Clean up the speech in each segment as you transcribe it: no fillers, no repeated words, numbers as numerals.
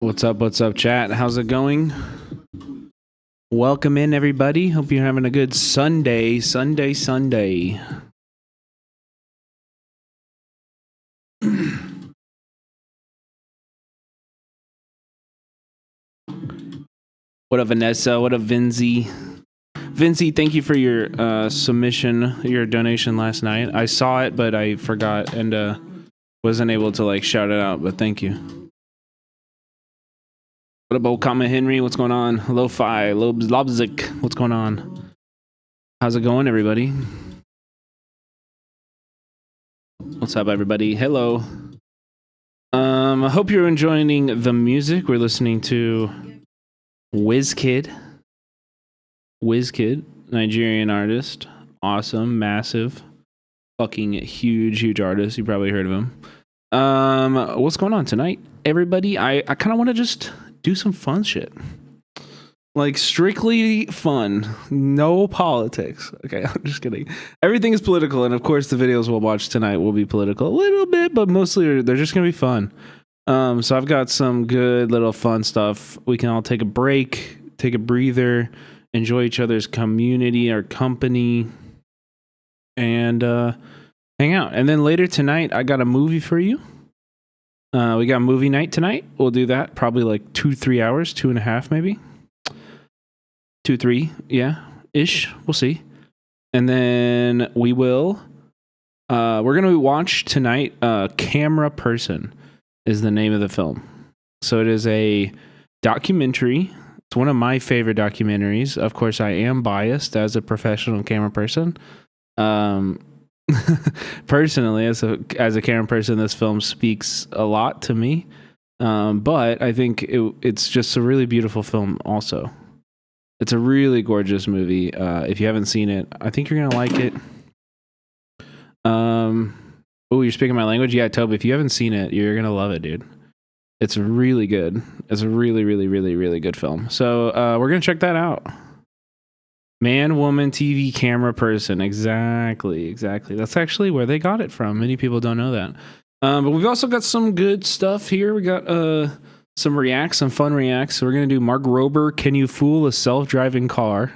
What's up, chat? How's it going? Welcome in, everybody. Hope you're having a good Sunday. What up, Vanessa? What up, Vinzy? Vincy, thank you for your submission, your donation last night. I saw it, but I forgot and wasn't able to like shout it out, but thank you. What about Kama Henry? What's going on? Lo-Fi, Lobzik, what's going on? How's it going, everybody? What's up, everybody? Hello. I hope you're enjoying the music. We're listening to Wizkid, Nigerian artist. Awesome, massive, fucking huge artist. You probably heard of him. What's going on tonight, everybody? I kind of want to just do some fun shit. Like, strictly fun. No politics. Okay, I'm just kidding. Everything is political, and of course the videos we'll watch tonight will be political. A little bit, but mostly they're just going to be fun. So I've got some good little fun stuff. We can all take a break, take a breather, enjoy each other's community or company, and hang out. And then later tonight, I got a movie for you. We got movie night tonight. We'll do that probably like 2-3 hours, 2.5 maybe. 2-3, yeah, ish. We'll see. And then we will. We're gonna watch tonight. Camera Person is the name of the film. So it is a documentary. It's one of my favorite documentaries. Of course, I am biased as a professional camera person. Personally, as a camera person, this film speaks a lot to me. But I think it's just a really beautiful film also. It's a really gorgeous movie. If you haven't seen it, I think you're going to like it. Oh, you're speaking my language? Yeah, Toby, if you haven't seen it, you're going to love it, dude. It's really good. It's a really good film. So we're going to check that out. Man, woman, TV, camera, person. Exactly. That's actually where they got it from. Many people don't know that. But we've also got some good stuff here. We got some reacts, some fun reacts. So we're going to do Mark Rober, Can You Fool a Self-Driving Car?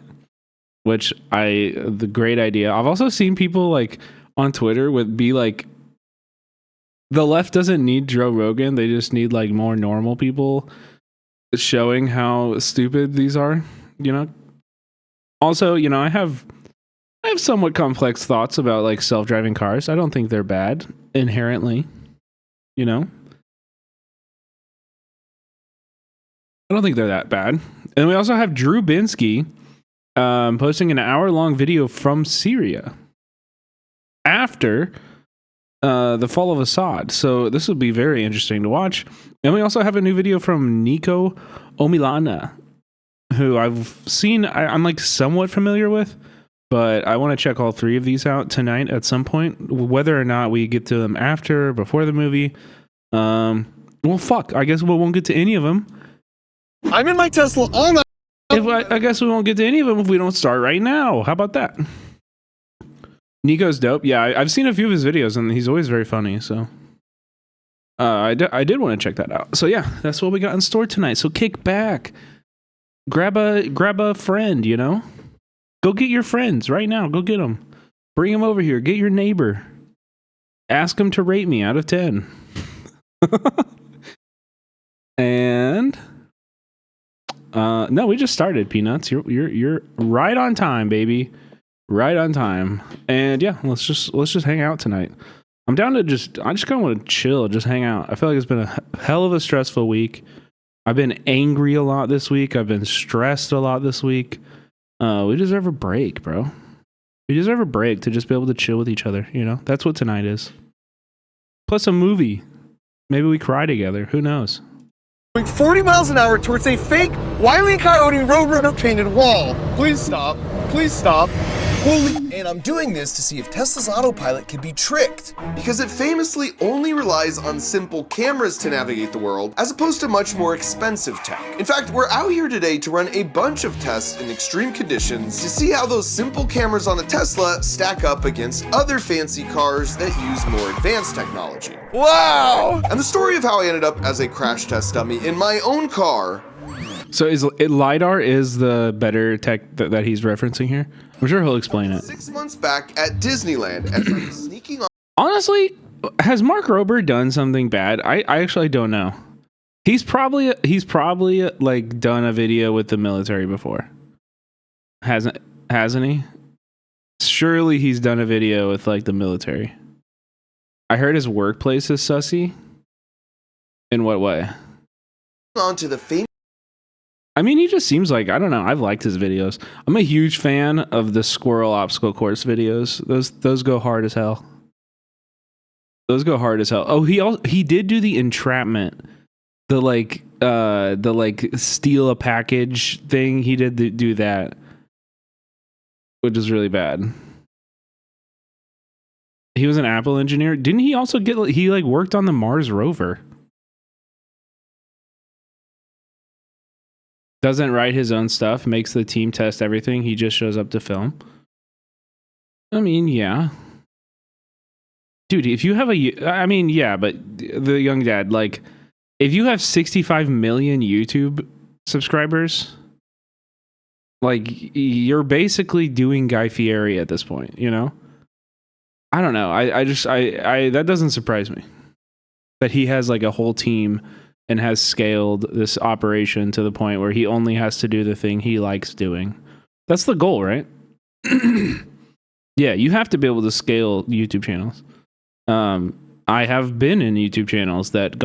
Which the great idea. I've also seen people like on Twitter be like, the left doesn't need Joe Rogan. They just need like more normal people showing how stupid these are, you know? Also, you know, I have somewhat complex thoughts about like self-driving cars. I don't think they're bad inherently, you know? I don't think they're that bad. And we also have Drew Binsky posting an hour-long video from Syria after the fall of Assad. So this will be very interesting to watch. And we also have a new video from Nico Omilana, who I've seen, I'm like somewhat familiar with, but I want to check all three of these out tonight at some point. Whether or not we get to them after or before the movie, well, fuck. I guess we won't get to any of them. I'm in my Tesla all night. I guess we won't get to any of them if we don't start right now. How about that? Nico's dope. Yeah, I've seen a few of his videos, and he's always very funny. So I did want to check that out. So yeah, that's what we got in store tonight. So kick back. Grab a friend, you know? Go get your friends right now. Go get them. Bring them over here. Get your neighbor. Ask them to rate me out of 10. And no, we just started, Peanuts. You're right on time, baby. Right on time. And yeah, let's just hang out tonight. I'm down to I just kind of want to chill, just hang out. I feel like it's been a hell of a stressful week. I've been angry a lot this week. I've been stressed a lot this week. We deserve a break, bro. We deserve a break to just be able to chill with each other, you know? That's what tonight is. Plus a movie. Maybe we cry together. Who knows? 40 miles an hour towards a fake Wile E. Coyote Roadrunner painted wall. Please stop. Please stop. Holy, and I'm doing this to see if Tesla's autopilot can be tricked, because it famously only relies on simple cameras to navigate the world, as opposed to much more expensive tech. In fact, we're out here today to run a bunch of tests in extreme conditions to see how those simple cameras on a Tesla stack up against other fancy cars that use more advanced technology. Wow! And the story of how I ended up as a crash test dummy in my own car. So LiDAR is the better tech that he's referencing here? I'm sure he'll explain it. 6 months back at Disneyland as I was sneaking on. Honestly, has Mark Rober done something bad? I actually don't know. He's probably like done a video with the military before. Hasn't he? Surely he's done a video with like the military. I heard his workplace is sussy. In what way? On to the famous. I mean, he just seems like, I don't know. I've liked his videos. I'm a huge fan of the squirrel obstacle course videos. Those go hard as hell. Those go hard as hell. Oh, he did do the entrapment, the like steal a package thing. He did do that, which is really bad. He was an Apple engineer. Didn't he also he like worked on the Mars rover? Doesn't write his own stuff, makes the team test everything. He just shows up to film. I mean, yeah. Dude, if you have but the young dad, like, if you have 65 million YouTube subscribers, like, you're basically doing Guy Fieri at this point, you know? I don't know. I that doesn't surprise me. That he has, like, a whole team and has scaled this operation to the point where he only has to do the thing he likes doing. That's the goal, right? Yeah, you have to be able to scale YouTube channels. I have been in YouTube channels that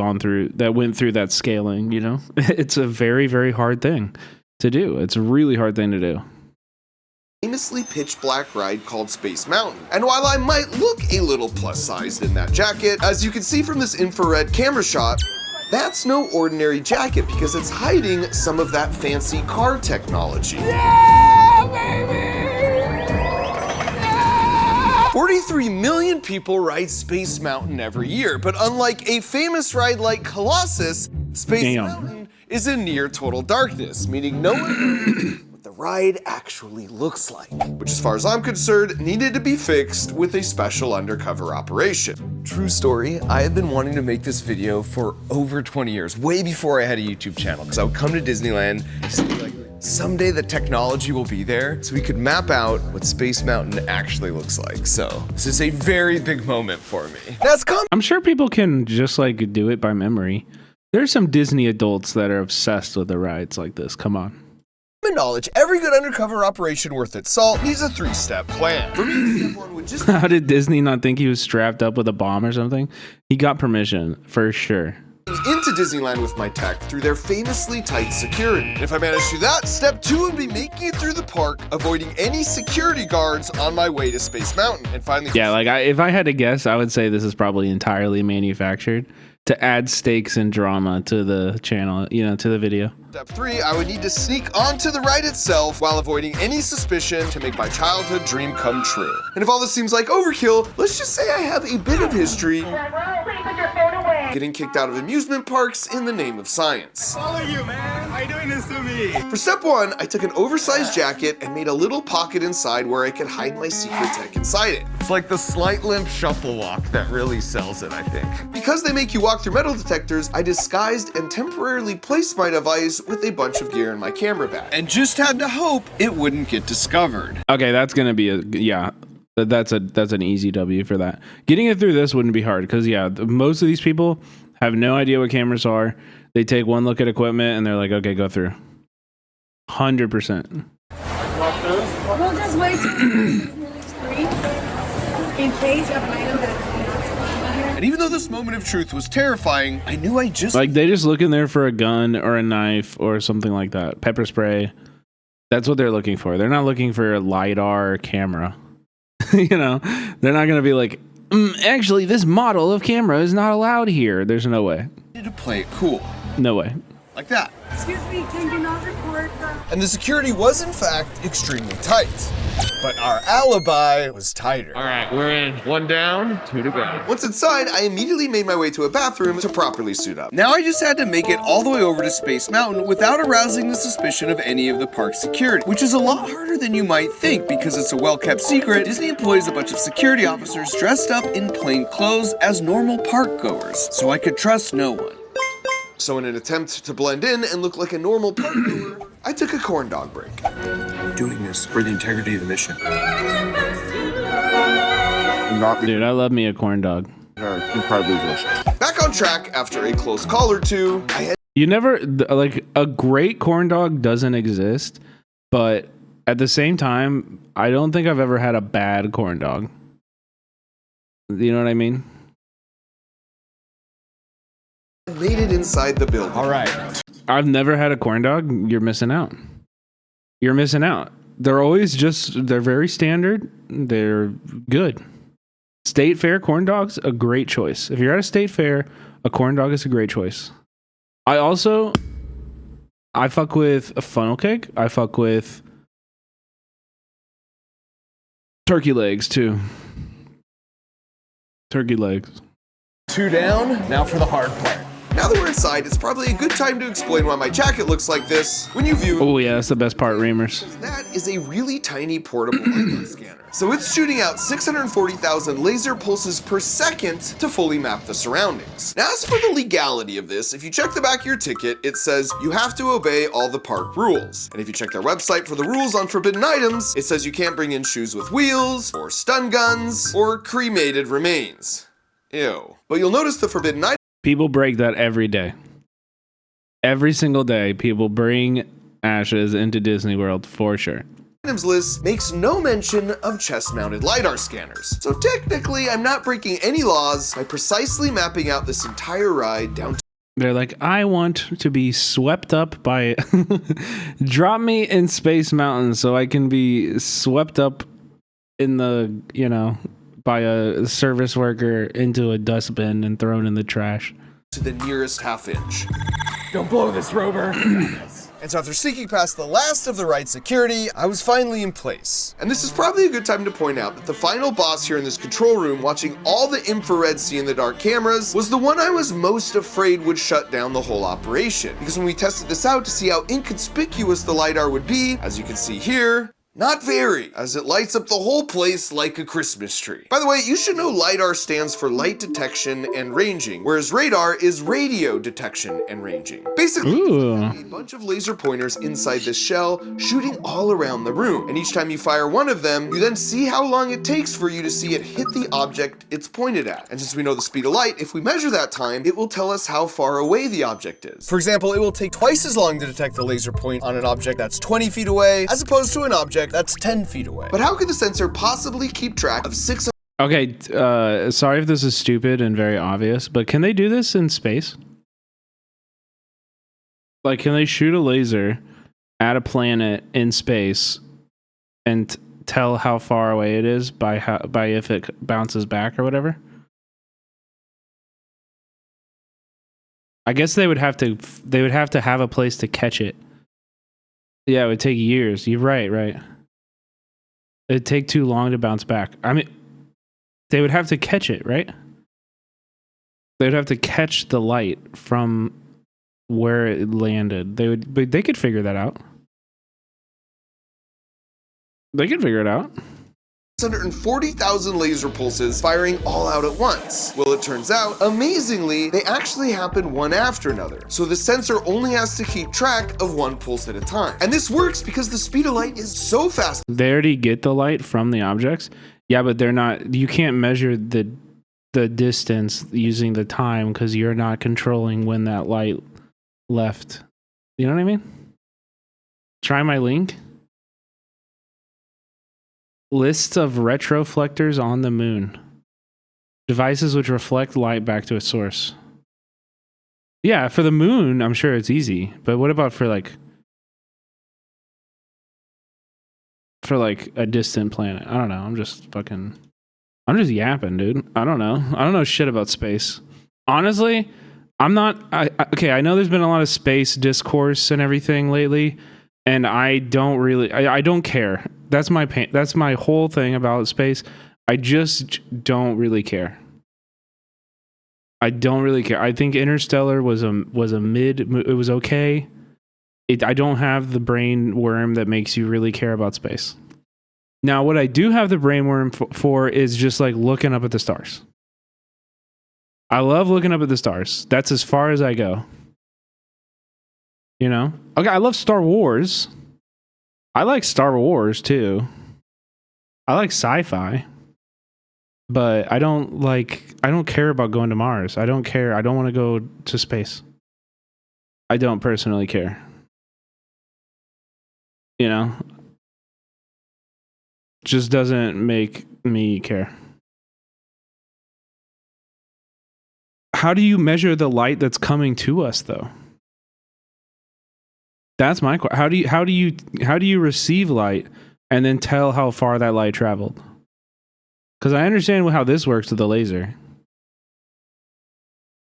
went through that scaling, you know? It's a very, very hard thing to do. It's a really hard thing to do. Famously pitch black ride called Space Mountain. And while I might look a little plus sized in that jacket, as you can see from this infrared camera shot, that's no ordinary jacket because it's hiding some of that fancy car technology. Yeah, baby! Yeah! 43 million people ride Space Mountain every year, but unlike a famous ride like Colossus, Space Mountain is in near total darkness, meaning no one knows what the ride actually looks like, which as far as I'm concerned, needed to be fixed with a special undercover operation. True story, I have been wanting to make this video for over 20 years, way before I had a YouTube channel, because I would come to Disneyland, just be like, someday the technology will be there, so we could map out what Space Mountain actually looks like. So this is a very big moment for me. I'm sure people can just like do it by memory. There's some Disney adults that are obsessed with the rides like this. Come on. Common knowledge, every good undercover operation worth its salt needs a 3-step plan. For me, step one would just... How did Disney not think he was strapped up with a bomb or something? He got permission, for sure. Into Disneyland with my tech through their famously tight security. And if I manage to do that, step 2 would be making it through the park, avoiding any security guards on my way to Space Mountain. And finally... Yeah, like if I had to guess, I would say this is probably entirely manufactured to add stakes and drama to the channel, you know, to the video. Step 3, I would need to sneak onto the ride itself while avoiding any suspicion to make my childhood dream come true. And if all this seems like overkill, let's just say I have a bit of history getting kicked out of amusement parks in the name of science. Follow you, man. Why are you doing this to me? For step 1, I took an oversized jacket and made a little pocket inside where I could hide my secret tech inside it. It's like the slight limp shuffle walk that really sells it, I think. Because they make you walk through metal detectors, I disguised and temporarily placed my device with a bunch of gear in my camera bag. And just had to hope it wouldn't get discovered. Okay, that's gonna be that's an easy W for that. Getting it through this wouldn't be hard because most of these people have no idea what cameras are. They take one look at equipment and they're like, okay, go through. 100%. We'll just wait in case of an item that's not here. And even though this moment of truth was terrifying, I knew I just... Like, they just look in there for a gun or a knife or something like that. Pepper spray. That's what they're looking for. They're not looking for a LiDAR camera. You know? They're not going to be like, actually, this model of camera is not allowed here. There's no way. to play it cool. No way. Like that. Excuse me, can you not record the... And the security was in fact extremely tight. But our alibi was tighter. All right, we're in. 1 down, 2 to go. Once inside, I immediately made my way to a bathroom to properly suit up. Now I just had to make it all the way over to Space Mountain without arousing the suspicion of any of the park security, which is a lot harder than you might think because it's a well-kept secret. Disney employs a bunch of security officers dressed up in plain clothes as normal park goers, so I could trust no one. So in an attempt to blend in and look like a normal park goer, I took a corn dog break. Doing this for the integrity of the mission. Dude, I love me a corn dog. Incredibly delicious. Back on track after a close call or two, I had You never, like, a great corn dog doesn't exist, but at the same time, I don't think I've ever had a bad corn dog. You know what I mean? made it inside the building. All right. I've never had a corn dog. You're missing out. You're missing out. They're always they're very standard. They're good. State Fair corn dogs, a great choice. If you're at a state fair, a corn dog is a great choice. I fuck with a funnel cake. I fuck with turkey legs too. Turkey legs. 2 down, now for the hard part. Now that we're inside, it's probably a good time to explain why my jacket looks like this when you view it. Oh yeah, that's the best part, Reamers. That is a really tiny portable LiDAR scanner. So it's shooting out 640,000 laser pulses per second to fully map the surroundings. Now as for the legality of this, if you check the back of your ticket, it says you have to obey all the park rules. And if you check their website for the rules on forbidden items, it says you can't bring in shoes with wheels, or stun guns, or cremated remains. Ew. But you'll notice the forbidden item People break that every day. Every single day, people bring ashes into Disney World for sure. items list makes no mention of chest-mounted LiDAR scanners. So technically, I'm not breaking any laws by precisely mapping out this entire ride down to They're like, I want to be swept up by drop me in Space Mountain so I can be swept up in the, by a service worker into a dustbin and thrown in the trash. the nearest half inch. Don't blow this, Rover. And so after sneaking past the last of the ride security, I was finally in place. And this is probably a good time to point out that the final boss here in this control room, watching all the infrared see-in-the-dark cameras, was the one I was most afraid would shut down the whole operation. Because when we tested this out to see how inconspicuous the LiDAR would be, as you can see here, not very, as it lights up the whole place like a Christmas tree. By the way, you should know LiDAR stands for light detection and ranging, whereas radar is radio detection and ranging. Basically, a bunch of laser pointers inside this shell shooting all around the room. And each time you fire one of them, you then see how long it takes for you to see it hit the object it's pointed at. And since we know the speed of light, if we measure that time, it will tell us how far away the object is. For example, it will take twice as long to detect the laser point on an object that's 20 feet away, as opposed to an object that's 10 feet away. But how could the sensor possibly keep track of 600? Okay, sorry if this is stupid and very obvious, but can they do this in space? Like, can they shoot a laser at a planet in space and tell how far away it is by if it bounces back or whatever? I guess they would have to have a place to catch it. Yeah, it would take years. You're right. It'd take too long to bounce back. I mean, they would have to catch it, right? They would have to catch the light from where it landed. But they could figure that out. They could figure it out. 640,000 laser pulses firing all out at once. Well, it turns out, amazingly, they actually happen one after another. So the sensor only has to keep track of one pulse at a time. And this works because the speed of light is so fast. They already get the light from the objects. Yeah, but they're not, you can't measure the distance using the time because you're not controlling when that light left. You know what I mean? Try my link. Lists of retroflectors on the moon. Devices which reflect light back to a source. Yeah, for the moon, I'm sure it's easy. But what about for like a distant planet? I don't know. I'm just yapping, dude. I don't know shit about space. Honestly, I'm not. Okay, I know there's been a lot of space discourse and everything lately, and I don't really. I don't care. That's my pain. That's my whole thing about space. I just don't really care. I don't really care. I think Interstellar was a mid. It was okay. I don't have the brain worm that makes you really care about space. Now, what I do have the brain worm for is just like looking up at the stars. I love looking up at the stars. That's as far as I go. You know? Okay, I love Star Wars. I like Star Wars too. I like sci-fi. But I don't care about going to Mars. I don't care. I don't want to go to space. I don't personally care. You know? Just doesn't make me care. How do you measure the light that's coming to us though? That's my question. How do you receive light and then tell how far that light traveled? Because I understand how this works with the laser.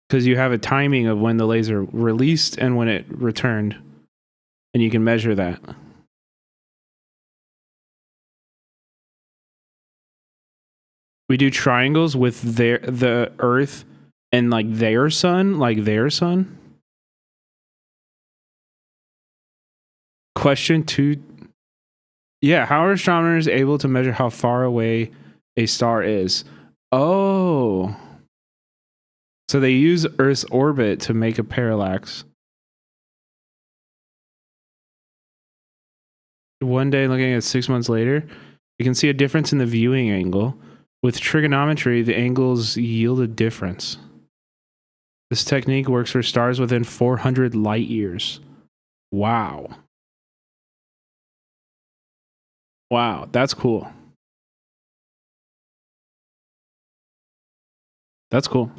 Because you have a timing of when the laser released and when it returned. And you can measure that. We do triangles with the Earth and like their sun. Question 2. Yeah, how are astronomers able to measure how far away a star is? Oh. So they use Earth's orbit to make a parallax. One day, looking at 6 months later, you can see a difference in the viewing angle. With trigonometry, the angles yield a difference. This technique works for stars within 400 light years. Wow. Wow, that's cool. That's cool.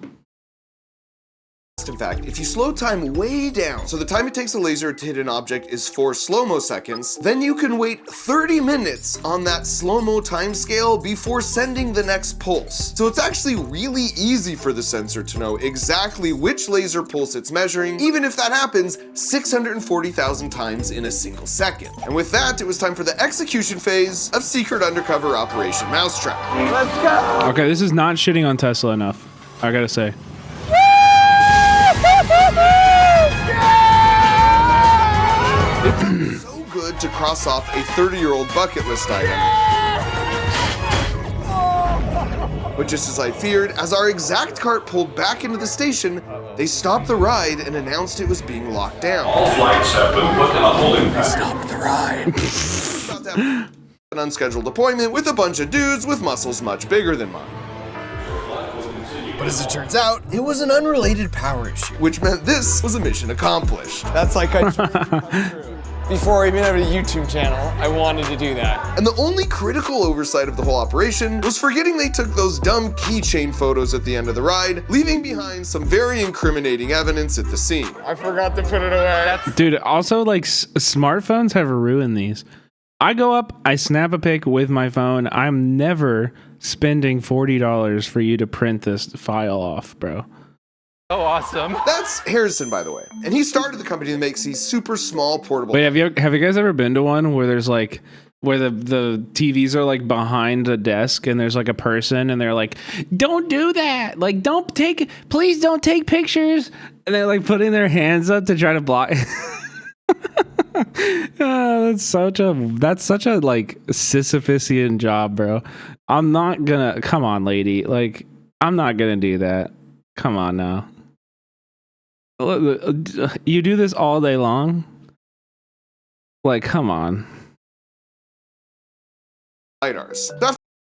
In fact, if you slow time way down, so the time it takes a laser to hit an object is 4 slow-mo seconds, then you can wait 30 minutes on that slow-mo time scale before sending the next pulse. So it's actually really easy for the sensor to know exactly which laser pulse it's measuring, even if that happens 640,000 times in a single second. And with that, it was time for the execution phase of Secret Undercover Operation Mousetrap. Let's go. Okay, this is not shitting on Tesla enough, I gotta say. It's so good to cross off a 30-year-old bucket list item. But just as I feared, as our exact cart pulled back into the station, they stopped the ride and announced it was being locked down. All flights have been put in a holding pattern. Stopped the ride. About to have an unscheduled appointment with a bunch of dudes with muscles much bigger than mine. But as it turns out, it was an unrelated power issue, which meant this was a mission accomplished. That's like a dream come true. Before I even had a YouTube channel, I wanted to do that. And the only critical oversight of the whole operation was forgetting they took those dumb keychain photos at the end of the ride, leaving behind some very incriminating evidence at the scene. I forgot to put it away. Dude, also like smartphones have ruined these. I go up, I snap a pic with my phone. I'm never spending $40 for you to print this file off, bro. Oh, awesome. That's Harrison, by the way. And he started the company that makes these super small portable... Wait, have you guys ever been to one where there's like, where the TVs are like behind a desk and there's like a person and they're like, don't do that. Like, please don't take pictures. And they're like putting their hands up to try to block. That's such a like Sisyphusian job, bro. I'm not gonna, come on, lady. Like, I'm not gonna do that. Come on now. You do this all day long? Like, come on. LiDARs.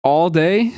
All day?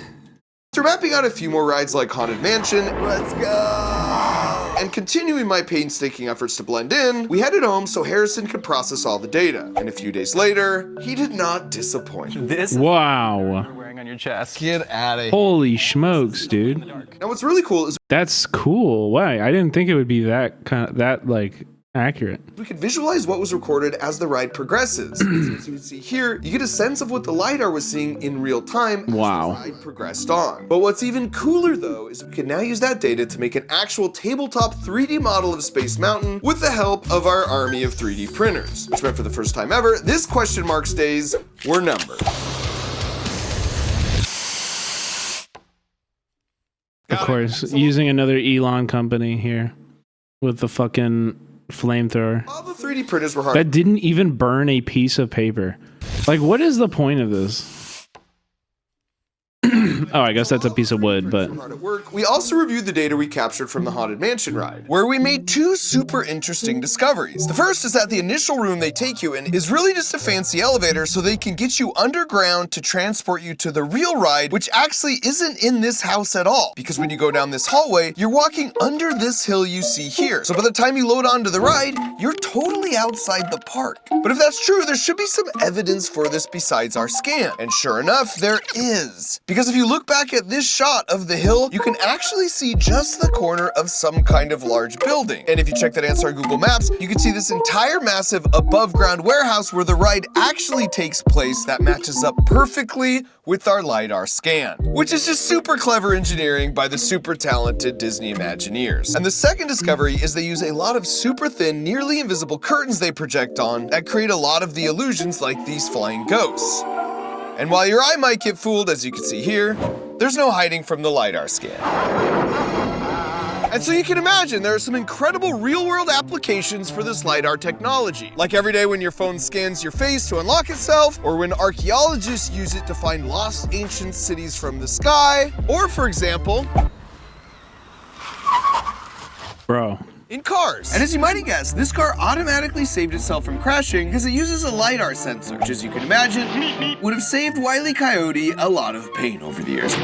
After mapping out a few more rides like Haunted Mansion, let's go, and continuing my painstaking efforts to blend in, we headed home so Harrison could process all the data. And a few days later, he did not disappoint. This Wow. you're wearing on your chest. Get out of here. Holy smokes, dude. Now what's really cool is That's cool. Why? I didn't think it would be that kind of, that like, Accurate. We can visualize what was recorded as the ride progresses. As you can see here, you get a sense of what the LiDAR was seeing in real time as Wow. the ride progressed on. But what's even cooler though is we can now use that data to make an actual tabletop 3D model of Space Mountain with the help of our army of 3D printers. Which meant for the first time ever, this question marks days were numbered. Of course, using another Elon company here with the fucking flamethrower. All the 3D printers were hard. That didn't even burn a piece of paper. Like, what is the point of this? Oh, I guess that's a piece of wood, but Hard at work. We also reviewed the data we captured from the Haunted Mansion ride, where we made two super interesting discoveries. The first is that the initial room they take you in is really just a fancy elevator so they can get you underground to transport you to the real ride, which actually isn't in this house at all. Because when you go down this hallway, you're walking under this hill you see here. So by the time you load onto the ride, you're totally outside the park. But if that's true, there should be some evidence for this besides our scan. And sure enough, there is. Because if you look back at this shot of the hill, you can actually see just the corner of some kind of large building. And if you check that answer on Google Maps, you can see this entire massive above ground warehouse where the ride actually takes place that matches up perfectly with our LiDAR scan, which is just super clever engineering by the super talented Disney Imagineers. And the second discovery is they use a lot of super thin, nearly invisible curtains they project on that create a lot of the illusions like these flying ghosts. And while your eye might get fooled, as you can see here, there's no hiding from the LiDAR scan. And so you can imagine there are some incredible real-world applications for this LiDAR technology. Like every day when your phone scans your face to unlock itself, or when archaeologists use it to find lost ancient cities from the sky, or for example, bro. in cars. And as you might have guessed, this car automatically saved itself from crashing because it uses a LiDAR sensor, which as you can imagine, would have saved Wile E. Coyote a lot of pain over the years.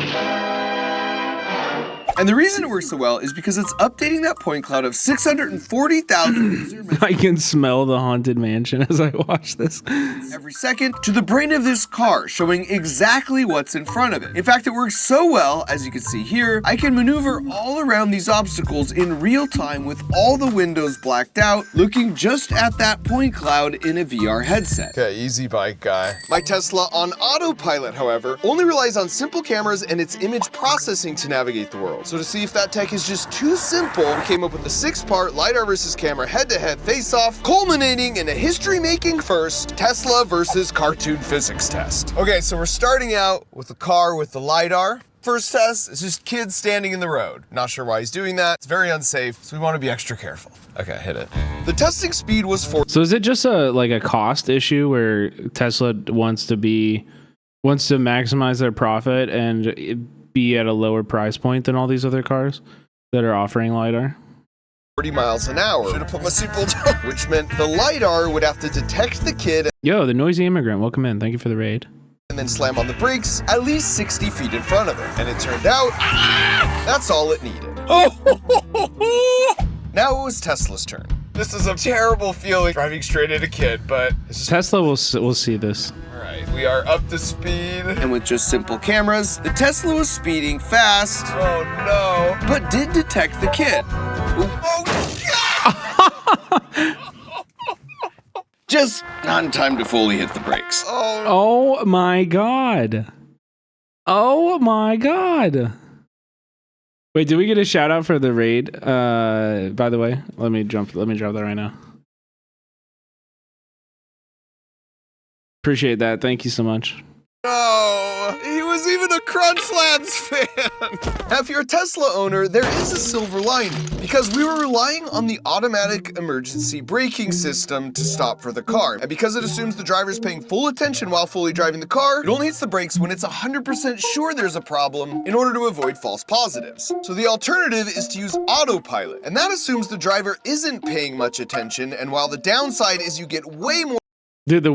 And the reason it works so well is because it's updating that point cloud of 640,000 I can smell the Haunted Mansion as I watch this. every second to the brain of this car, showing exactly what's in front of it. In fact, it works so well, as you can see here, I can maneuver all around these obstacles in real time with all the windows blacked out, looking just at that point cloud in a VR headset. Okay, easy bike guy. My Tesla on autopilot, however, only relies on simple cameras and its image processing to navigate the world. So to see if that tech is just too simple, we came up with a 6-part LiDAR versus camera head-to-head face-off, culminating in a history-making first Tesla versus cartoon physics test. Okay, so we're starting out with a car with the LiDAR. First test is just kids standing in the road. Not sure why he's doing that. It's very unsafe, so we want to be extra careful. Okay, hit it. The testing speed was 4. So is it just a cost issue where Tesla wants to maximize their profit and be at a lower price point than all these other cars that are offering LiDAR? 40 miles an hour. Should have put my seatbelt on. Which meant the LiDAR would have to detect the kid Yo, the noisy immigrant, welcome in. Thank you for the raid. and then slam on the brakes at least 60 feet in front of it. And it turned out, that's all it needed. Now it was Tesla's turn. This is a terrible feeling driving straight at a kid, but it's just Tesla will see this. all right. We are up to speed. And with just simple cameras, the Tesla was speeding fast, Oh no. but did detect the kid. Oh Just not in time to fully hit the brakes. Oh my god. Oh my god. Wait, did we get a shout out for the raid? By the way, let me drop that right now. Appreciate that. Thank you so much. No, he was even a Crunch Labs fan. Now, if you're a Tesla owner, there is a silver lining because we were relying on the automatic emergency braking system to stop for the car. And because it assumes the driver's paying full attention while fully driving the car, it only hits the brakes when it's 100% sure there's a problem in order to avoid false positives. So the alternative is to use autopilot, and that assumes the driver isn't paying much attention, and while the downside is you get way more. Dude, the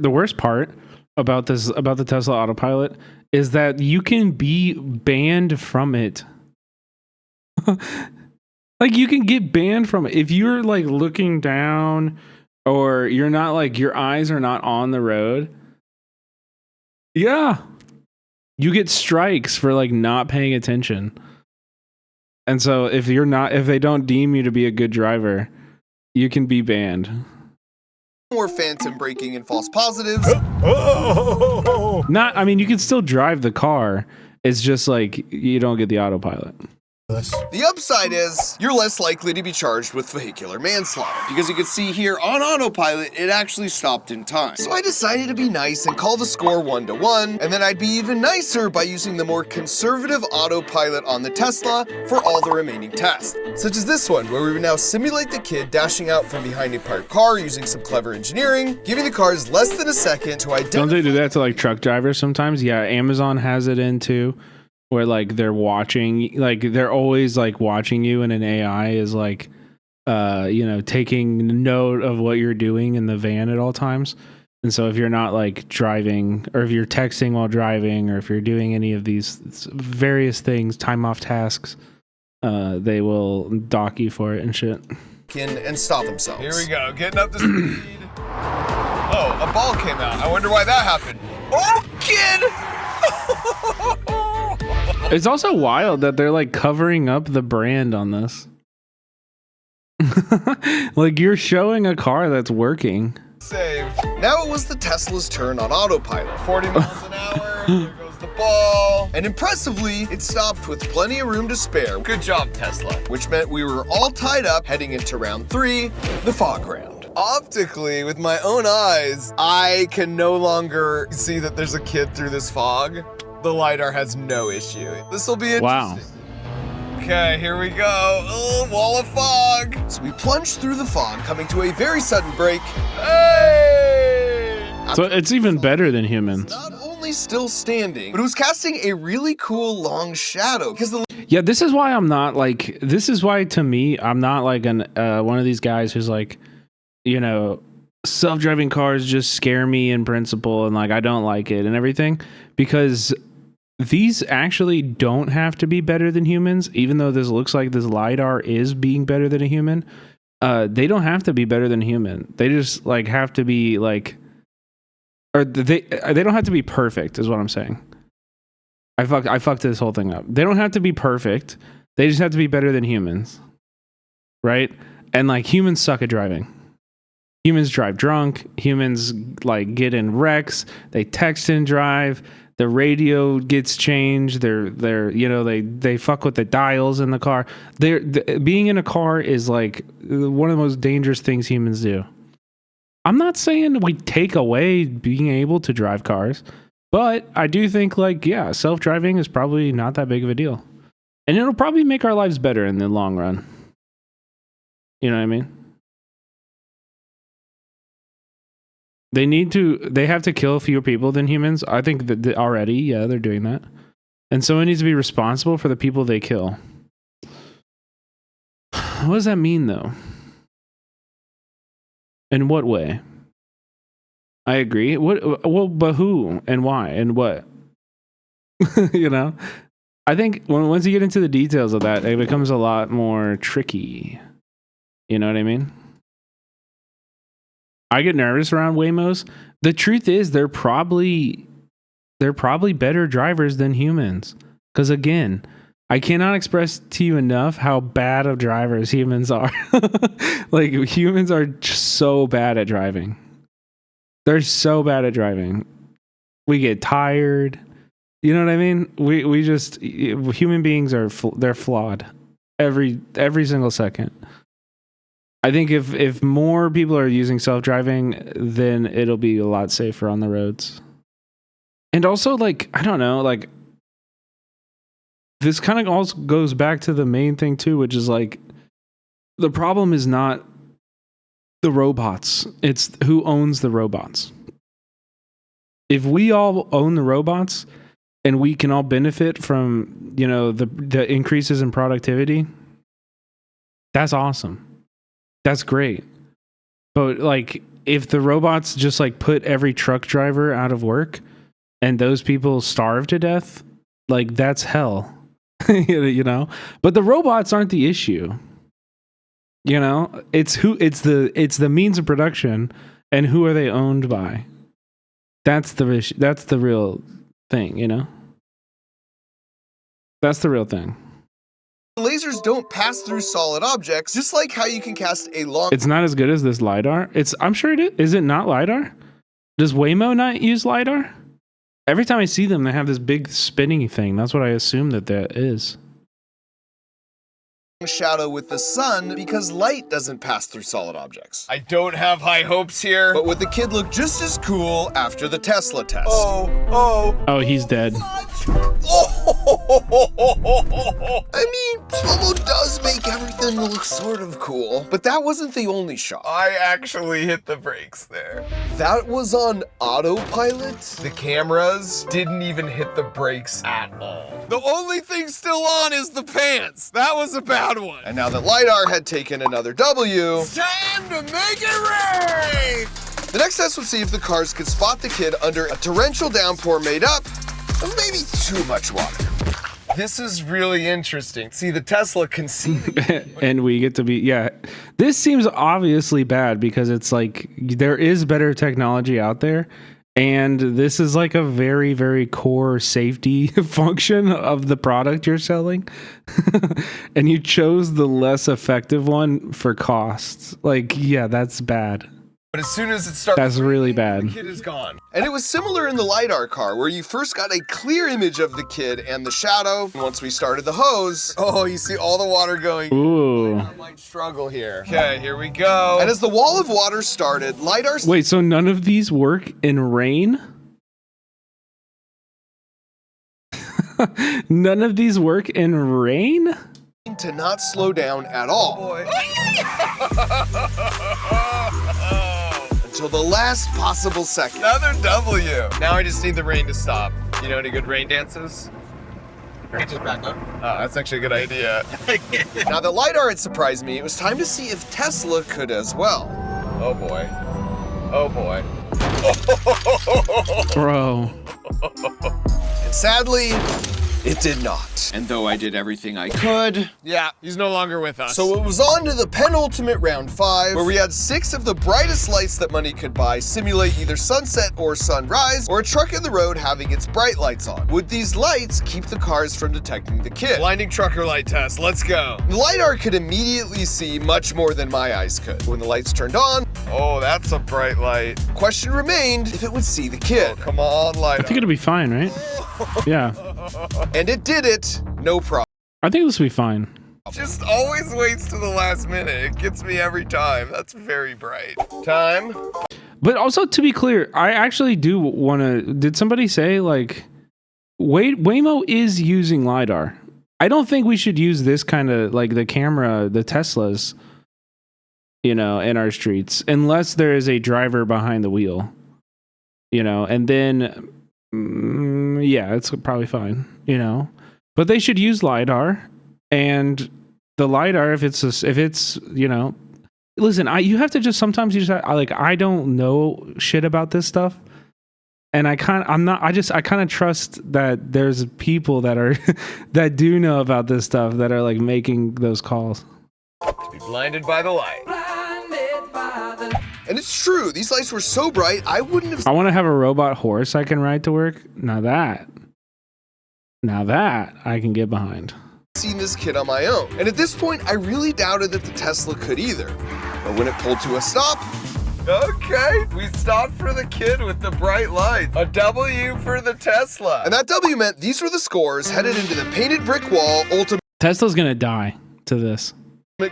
worst part about the Tesla autopilot is that you can be banned from it. Like, you can get banned from it if you're like looking down or you're not, like, your eyes are not on the road. Yeah, you get strikes for like not paying attention. And so if they don't deem you to be a good driver, You can be banned. More phantom braking and false positives. Not, I mean, you can still drive the car. It's just like you don't get the autopilot. The upside is you're less likely to be charged with vehicular manslaughter, because you can see here on autopilot it actually stopped in time. So I decided to be nice and call the score 1-1, and then I'd be even nicer by using the more conservative autopilot on the Tesla for all the remaining tests, such as this one where we would now simulate the kid dashing out from behind a parked car using some clever engineering, giving the cars less than a second to identify. Don't they do that to like truck drivers sometimes? Yeah, Amazon has it in too. Where like they're watching, like they're always like watching you, and an AI is like, taking note of what you're doing in the van at all times. And so if you're not like driving, or if you're texting while driving, or if you're doing any of these various things, time off tasks, they will dock you for it and shit. And stop themselves. Here we go, getting up to speed. Oh, a ball came out. I wonder why that happened. Oh, kid! It's also wild that they're like covering up the brand on this. Like you're showing a car that's working. Saved. Now it was the Tesla's turn on autopilot. 40 miles an hour. There goes the ball. And impressively, it stopped with plenty of room to spare, Good job, Tesla. which meant we were all tied up heading into round 3, the fog round. Optically, with my own eyes, I can no longer see that there's a kid through this fog. The LiDAR has no issue. This will be interesting. Wow. Okay, here we go. Oh, wall of fog. So we plunged through the fog, coming to a very sudden break. Hey! So it's even better than humans. Not only still standing, but it was casting a really cool long shadow because the Yeah, this is why I'm not like. This is why to me I'm not like one of these guys who's like, self-driving cars just scare me in principle, and like I don't like it and everything, because these actually don't have to be better than humans. Even though this looks like this LiDAR is being better than a human, they don't have to be better than a human. They just like have to be like, or they don't have to be perfect is what I'm saying. I fucked this whole thing up. They don't have to be perfect. They just have to be better than humans. Right? And like humans suck at driving. Humans drive drunk. Humans like get in wrecks. They text and drive. The radio gets changed. They fuck with the dials in the car. Being in a car is like one of the most dangerous things humans do. I'm not saying we take away being able to drive cars, but I do think like, yeah, self-driving is probably not that big of a deal. And it'll probably make our lives better in the long run. You know what I mean? They have to kill fewer people than humans. I think that already, yeah, they're doing that. And someone needs to be responsible for the people they kill. What does that mean, though? In what way? I agree. But who and why and what? I think once you get into the details of that, it becomes a lot more tricky. You know what I mean? I get nervous around Waymos. The truth is, they're probably better drivers than humans. Because again, I cannot express to you enough how bad of drivers humans are. Like humans are just so bad at driving. They're so bad at driving. We get tired. You know what I mean? We just human beings they're flawed every single second. I think if more people are using self-driving, then it'll be a lot safer on the roads. And also, like, I don't know, like, this kind of also goes back to the main thing too, which is like, the problem is not the robots. It's who owns the robots. If we all own the robots and we can all benefit from, the increases in productivity, that's awesome. That's great. But like, if the robots just like put every truck driver out of work and those people starve to death, like that's hell. But the robots aren't the issue. It's the means of production and who are they owned by. That's the issue. That's the real thing, That's the real thing. Lasers don't pass through solid objects, just like how you can cast a long... It's not as good as this LiDAR. I'm sure it is. Is it not LiDAR? Does Waymo not use LiDAR? Every time I see them, they have this big spinning thing. That's what I assume that is. shadow with the sun because light doesn't pass through solid objects. I don't have high hopes here. But would the kid look just as cool after the Tesla test? Oh, he's dead. I mean, slow-mo does make everything look sort of cool, but that wasn't the only shot. I actually hit the brakes there. That was on autopilot? The cameras didn't even hit the brakes at all. The only thing still on is the pants. That was a bad one. And now that LiDAR had taken another W, It's time to make it rain! the next test would see if the cars could spot the kid under a torrential downpour made up of maybe too much water. This is really interesting. See, the Tesla can see. And we get to be, yeah. This seems obviously bad because it's like there is better technology out there. And this is like a very, very core safety function of the product you're selling. And you chose the less effective one for costs. Like, yeah, that's bad. But as soon as it starts, That's really bad. the kid is gone. And it was similar in the LiDAR car, where you first got a clear image of the kid and the shadow. And once we started the hose, Oh, you see all the water going. Ooh. I might struggle here. Okay, here we go. and as the wall of water started, LiDAR Wait, so none of these work in rain? None of these work in rain? seemed to not slow down at all. Boy. Until the last possible second. Another W. Now I just need the rain to stop. You know any good rain dances? Just back up. Oh, that's actually a good idea. Now that LiDAR had surprised me, it was time to see if Tesla could as well. Oh boy. Oh boy. Bro. And sadly, it did not. And though I did everything I could, Yeah, he's no longer with us. so it was on to the penultimate round 5, where we had 6 of the brightest lights that money could buy simulate either sunset or sunrise, or a truck in the road having its bright lights on. Would these lights keep the cars from detecting the kid? blinding trucker light test. Let's go. The LiDAR could immediately see much more than my eyes could. When the lights turned on, Oh, that's a bright light. question remained if it would see the kid. Come on, light. I think it'll be fine, right? Yeah. And it did it, no problem. I think this will be fine. Just always waits to the last minute. It gets me every time. That's very bright. Time. But also, to be clear, I actually do want to... Did somebody say, like... Waymo is using LiDAR. I don't think we should use this kind of, like, the camera, the Teslas, you know, in our streets, unless there is a driver behind the wheel, you know, and then... yeah, it's probably fine, you know, but they should use LiDAR, and the LiDAR, if it's you know, listen, you have to just sometimes you just I don't know shit about this stuff, and I kind of trust that there's people that are that do know about this stuff that are like making those calls. To be blinded by the light. And it's true, these lights were so bright, I wouldn't have I want to have a robot horse I can ride to work. Now that I can get behind. seen this kid on my own. And at this point, I really doubted that the Tesla could either. But when it pulled to a stop, Okay, we stopped for the kid with the bright light. A W for the Tesla. and that W meant these were the scores headed into the painted brick wall ultimate Tesla's gonna die to this,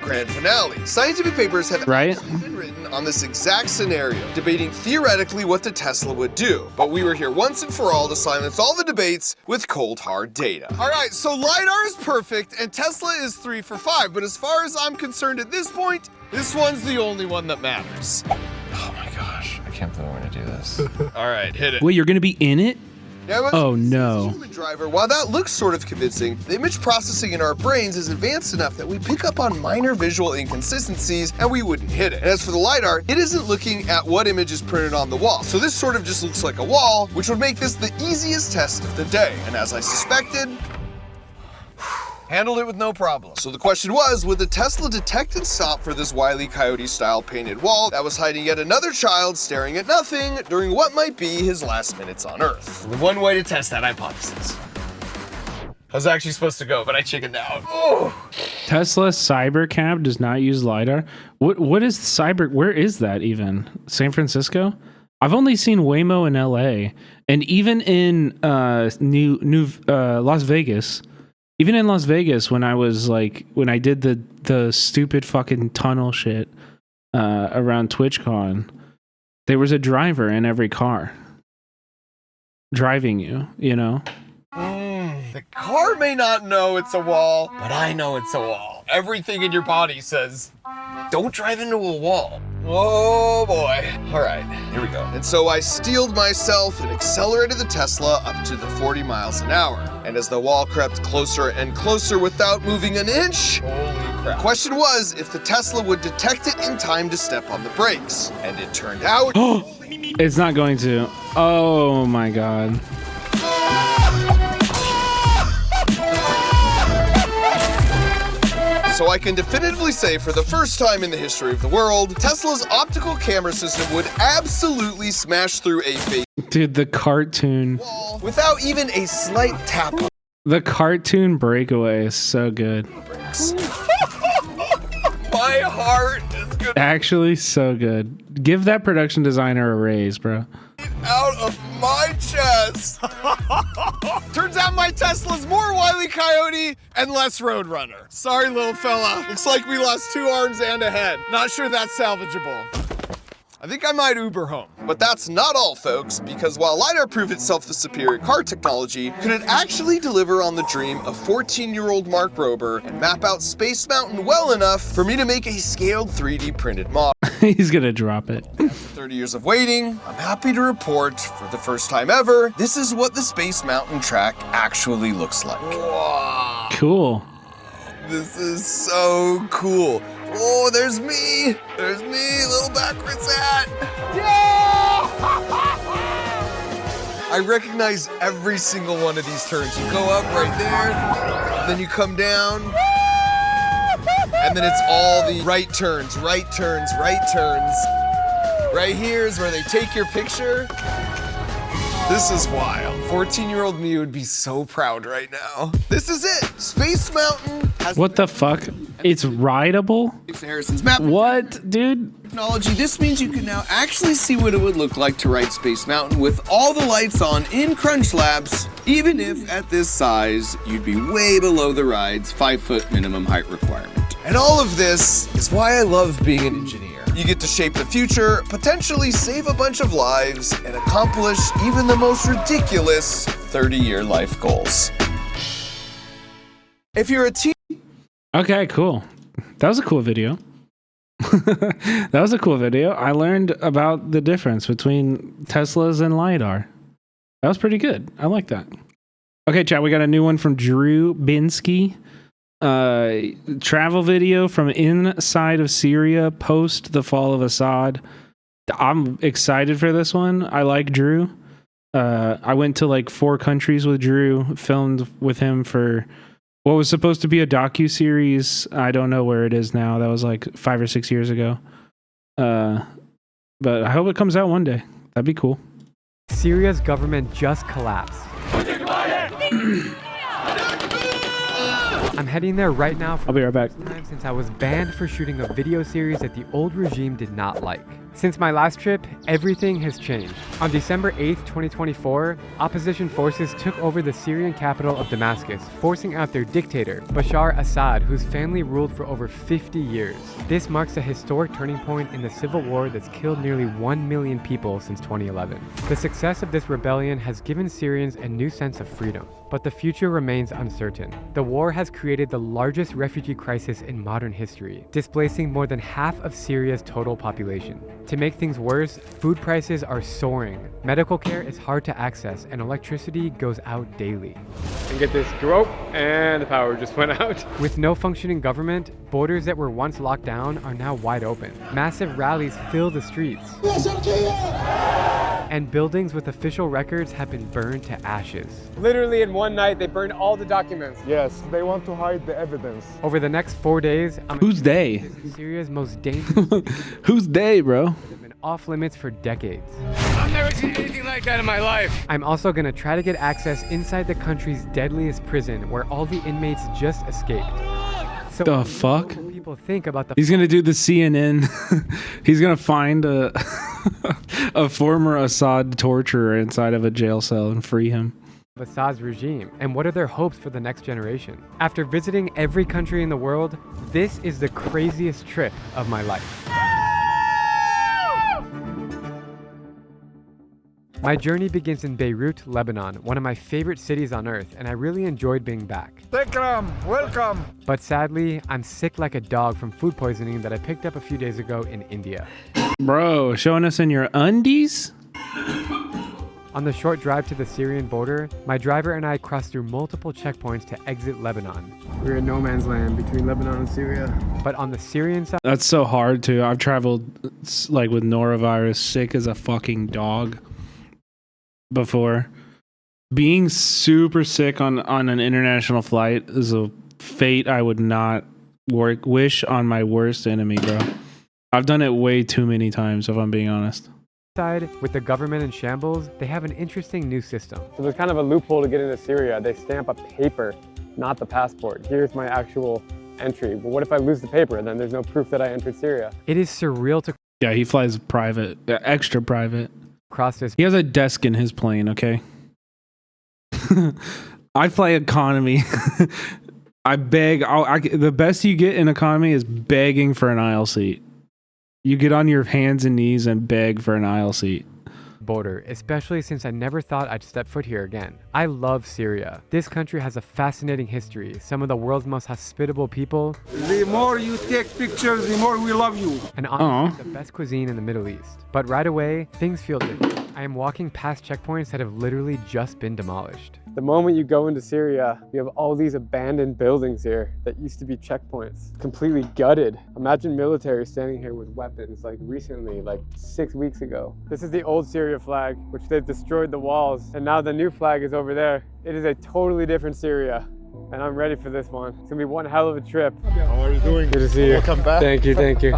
grand finale. Scientific papers have right? actually been written on this exact scenario, debating theoretically what the Tesla would do. But we were here once and for all to silence all the debates with cold, hard data. All right, so LiDAR is perfect and Tesla is 3 for 5. But as far as I'm concerned at this point, this one's the only one that matters. Oh my gosh, I can't believe we're gonna do this. All right, hit it. Wait, you're gonna be in it? Now, as Oh, you can see, no. as a human driver, while that looks sort of convincing, the image processing in our brains is advanced enough that we pick up on minor visual inconsistencies and we wouldn't hit it. And as for the LiDAR, it isn't looking at what image is printed on the wall. So this sort of just looks like a wall, which would make this the easiest test of the day. And as I suspected, Handled it with no problem. so the question was, would the Tesla detect and stop for this Wile E. Coyote-style painted wall that was hiding yet another child staring at nothing during what might be his last minutes on Earth? The one way to test that hypothesis. I was actually supposed to go, but I chickened out. Oh. Tesla Cybercab does not use LiDAR. What is Cyber? Where is that even? San Francisco? I've only seen Waymo in LA, and even in Las Vegas. Even in Las Vegas, when I did the stupid fucking tunnel shit around TwitchCon, there was a driver in every car driving you, you know? The car may not know it's a wall, but I know it's a wall. Everything in your body says, don't drive into a wall. Oh boy. All right, here we go. And so I steeled myself and accelerated the Tesla up to the 40 miles an hour. And as the wall crept closer and closer without moving an inch, Holy crap. the question was if the Tesla would detect it in time to step on the brakes. And it turned out... It's not going to. Oh my god. So I can definitively say for the first time in the history of the world, Tesla's optical camera system would absolutely smash through a fake Dude, the cartoon. wall without even a slight tap on The cartoon breakaway is so good. the brakes. My heart is gonna Actually, so good. Give that production designer a raise, bro. Out of my chest. Turns out my Tesla's more Wile E. Coyote and less Roadrunner. Sorry, little fella. Looks like we lost 2 arms and a head. Not sure that's salvageable. I think I might Uber home. But that's not all, folks, because while LiDAR proved itself the superior car technology, could it actually deliver on the dream of 14-year-old Mark Rober and map out Space Mountain well enough for me to make a scaled 3D printed model? He's gonna drop it. After 30 years of waiting, I'm happy to report, for the first time ever, this is what the Space Mountain track actually looks like. Wow. Cool. This is so cool. Oh, there's me. There's me, little backwards hat. I recognize every single one of these turns. You go up right there, then you come down, and then it's all the right turns, right turns, right turns. Right here is where they take your picture. This is wild. 14-year-old me would be so proud right now. This is it. Space Mountain has What the fuck? It's rideable? Harrison's map What, dude? technology. This means you can now actually see what it would look like to ride Space Mountain with all the lights on in Crunch Labs, even if at this size, you'd be way below the ride's 5-foot minimum height requirement. And all of this is why I love being an engineer. You get to shape the future, potentially save a bunch of lives, and accomplish even the most ridiculous 30-year life goals. If you're a teen Okay, cool. That was a cool video. That was a cool video. I learned about the difference between Teslas and LiDAR. That was pretty good. I like that. Okay, chat, we got a new one from Drew Binsky. Travel video from inside of Syria post the fall of Assad. I'm excited for this one. I like Drew. I went to like 4 countries with Drew, filmed with him for what was supposed to be a docu-series. I don't know where it is now. That was like 5 or 6 years ago. But I hope it comes out one day. That'd be cool. Syria's government just collapsed. I'm heading there right now for I'll be right back. the first time since I was banned for shooting a video series that the old regime did not like. Since my last trip, everything has changed. On December 8th, 2024, opposition forces took over the Syrian capital of Damascus, forcing out their dictator, Bashar Assad, whose family ruled for over 50 years. This marks a historic turning point in the civil war that's killed nearly 1 million people since 2011. The success of this rebellion has given Syrians a new sense of freedom, but the future remains uncertain. The war has created the largest refugee crisis in modern history, displacing more than half of Syria's total population. To make things worse, food prices are soaring, medical care is hard to access, and electricity goes out daily. And get this, whoa, and the power just went out. With no functioning government, borders that were once locked down are now wide open. Massive rallies fill the streets. And buildings with official records have been burned to ashes. Literally in one night, they burned all the documents. Yes, they want to hide the evidence. Over the next 4 days, Who's they? Syria's most dangerous Who's they, bro? have been off limits for decades. I'm the never seen anything like that in my life. I'm also gonna try to get access inside the country's deadliest prison where all the inmates just escaped. So The fuck? people think about the He's gonna do the CNN. He's gonna find a a former Assad torturer inside of a jail cell and free him. Assad's regime and what are their hopes for the next generation. After visiting every country in the world, this is the craziest trip of my life. My journey begins in Beirut, Lebanon, one of my favorite cities on earth, and I really enjoyed being back. Tekram, welcome. But sadly, I'm sick like a dog from food poisoning that I picked up a few days ago in India. Bro, showing us in your undies? On the short drive to the Syrian border, my driver and I crossed through multiple checkpoints to exit Lebanon. We're in no man's land between Lebanon and Syria. But on the Syrian side, That's so hard too. I've traveled like with norovirus, sick as a fucking dog before. Being super sick on an international flight is a fate I would not wish on my worst enemy, bro. I've done it way too many times, if I'm being honest. with the government in shambles, they have an interesting new system. So there's kind of a loophole to get into Syria. They stamp a paper, not the passport. Here's my actual entry. But what if I lose the paper? Then there's no proof that I entered Syria. It is surreal to Yeah, he flies private, extra private. cross this. He has a desk in his plane, okay? I fly economy. I beg. The best you get in economy is begging for an aisle seat. You get on your hands and knees and beg for an aisle seat. Border, especially since I never thought I'd step foot here again. I love Syria. This country has a fascinating history, some of the world's most hospitable people, The more you take pictures, the more we love you. and honestly, the best cuisine in the Middle East. But right away, things feel different. I am walking past checkpoints that have literally just been demolished. The moment you go into Syria, you have all these abandoned buildings here that used to be checkpoints, completely gutted. Imagine military standing here with weapons like recently, like 6 weeks ago. This is the old Syria flag, which they've destroyed the walls, and now the new flag is over there. It is a totally different Syria, and I'm ready for this one. It's gonna be one hell of a trip. How are you doing? Good to see you. Welcome back. Thank you, thank you.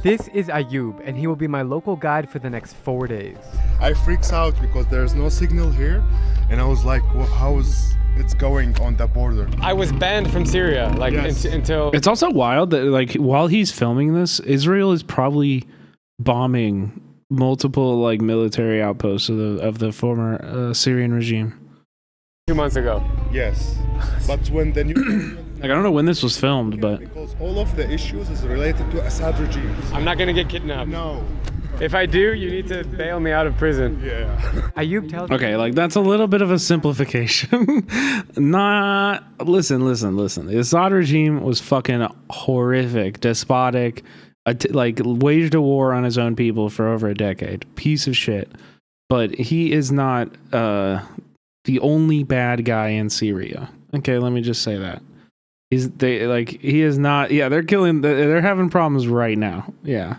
This is Ayub, and he will be my local guide for the next 4 days. I freaks out because there's no signal here, and I was like, well, how is it going on the border? I was banned from Syria, like Yes. until It's also wild that like while he's filming this, Israel is probably bombing multiple like military outposts of the former Syrian regime. 2 months ago. Yes, but when the new Like I don't know when this was filmed, but because all of the issues is related to Assad regime. I'm not gonna get kidnapped. No. If I do, you need to bail me out of prison. Yeah. Ayub tells okay, like that's a little bit of a simplification. Listen. The Assad regime was fucking horrific, despotic, like waged a war on his own people for over a decade. Piece of shit. But he is not the only bad guy in Syria. Okay, let me just say that. He is not. Yeah, they're having problems right now. Yeah.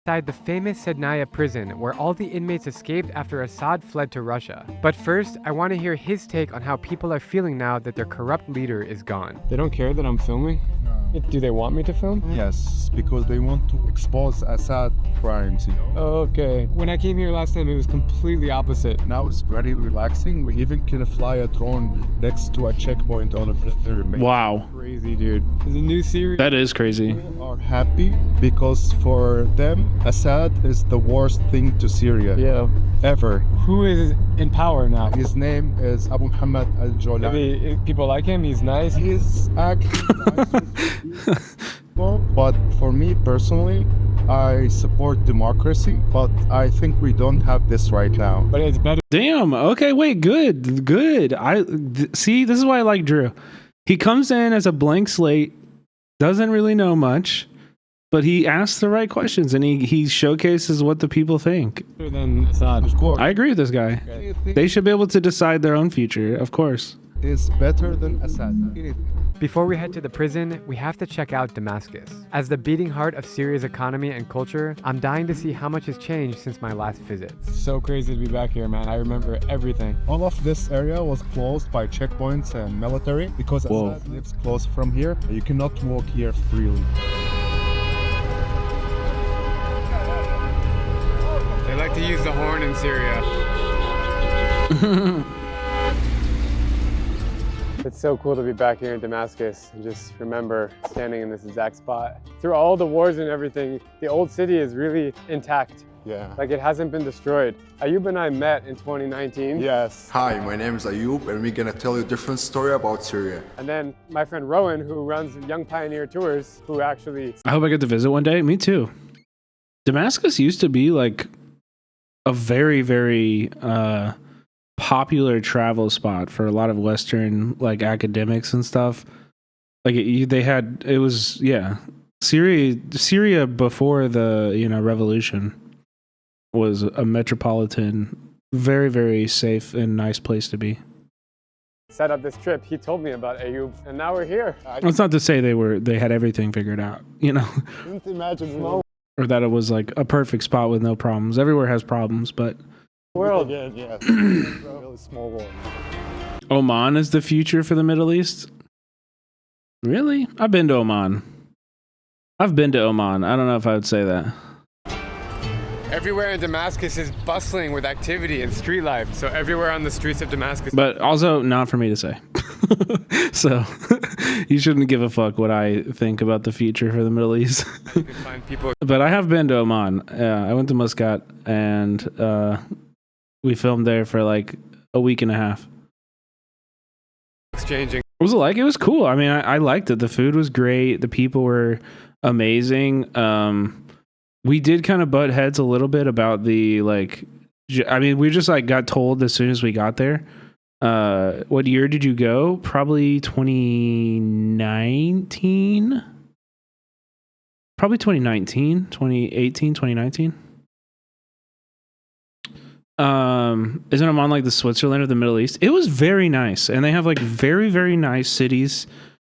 inside the famous Sednaya prison where all the inmates escaped after Assad fled to Russia. But first, I want to hear his take on how people are feeling now that their corrupt leader is gone. They don't care that I'm filming? No. Do they want me to film? Yes, because they want to expose Assad crimes, you know. Okay. When I came here last time, it was completely opposite. Now it's very relaxing. We even can fly a drone next to a checkpoint on a military base. Wow. Crazy, dude. There's a new series. That is crazy. People are happy because for them, Assad is the worst thing to Syria ever. Who is in power now? His name is Abu Muhammad al-Jolani. Maybe people like him, he's nice. He's actually nice, but for me personally, I support democracy, but I think we don't have this right now. But it's better. Damn. Okay, wait. Good. See, this is why I like Drew. He comes in as a blank slate, doesn't really know much, but he asks the right questions and he showcases what the people think. Better than Assad. Of course. I agree with this guy. They should be able to decide their own future, of course. Is better than Assad. Before we head to the prison, we have to check out Damascus. As the beating heart of Syria's economy and culture, I'm dying to see how much has changed since my last visit. So crazy to be back here, man. I remember everything. All of this area was closed by checkpoints and military because Assad lives close from here. You cannot walk here freely. to use the horn in Syria. It's so cool to be back here in Damascus and just remember standing in this exact spot. Through all the wars and everything, the old city is really intact. Yeah. Like it hasn't been destroyed. Ayub and I met in 2019. Yes. Hi, my name is Ayub, and we're gonna tell you a different story about Syria. And then my friend Rowan, who runs Young Pioneer Tours, who actually... I hope I get to visit one day. Me too. Damascus used to be like a very, very popular travel spot for a lot of Western like academics and stuff. Like it was Syria before the revolution was a metropolitan, very, very safe and nice place to be. set up this trip, he told me about Ayub, and now we're here. It's not to say they had everything figured out, Didn't imagine or that it was like a perfect spot with no problems. Everywhere has problems, but world. Yeah. Really small world. Oman is the future for the Middle East. Really? I've been to Oman. I don't know if I would say that. Everywhere in Damascus is bustling with activity and street life. So everywhere on the streets of Damascus. But also not for me to say. So you shouldn't give a fuck what I think about the future for the Middle East. You can find people. But I have been to Oman. I went to Muscat and we filmed there for like a week and a half. Exchanging. What was it like? It was cool. I mean, I liked it. The food was great. The people were amazing. We did kind of butt heads a little bit about the we just like got told as soon as we got there. What year did you go? Probably 2019. Probably 2019, 2018, 2019. Isn't Oman like the Switzerland of the Middle East? It was very nice, and they have like very, very nice cities,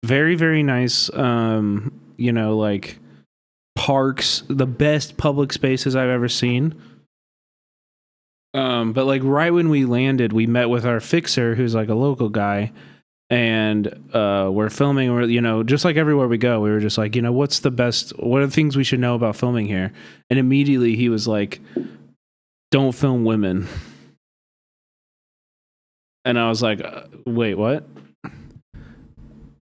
very, very nice like parks, the best public spaces I've ever seen. But like right when we landed, we met with our fixer, who's like a local guy, and we're filming. We're just like everywhere we go, we were just like, what are the things we should know about filming here? And immediately he was like, don't film women. And I was like, wait, what?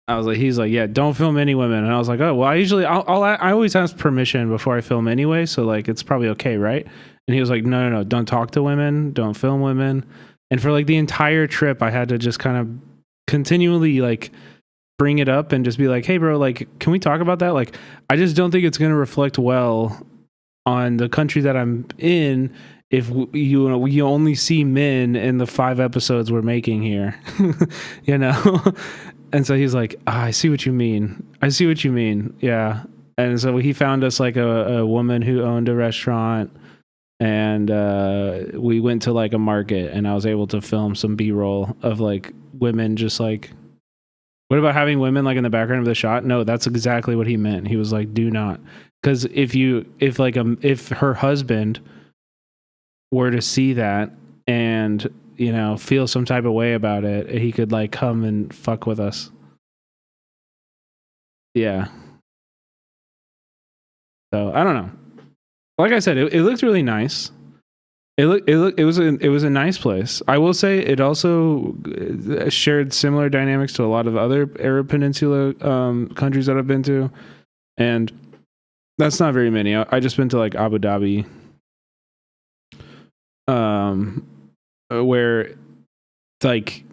He's like, yeah, don't film any women. And I was like, oh, well, I always ask permission before I film anyway. So like, it's probably okay, right? And he was like, no, don't talk to women. Don't film women. And for like the entire trip, I had to just kind of continually like bring it up and just be like, hey bro, like, can we talk about that? Like, I just don't think it's going to reflect well on the country that I'm in if you only see men in the 5 episodes we're making here. And so he's like, I see what you mean. Yeah. And so he found us like a woman who owned a restaurant, and we went to like a market, and I was able to film some B-roll of like women just like, what about having women like in the background of the shot? No, that's exactly what he meant. He was like, do not. Because if her husband were to see that and feel some type of way about it, he could like come and fuck with us. Yeah. So I don't know. Like I said, it looked really nice. It was a nice place. I will say it also shared similar dynamics to a lot of other Arab Peninsula countries that I've been to, and that's not very many. I just been to like Abu Dhabi, where like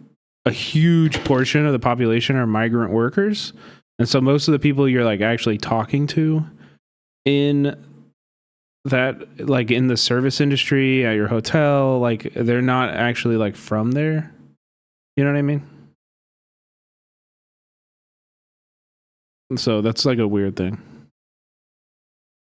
a huge portion of the population are migrant workers, and so most of the people you're like actually talking to in that, like in the service industry at your hotel, like they're not actually like from there. You know what I mean? And so that's like a weird thing.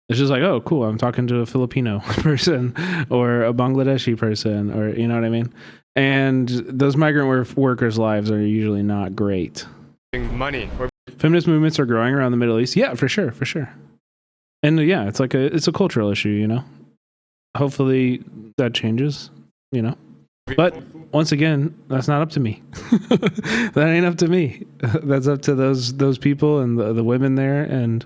It's just like, oh, cool, I'm talking to a Filipino person or a Bangladeshi person, or you know what I mean? And those migrant workers' lives are usually not great. Money. Feminist movements are growing around the Middle East. Yeah, for sure. And yeah, it's a cultural issue, Hopefully that changes, But once again, that's not up to me. That ain't up to me. That's up to those people and the women there, and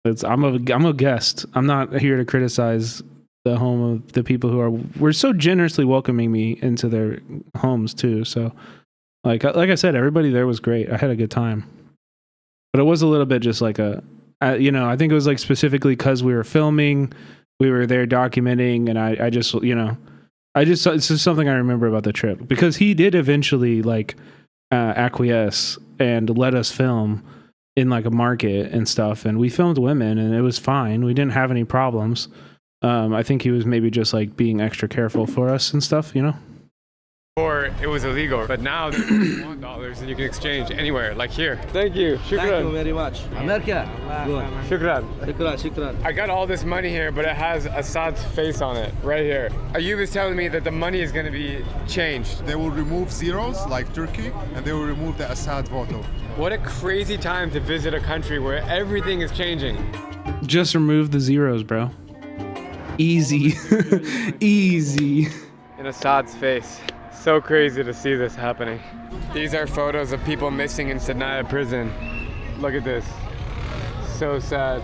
I'm a guest. I'm not here to criticize the home of the people who were so generously welcoming me into their homes too. So like I said, everybody there was great. I had a good time, but it was a little bit just like I think it was like specifically because we were filming, we were there documenting, and I just it's just something I remember about the trip, because he did eventually like acquiesce and let us film in like a market and stuff, and we filmed women and it was fine. We didn't have any problems. I think he was maybe just like being extra careful for us and stuff, you know? Or it was illegal, but now there's $1 and you can exchange anywhere, like here. Thank you. Shukran. Thank you very much. America. Good. Shukran. Shukran. I got all this money here, but it has Assad's face on it, right here. Ayub is telling me that the money is going to be changed. They will remove zeros like Turkey, and they will remove the Assad photo. What a crazy time to visit a country where everything is changing. Just remove the zeros, bro. Easy. Easy. In Assad's face. So crazy to see this happening. These are photos of people missing in Sanaa prison. Look at this. So sad.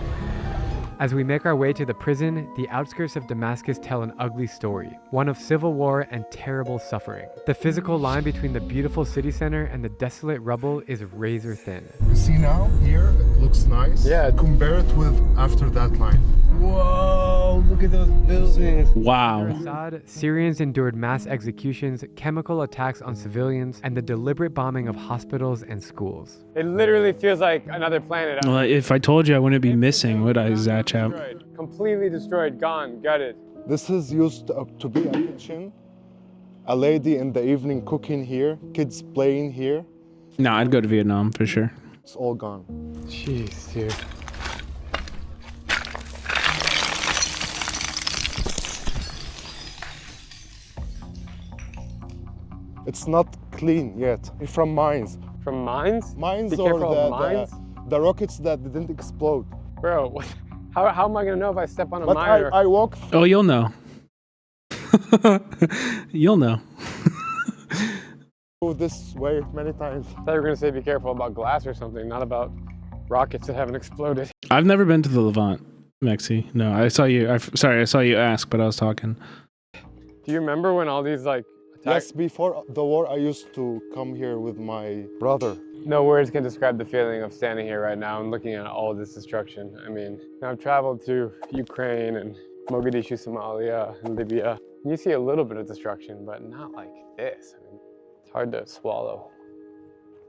As we make our way to the prison, the outskirts of Damascus tell an ugly story, one of civil war and terrible suffering. The physical line between the beautiful city center and the desolate rubble is razor thin. You see now, here, it looks nice. Yeah. Compare it with after that line. Whoa, look at those buildings. Wow. Under Assad, Syrians endured mass executions, chemical attacks on civilians, and the deliberate bombing of hospitals and schools. It literally feels like another planet. Well, if I told you I wouldn't be missing, would I, Zachap? Completely destroyed, gone, gutted. This is used to be a kitchen. A lady in the evening cooking here, kids playing here. No, I'd go to Vietnam for sure. It's all gone. Jeez, dude. It's not clean yet. From mines. From mines? Mines Be or careful of mines? the rockets that didn't explode. Bro, what? How am I gonna know if I step on a But mine? I walk Oh, you'll know. You'll know. through this way many times. I thought you were gonna say be careful about glass or something, not about rockets that haven't exploded. I've never been to the Levant, Mexi. No, I saw you ask, but I was talking. Do you remember when all these like attacks? Yes, before the war, I used to come here with my brother. No words can describe the feeling of standing here right now and looking at all this destruction. I mean, I've traveled to Ukraine and Mogadishu, Somalia, and Libya. And you see a little bit of destruction, but not like this. I mean, it's hard to swallow.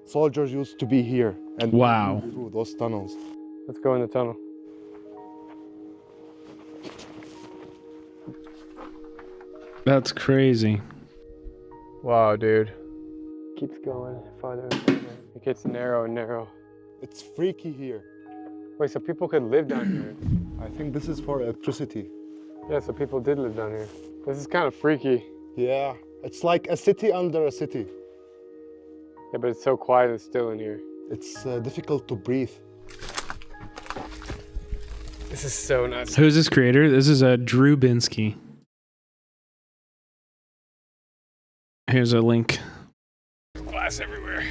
Soldiers used to be here and Wow. through those tunnels. Let's go in the tunnel. That's crazy. Wow, dude. Keeps going farther and farther. It gets narrow and narrow. It's freaky here. Wait, so people could live down here? I think this is for electricity. Yeah, so people did live down here. This is kind of freaky. Yeah, it's like a city under a city. Yeah, but it's so quiet and still in here. It's difficult to breathe. This is so nuts. Who's this creator? This is Drew Binsky. Here's a link. Glass everywhere.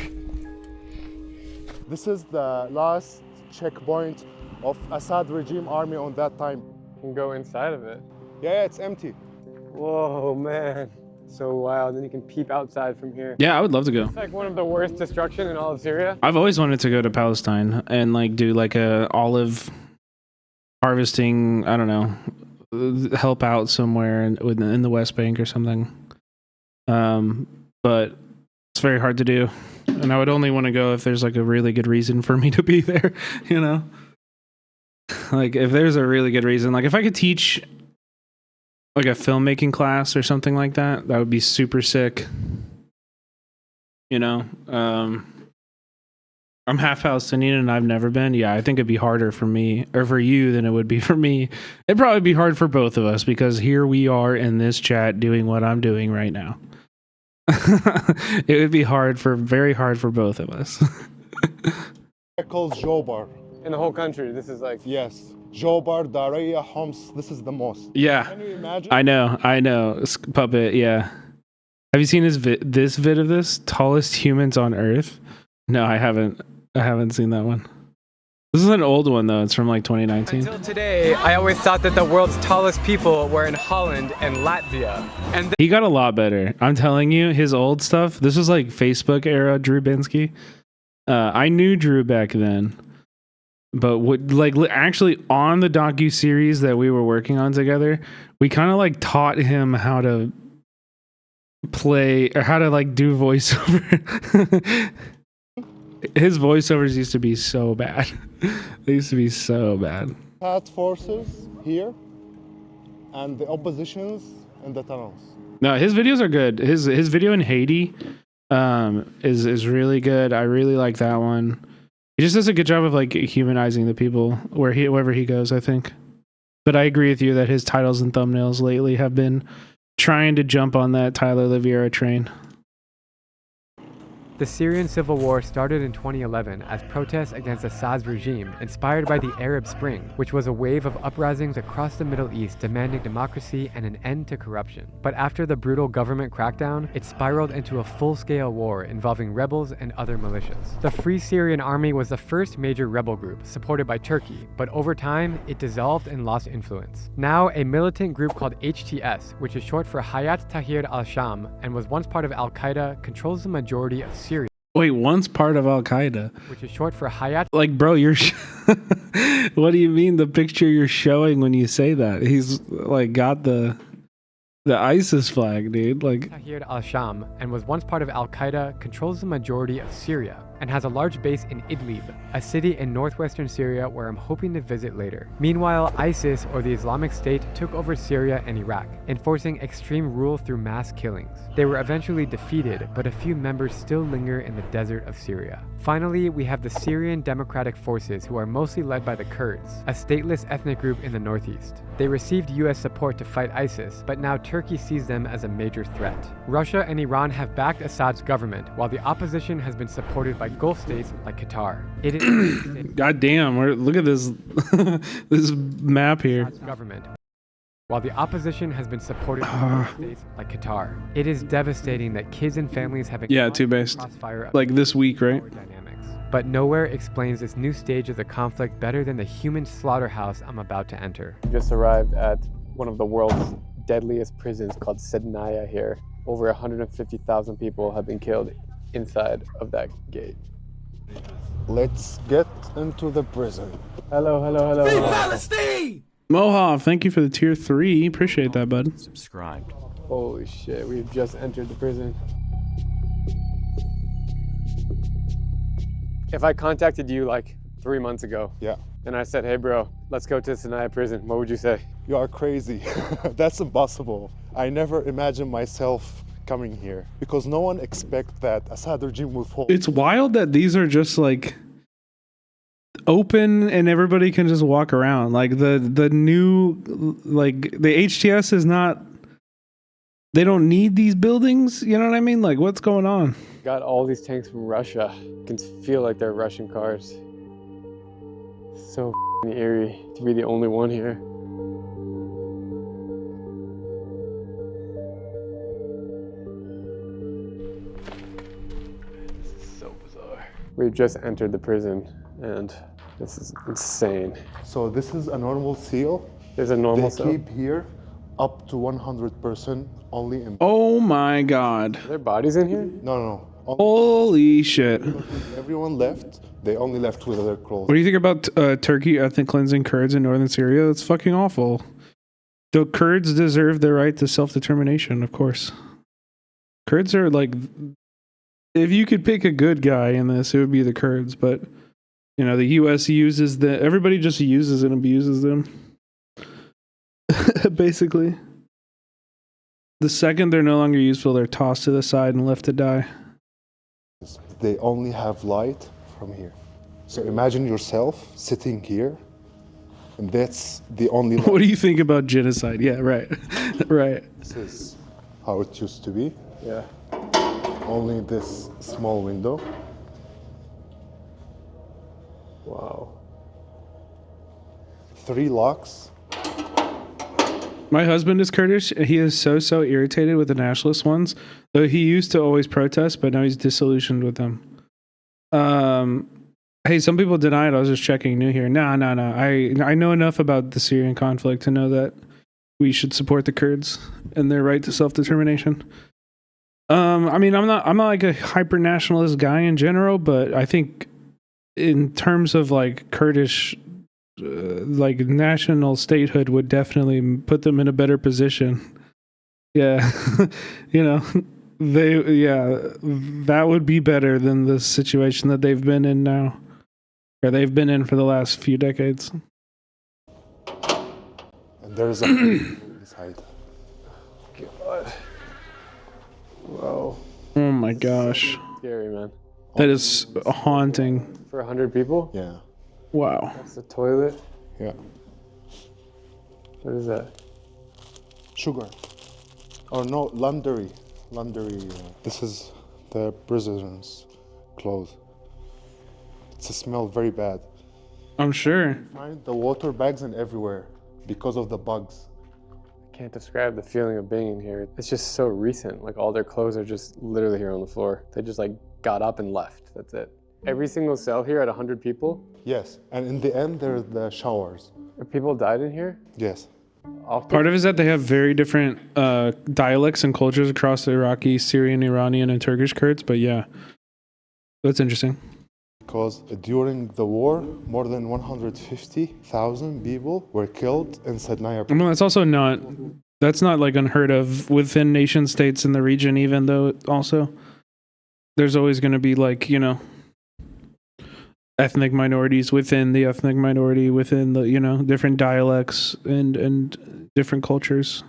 This is the last checkpoint of Assad regime army on that time. You can go inside of it. Yeah, it's empty. Whoa, man. So wild. And you can peep outside from here. Yeah, I would love to go. It's like one of the worst destruction in all of Syria. I've always wanted to go to Palestine and like do like a olive harvesting, I don't know, help out somewhere in the West Bank or something. But it's very hard to do. And I would only want to go if there's like a really good reason for me to be there, you know? Like if there's a really good reason, like if I could teach like a filmmaking class or something like that, that would be super sick. You know? I'm half Palestinian and I've never been. Yeah, I think it'd be harder for me or for you than it would be for me. It'd probably be hard for both of us because here we are in this chat doing what I'm doing right now. It would be very hard for both of us. Called Jobar. In the whole country, this is like... Yes. Jobar, Daraya, Homs, this is the most. Yeah. Can you imagine? I know. Puppet, yeah. Have you seen this vid of this? Tallest humans on Earth? No, I haven't seen that one. This is an old one though. It's from like 2019. Until today, I always thought that the world's tallest people were in Holland and Latvia. And He got a lot better. I'm telling you, his old stuff. This was like Facebook era Drew Binsky. I knew Drew back then, but actually on the docu series that we were working on together, we kind of like taught him how to play or how to like do voiceover. His voiceovers used to be so bad. They used to be so bad. Had forces here and the oppositions in the tunnels. No, his videos are good. His video in Haiti is really good. I really like that one. He just does a good job of like humanizing the people wherever he goes, I think. But I agree with you that his titles and thumbnails lately have been trying to jump on that Tyler Liviera train. the Syrian civil war started in 2011 as protests against Assad's regime, inspired by the Arab Spring, which was a wave of uprisings across the Middle East demanding democracy and an end to corruption. But after the brutal government crackdown, it spiraled into a full-scale war involving rebels and other militias. The Free Syrian Army was the first major rebel group, supported by Turkey, but over time, it dissolved and lost influence. Now, a militant group called HTS, which is short for Hayat Tahrir al-Sham and was once part of al-Qaeda, controls the majority of Syria. Wait, once part of Al-Qaeda? Which is short for Hayat. Like, bro, you're... What do you mean the picture you're showing when you say that? He's, like, got the ISIS flag, dude. Like, Tahrir al-Sham and was once part of al-Qaeda, controls the majority of Syria and has a large base in Idlib, a city in northwestern Syria where I'm hoping to visit later. Meanwhile, ISIS, or the Islamic State, took over Syria and Iraq, enforcing extreme rule through mass killings. They were eventually defeated, but a few members still linger in the desert of Syria. Finally, we have the Syrian Democratic Forces, who are mostly led by the Kurds, a stateless ethnic group in the northeast. They received US support to fight ISIS, but now Turkey sees them as a major threat. Russia and Iran have backed Assad's government, while the opposition has been supported by Gulf states like Qatar. It is God damn, look at this this map here. Government. While the opposition has been supported by Gulf states like Qatar. It is devastating that kids and families have been two-based. Crossfire of like this week, right? Dynamics. But nowhere explains this new stage of the conflict better than the human slaughterhouse I'm about to enter. We just arrived at one of the world's deadliest prisons called Sednaya here. Over 150,000 people have been killed inside of that gate. Let's get into the prison. Hello, hello, hello. Free Palestine! Mohov, thank you for the tier 3. Appreciate that, bud. Subscribed. Holy shit, we've just entered the prison. If I contacted you like 3 months ago, Yeah. and I said, hey bro, let's go to Sednaya prison, what would you say? You are crazy. That's impossible. I never imagined myself coming here because no one expects that Assad regime will fall. It's wild that these are just like open and everybody can just walk around. Like the new, like the HTS is not, they don't need these buildings. You know what I mean? Like what's going on? Got all these tanks from Russia. You can feel like they're Russian cars. So eerie to be the only one here. This is so bizarre. We've just entered the prison and this is insane. So this is a normal seal. There's a normal They cell. keep here up to 100% only in... Oh my God. Are there bodies in here? No. Holy shit. Everyone left. They only left with their clothes. What do you think about Turkey ethnic cleansing Kurds in northern Syria? That's fucking awful. The Kurds deserve the right to self-determination, of course. Kurds are like, if you could pick a good guy in this, it would be the Kurds. But, you know, the US uses everybody just uses and abuses them. Basically. The second they're no longer useful, they're tossed to the side and left to die. They only have light from here. So imagine yourself sitting here, and that's the only light. What do you think about genocide? Yeah, right. Right. This is how it used to be. Yeah. Only this small window. Wow. 3 locks. My husband is Kurdish. He is so irritated with the nationalist ones, though he used to always protest, but now he's disillusioned with them. Hey, some people deny it. I was just checking new here. No. I know enough about the Syrian conflict to know that we should support the Kurds and their right to self-determination. I mean, I'm not like a hyper nationalist guy in general, but I think in terms of like Kurdish like national statehood would definitely put them in a better position. Yeah. You know, that would be better than the situation that they've been in now, or they've been in for the last few decades. And there's a this height. God. Whoa. Oh my gosh. Scary, man. That is haunting. For 100 people? Yeah. Wow. That's the toilet? Yeah. What is that? Sugar. Oh no, laundry. This is the prisoners' clothes. It's a smell very bad. I'm sure. Find the water bags and everywhere because of the bugs. I can't describe the feeling of being in here. It's just so recent. Like all their clothes are just literally here on the floor. They just like got up and left. That's it. Every single cell here at 100 people? Yes, and in the end there's the showers. People died in here? Yes. Part of it is that they have very different dialects and cultures across the Iraqi, Syrian, Iranian, and Turkish Kurds. But yeah, that's interesting. Because during the war, more than 150,000 people were killed inside Naya. I mean, that's not like unheard of within nation states in the region, even though also there's always going to be like, you know, ethnic minorities within the ethnic minority, within the, you know, different dialects and different cultures.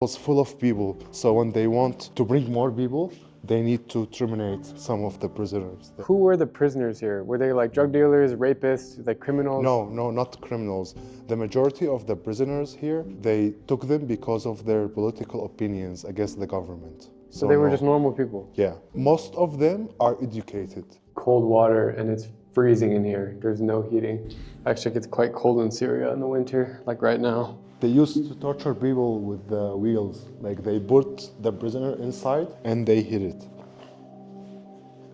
It was full of people. So when they want to bring more people, they need to terminate some of the prisoners. Who were the prisoners here? Were they like drug dealers, rapists, like criminals? No, not criminals. The majority of the prisoners here, they took them because of their political opinions against the government. So they were just normal people? Yeah. Most of them are educated. Cold water and it's freezing in here. There's no heating. Actually, it gets quite cold in Syria in the winter, like right now. They used to torture people with the wheels. Like they put the prisoner inside and they hit it.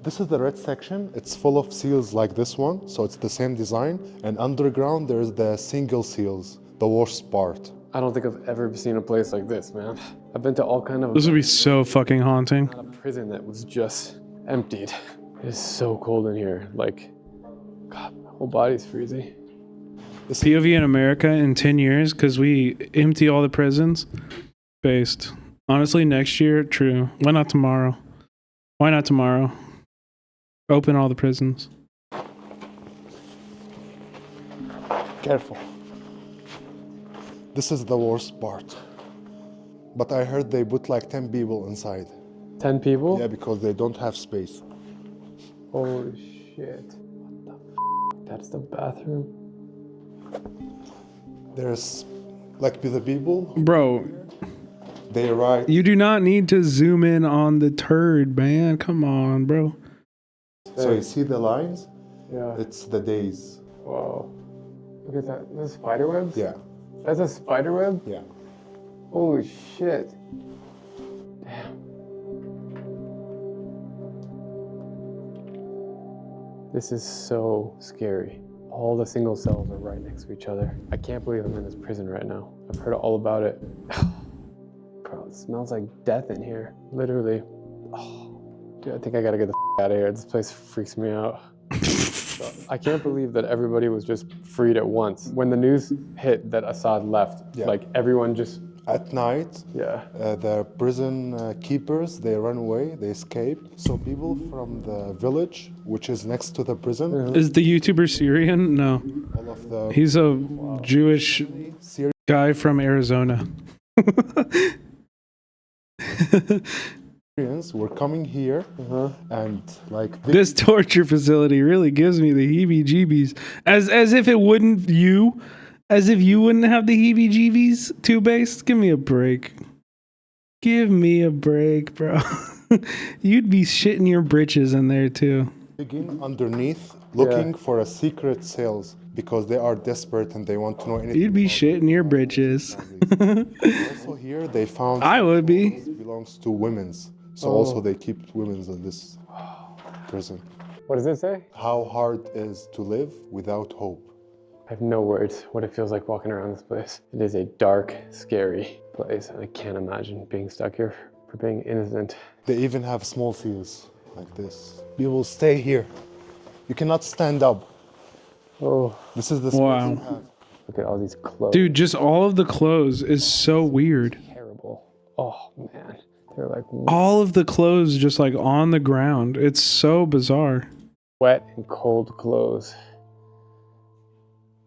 This is the red section. It's full of seals like this one, so it's the same design. And underground, there's the single seals, the worst part. I don't think I've ever seen a place like this, man. I've been to all kind of... This would be so fucking haunting. Not a prison that was just emptied. It is so cold in here. Like, God, my whole body's freezing. POV in America in 10 years, because we empty all the prisons. Based. Honestly, next year, true. Why not tomorrow? Why not tomorrow? Open all the prisons. Careful. This is the worst part. But I heard they put like 10 people inside. 10 people? Yeah, because they don't have space. Holy shit. What the f***? That's the bathroom? There's like the people. Bro. They arrive. You do not need to zoom in on the turd, man. Come on, bro. So you see the lines? Yeah. It's the days. Wow. Look at that. Those spider webs? Yeah. That's a spider web? Yeah. Holy shit. Damn. This is so scary. All the single cells are right next to each other. I can't believe I'm in this prison right now. I've heard all about it. Bro, it smells like death in here. Literally. Oh, dude, I think I gotta get the out of here. This place freaks me out. I can't believe that everybody was just freed at once. When the news hit that Assad left, like everyone just... At night, the prison keepers, they run away, they escape. So people from the village, which is next to the prison... Is the YouTuber Syrian? No. All of the, he's a Jewish guy from Arizona. We're coming here and like... This torture facility really gives me the heebie-jeebies. As if it wouldn't you... As if you wouldn't have the heebie-jeebies, two-based? Give me a break. Give me a break, bro. You'd be shitting your britches in there, too. Digging underneath, looking for a secret sales because they are desperate and they want to know anything. You'd be shitting your britches. Also here, they found... I would be. Belongs to women's. So also they keep women's in this prison. What does it say? How hard it is to live without hope. I have no words what it feels like walking around this place. It is a dark, scary place, and I can't imagine being stuck here for being innocent. They even have small seals like this. You will stay here. You cannot stand up. Oh, this is the space wow. you have. Look at all these clothes. Dude, just all of the clothes is so weird. Terrible. Oh man, they're like all of the clothes just like on the ground. It's so bizarre. Wet and cold clothes.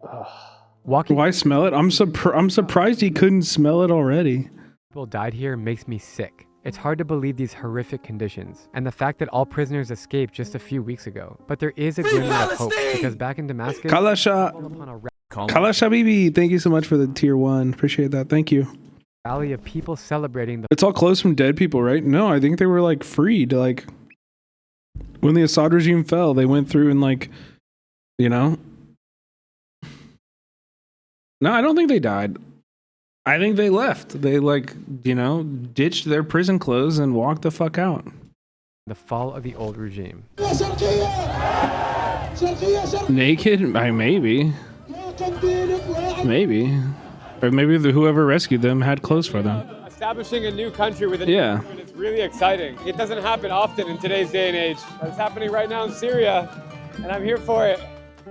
Ugh. Walking. Why smell it? I'm surprised he couldn't smell it already. People died here makes me sick. It's hard to believe these horrific conditions, and the fact that all prisoners escaped just a few weeks ago. But there is a glimmer of hope, because back in Damascus, Kalasha Bibi, thank you so much for the tier 1. Appreciate that. Thank you. Rally of people celebrating the. It's all clothes from dead people, right? No, I think they were like freed. Like when the Assad regime fell, they went through and like, you know. No, I don't think they died. I think they left. They like, you know, ditched their prison clothes and walked the fuck out. The fall of the old regime. Naked? Maybe. Maybe. Or maybe whoever rescued them had clothes for them. Establishing a new country with a new government is really exciting. It doesn't happen often in today's day and age, but it's happening right now in Syria, and I'm here for it.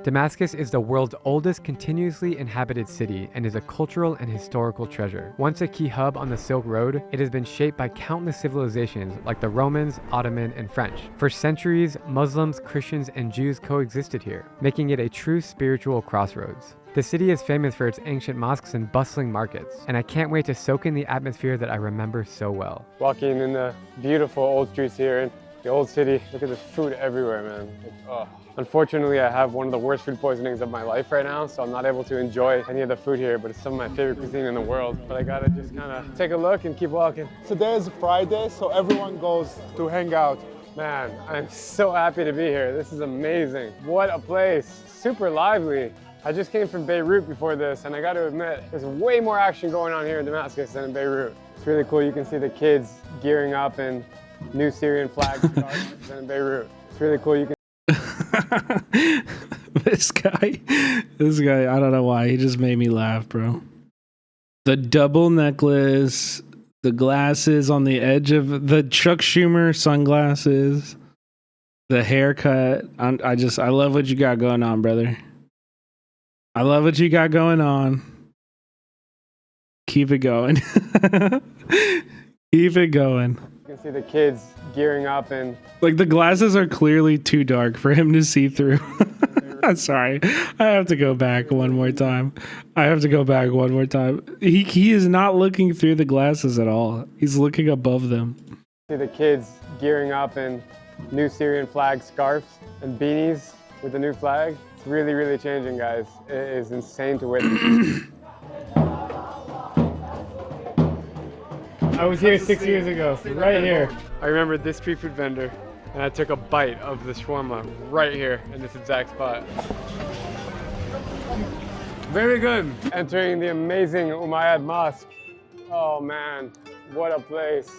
Damascus is the world's oldest continuously inhabited city and is a cultural and historical treasure. Once a key hub on the Silk Road, it has been shaped by countless civilizations like the Romans, Ottoman, and French. For centuries, Muslims, Christians, and Jews coexisted here, making it a true spiritual crossroads. The city is famous for its ancient mosques and bustling markets, and I can't wait to soak in the atmosphere that I remember so well. Walking in the beautiful old streets here in the old city, look at this food everywhere, man. Unfortunately, I have one of the worst food poisonings of my life right now, so I'm not able to enjoy any of the food here, but it's some of my favorite cuisine in the world. But I gotta just kind of take a look and keep walking. Today is Friday, so everyone goes to hang out. Man, I'm so happy to be here. This is amazing. What a place. Super lively. I just came from Beirut before this, and I gotta admit, there's way more action going on here in Damascus than in Beirut. It's really cool. You can see the kids gearing up in new Syrian flags than in Beirut. It's really cool. You can this guy, I don't know why, he just made me laugh, bro. The double necklace, the glasses on the edge of the Chuck Schumer sunglasses, the haircut. I love what you got going on, brother. I love what you got going on. Keep it going. Keep it going. You can see the kids gearing up and like the glasses are clearly too dark for him to see through. I'm sorry. I have to go back one more time. He is not looking through the glasses at all. He's looking above them. See the kids gearing up in new Syrian flag scarves and beanies with the new flag. It's really, really changing, guys. It is insane to witness. I was here 6 years ago, right here. I remember this street food vendor, and I took a bite of the shawarma right here in this exact spot. Very good. Entering the amazing Umayyad Mosque. Oh man, what a place.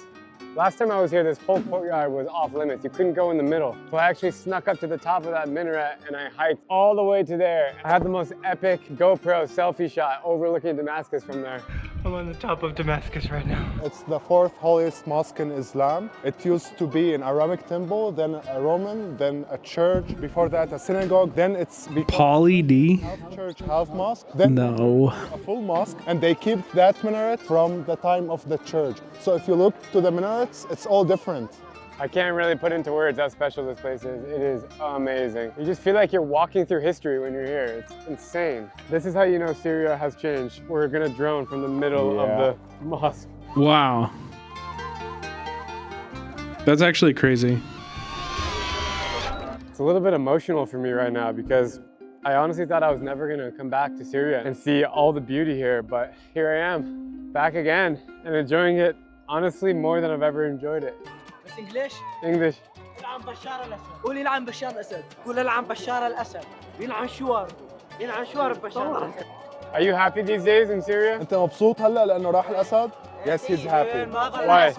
Last time I was here, this whole courtyard was off limits. You couldn't go in the middle. So I actually snuck up to the top of that minaret and I hiked all the way to there. I had the most epic GoPro selfie shot overlooking Damascus from there. I'm on the top of Damascus right now. It's the 4th holiest mosque in Islam. It used to be an Abrahamic temple, then a Roman, then a church, before that a synagogue, then it's Poly D? half church, half mosque, then no. a full mosque, and they keep that minaret from the time of the church. So if you look to the minarets, it's all different. I can't really put into words how special this place is. It is amazing. You just feel like you're walking through history when you're here. It's insane. This is how you know Syria has changed. We're gonna drone from the middle of the mosque. Wow. That's actually crazy. It's a little bit emotional for me right now because I honestly thought I was never gonna come back to Syria and see all the beauty here, but here I am, back again and enjoying it, honestly, more than I've ever enjoyed it. English? English. يلعن بشار الأسد. قول يلعن بشار الأسد. قول يلعن بشار الأسد. يلعن شوار. يلعن شوار بشار الأسد. Are you happy these days in Syria? أنت مبسوط هلا لأنه راح الأسد؟ Yes, he's happy. Why?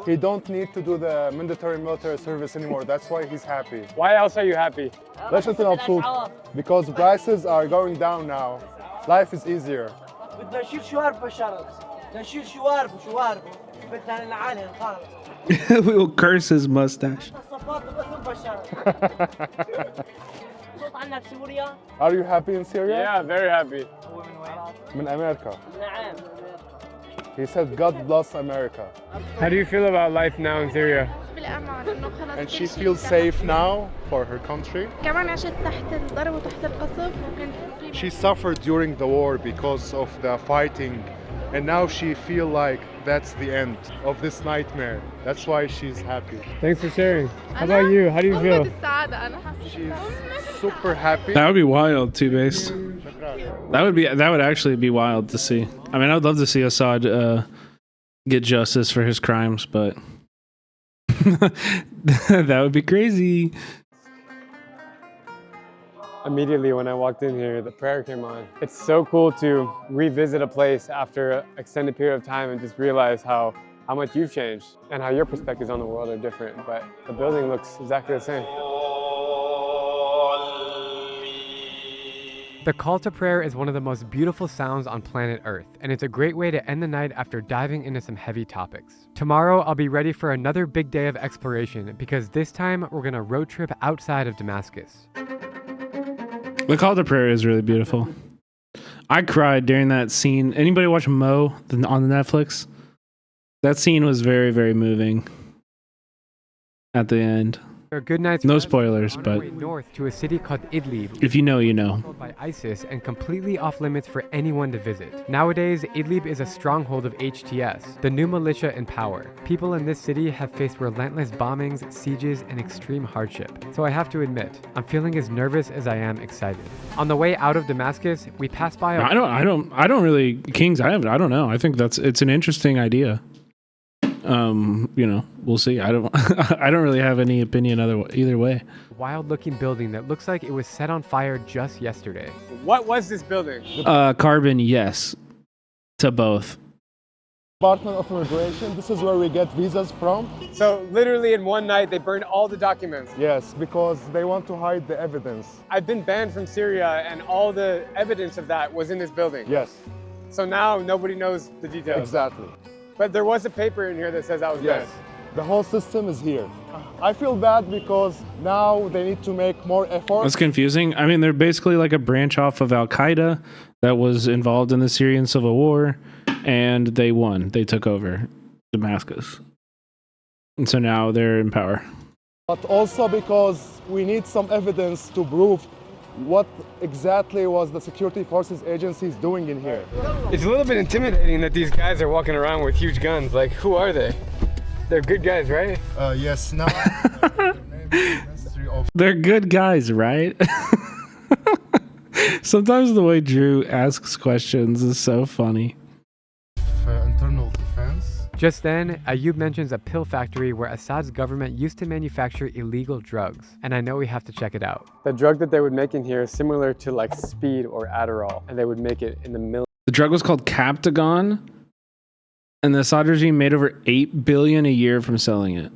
He don't need to do the mandatory military service anymore. That's why he's happy. Why else are you happy? ليش انت مبسوط? Because prices are going down now. Life is easier. بدنا نشيل شوارب بشار الأسد. بدنا نشيل شوارب بدنا نعالي خالص. We will curse his mustache. الصفات باسم بشار. صوت عنك سوريا؟ Are you happy in Syria? Yeah, very happy. من أمريكا. نعم. He said, God bless America. How do you feel about life now in Syria? And she feels safe now for her country. كمان عشت تحت الضرب وتحت القصف She suffered during the war because of the fighting, and now she feel like that's the end of this nightmare. That's why she's happy. Thanks for sharing. How about you? How do you feel? She's super happy. That would be wild, Two-Based. That would actually be wild to see. I mean, I would love to see Assad get justice for his crimes, but that would be crazy. Immediately when I walked in here, the prayer came on. It's so cool to revisit a place after an extended period of time and just realize how much you've changed and how your perspectives on the world are different, but the building looks exactly the same. The call to prayer is one of the most beautiful sounds on planet Earth, and it's a great way to end the night after diving into some heavy topics. Tomorrow, I'll be ready for another big day of exploration because this time we're gonna road trip outside of Damascus. The call to prayer is really beautiful. I cried during that scene. Anybody watch Mo on the Netflix? That scene was very, very moving at the end. There are good nights. No spoilers, but north to a city called Idlib. If you know, you know. By ISIS and completely off limits for anyone to visit. Nowadays, Idlib is a stronghold of HTS, the new militia in power. People in this city have faced relentless bombings, sieges, and extreme hardship. So I have to admit, I'm feeling as nervous as I am excited. On the way out of Damascus, we pass by. I don't really, Kings. I don't know. I think it's an interesting idea. You know, we'll see. I don't really have any opinion either way. Wild looking building that looks like it was set on fire just yesterday. What was this building? Carbon, yes, to both. Department of Immigration, this is where we get visas from. So literally in one night they burned all the documents. Yes, because they want to hide the evidence. I've been banned from Syria and all the evidence of that was in this building. Yes. So now nobody knows the details. Exactly. But there was a paper in here that says I was banned. The whole system is here. I feel bad because now they need to make more effort. That's confusing. I mean, they're basically like a branch off of Al-Qaeda that was involved in the Syrian civil war, and they won. They took over Damascus. And so now they're in power. But also because we need some evidence to prove what exactly was the security forces agencies doing in here. It's a little bit intimidating that these guys are walking around with huge guns. Like, who are they? They're good guys, right? Yes, now. They're good guys, right? Sometimes the way Drew asks questions is so funny. Internal defense. Just then, Ayub mentions a pill factory where Assad's government used to manufacture illegal drugs, and I know we have to check it out. The drug that they would make in here is similar to like speed or Adderall, and they would make it in the middle. The drug was called Captagon, and the Assad regime made over $8 billion a year from selling it.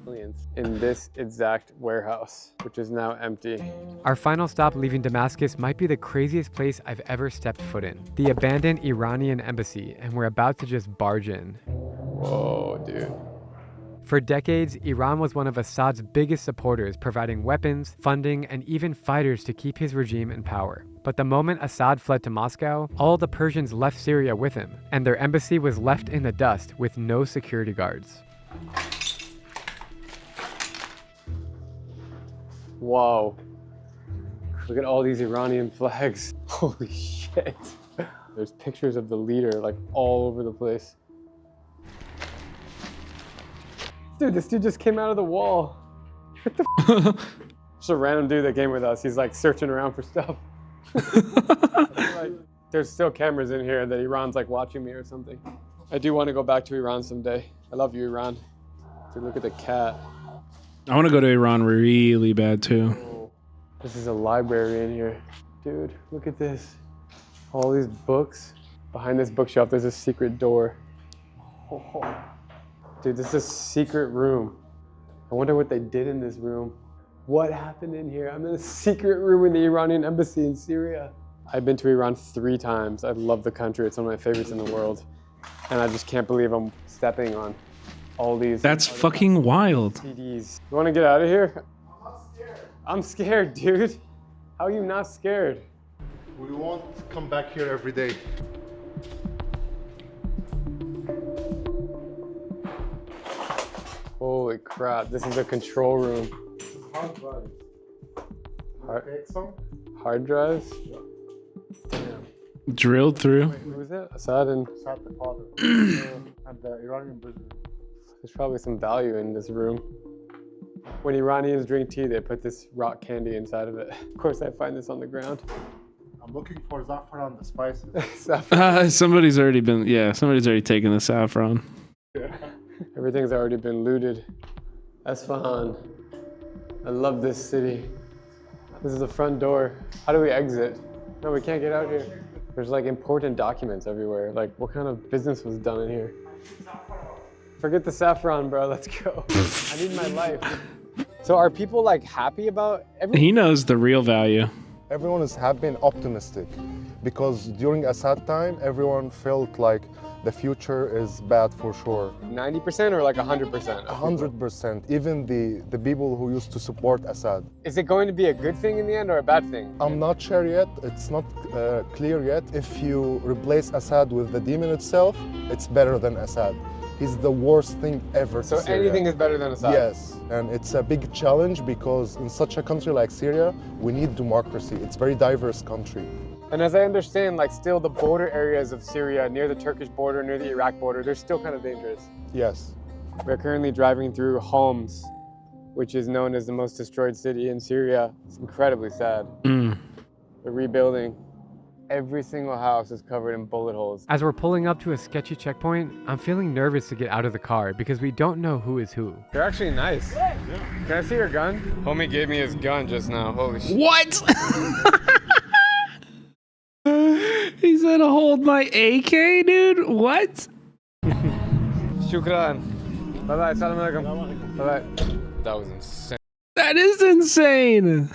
In this exact warehouse, which is now empty. Our final stop leaving Damascus might be the craziest place I've ever stepped foot in. The abandoned Iranian embassy, and we're about to just barge in. Whoa, dude. For decades, Iran was one of Assad's biggest supporters, providing weapons, funding, and even fighters to keep his regime in power. But the moment Assad fled to Moscow, all the Persians left Syria with him, and their embassy was left in the dust with no security guards. Wow. Look at all these Iranian flags. Holy shit. There's pictures of the leader like all over the place. Dude, this dude just came out of the wall. What the Just a random dude that came with us. He's like searching around for stuff. Like, there's still cameras in here that Iran's like watching me or something. I do want to go back to Iran someday. I love you, Iran. Dude, look at the cat. I want to go to Iran really bad too. Oh, this is a library in here. Dude, look at this. All these books. Behind this bookshelf, there's a secret door. Dude, this is a secret room. I wonder what they did in this room. What happened in here? I'm in a secret room in the Iranian embassy in Syria. I've been to Iran 3 times. I love the country. It's one of my favorites in the world. And I just can't believe I'm stepping on all these. That's fucking wild. CDs. You want to get out of here? I'm scared, dude. How are you not scared? We won't come back here every day. Holy crap, this is a control room. Hard drives. Hard drives? Damn. Drilled through. Who was that? Assad and Assad the father. And the Iranian president. there's probably some value in this room. When Iranians drink tea, they put this rock candy inside of it. Of course, I find this on the ground. I'm looking for saffron, the spices. Somebody's already taken the saffron. Yeah. Everything's already been looted. Esfahan. I love this city. This is the front door. How do we exit? No, we can't get out here. There's like important documents everywhere. Like, what kind of business was done in here? Forget the saffron, bro. Let's go. I need my life. So are people like happy about everything? He knows the real value. Everyone is happy and optimistic because during Assad time, everyone felt like the future is bad for sure. 90% or like 100%? 100%. Even the people who used to support Assad. Is it going to be a good thing in the end or a bad thing? I'm not sure yet. It's not clear yet. If you replace Assad with the demon itself, it's better than Assad. He's the worst thing ever to So Syria. anything is better than Assad? Yes, and it's a big challenge because in such a country like Syria, we need democracy. It's a very diverse country. And as I understand, like still the border areas of Syria, near the Turkish border, near the Iraq border, they're still kind of dangerous. Yes. We're currently driving through Homs, which is known as the most destroyed city in Syria. It's incredibly sad. They're rebuilding. Every single house is covered in bullet holes. As we're pulling up to a sketchy checkpoint, I'm feeling nervous to get out of the car because we don't know who is who. They're actually nice. Can I see your gun? Homie gave me his gun just now. Holy shit. What? He said, hold my AK, dude? What? Shukran. Bye-bye. Assalamu alaikum. Bye-bye. That was insane. That is insane.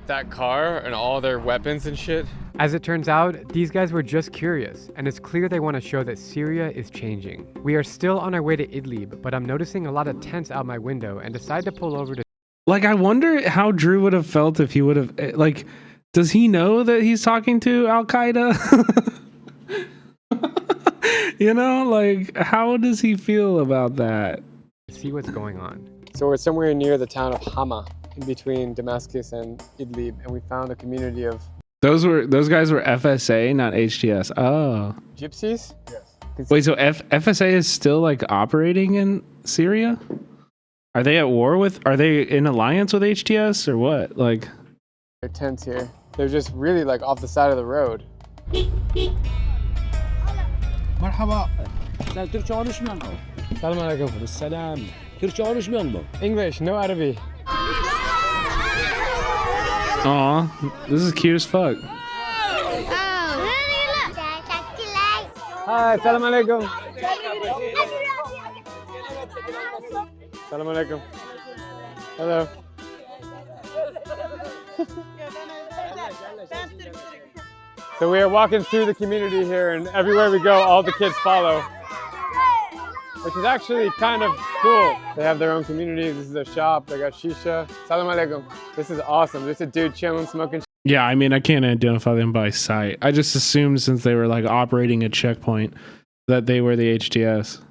That car and all their weapons and shit. As it turns out, these guys were just curious, and it's clear they want to show that Syria is changing. We are still on our way to Idlib, but I'm noticing a lot of tents out my window and decide to pull over to... Like, I wonder how Drew would have felt if he would have, like, does he know that he's talking to Al-Qaeda? You know, like, how does he feel about that? see what's going on. So we're somewhere near the town of Hama, in between Damascus and Idlib, and we found a community of... Those guys were FSA, not HTS. Oh. Gypsies? Yes. Wait, so FSA is still like operating in Syria? Are they at war with, are they in alliance with HTS or what? Like, Their tents here. They're just really like off the side of the road. مرحبا. ترجعونش منكم. Salam alaikum. السلام. ترجعونش منكم. English, no Arabic. aw, this is cute as fuck. Hi, salam alaikum. Salam alaikum. Hello. So we are walking through the community here, and everywhere we go, all the kids follow, which is actually kind of cool. They have their own community. This is a shop. They got shisha. Salam alaikum. This is awesome. There's a dude chilling, smoking. Yeah, I mean, I can't identify them by sight. I just assumed since they were like operating a checkpoint that they were the HTS.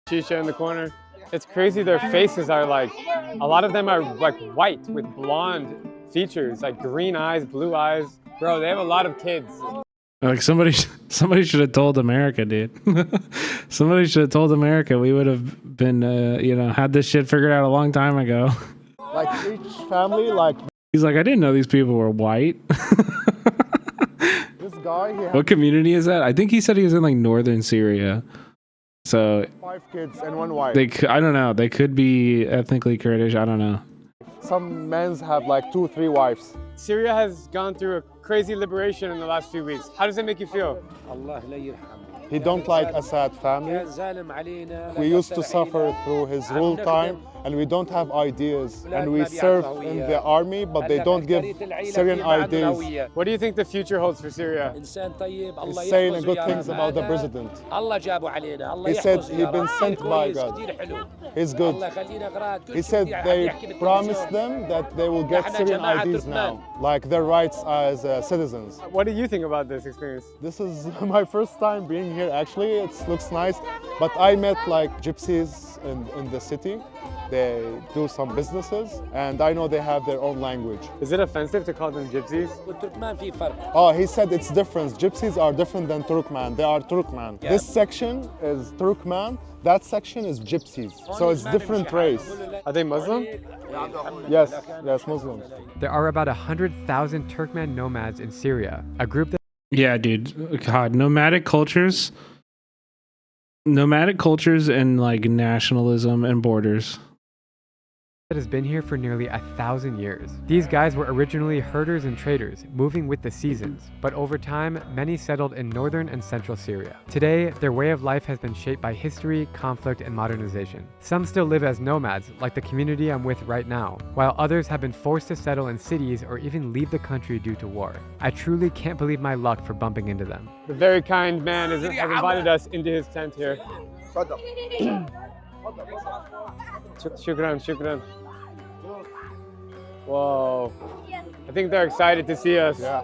Shisha in the corner. It's crazy. Their faces are like, a lot of them are like white with blonde features, like green eyes, blue eyes. Bro, they have a lot of kids. Like somebody should have told America, dude. Somebody should have told America. We would have been, had this shit figured out a long time ago. Like each family, like He's like, I didn't know these people were white. this guy, he What community is that? I think he said he was in like northern Syria. So had 5 kids and 1 wife. I don't know. They could be ethnically Kurdish. I don't know. Some men have like 2, 3 wives. Syria has gone through a crazy liberation in the last few weeks. How does it make you feel? الله لا يرحم. He don't like Assad family. We used to suffer through his rule time, and we don't have ideas. And we serve in the army, but they don't give Syrian ideas. What do you think the future holds for Syria? He's saying good things about the president. He said he's been sent by God. He's good. He said they promised them that they will get Syrian IDs now, like their rights as citizens. What do you think about this experience? This is my first time being here actually. It looks nice, but I met like gypsies in the city. They do some businesses, and I know they have their own language. Is it offensive to call them gypsies? Oh, he said it's different. Gypsies are different than Turkmen. They are Turkmen. Yeah. This section is Turkmen. That section is gypsies. So it's different race. Are they Muslim? Yes, Muslims. There are about 100,000 Turkmen nomads in Syria, a group that... Yeah, dude. God, nomadic cultures and like nationalism and borders. That has been here for nearly 1,000 years. These guys were originally herders and traders, moving with the seasons, but over time, many settled in northern and central Syria. Today, their way of life has been shaped by history, conflict, and modernization. Some still live as nomads, like the community I'm with right now, while others have been forced to settle in cities or even leave the country due to war. I truly can't believe my luck for bumping into them. The very kind man has invited us into his tent here. Shukran, shukran. Whoa. I think they're excited to see us. Yeah.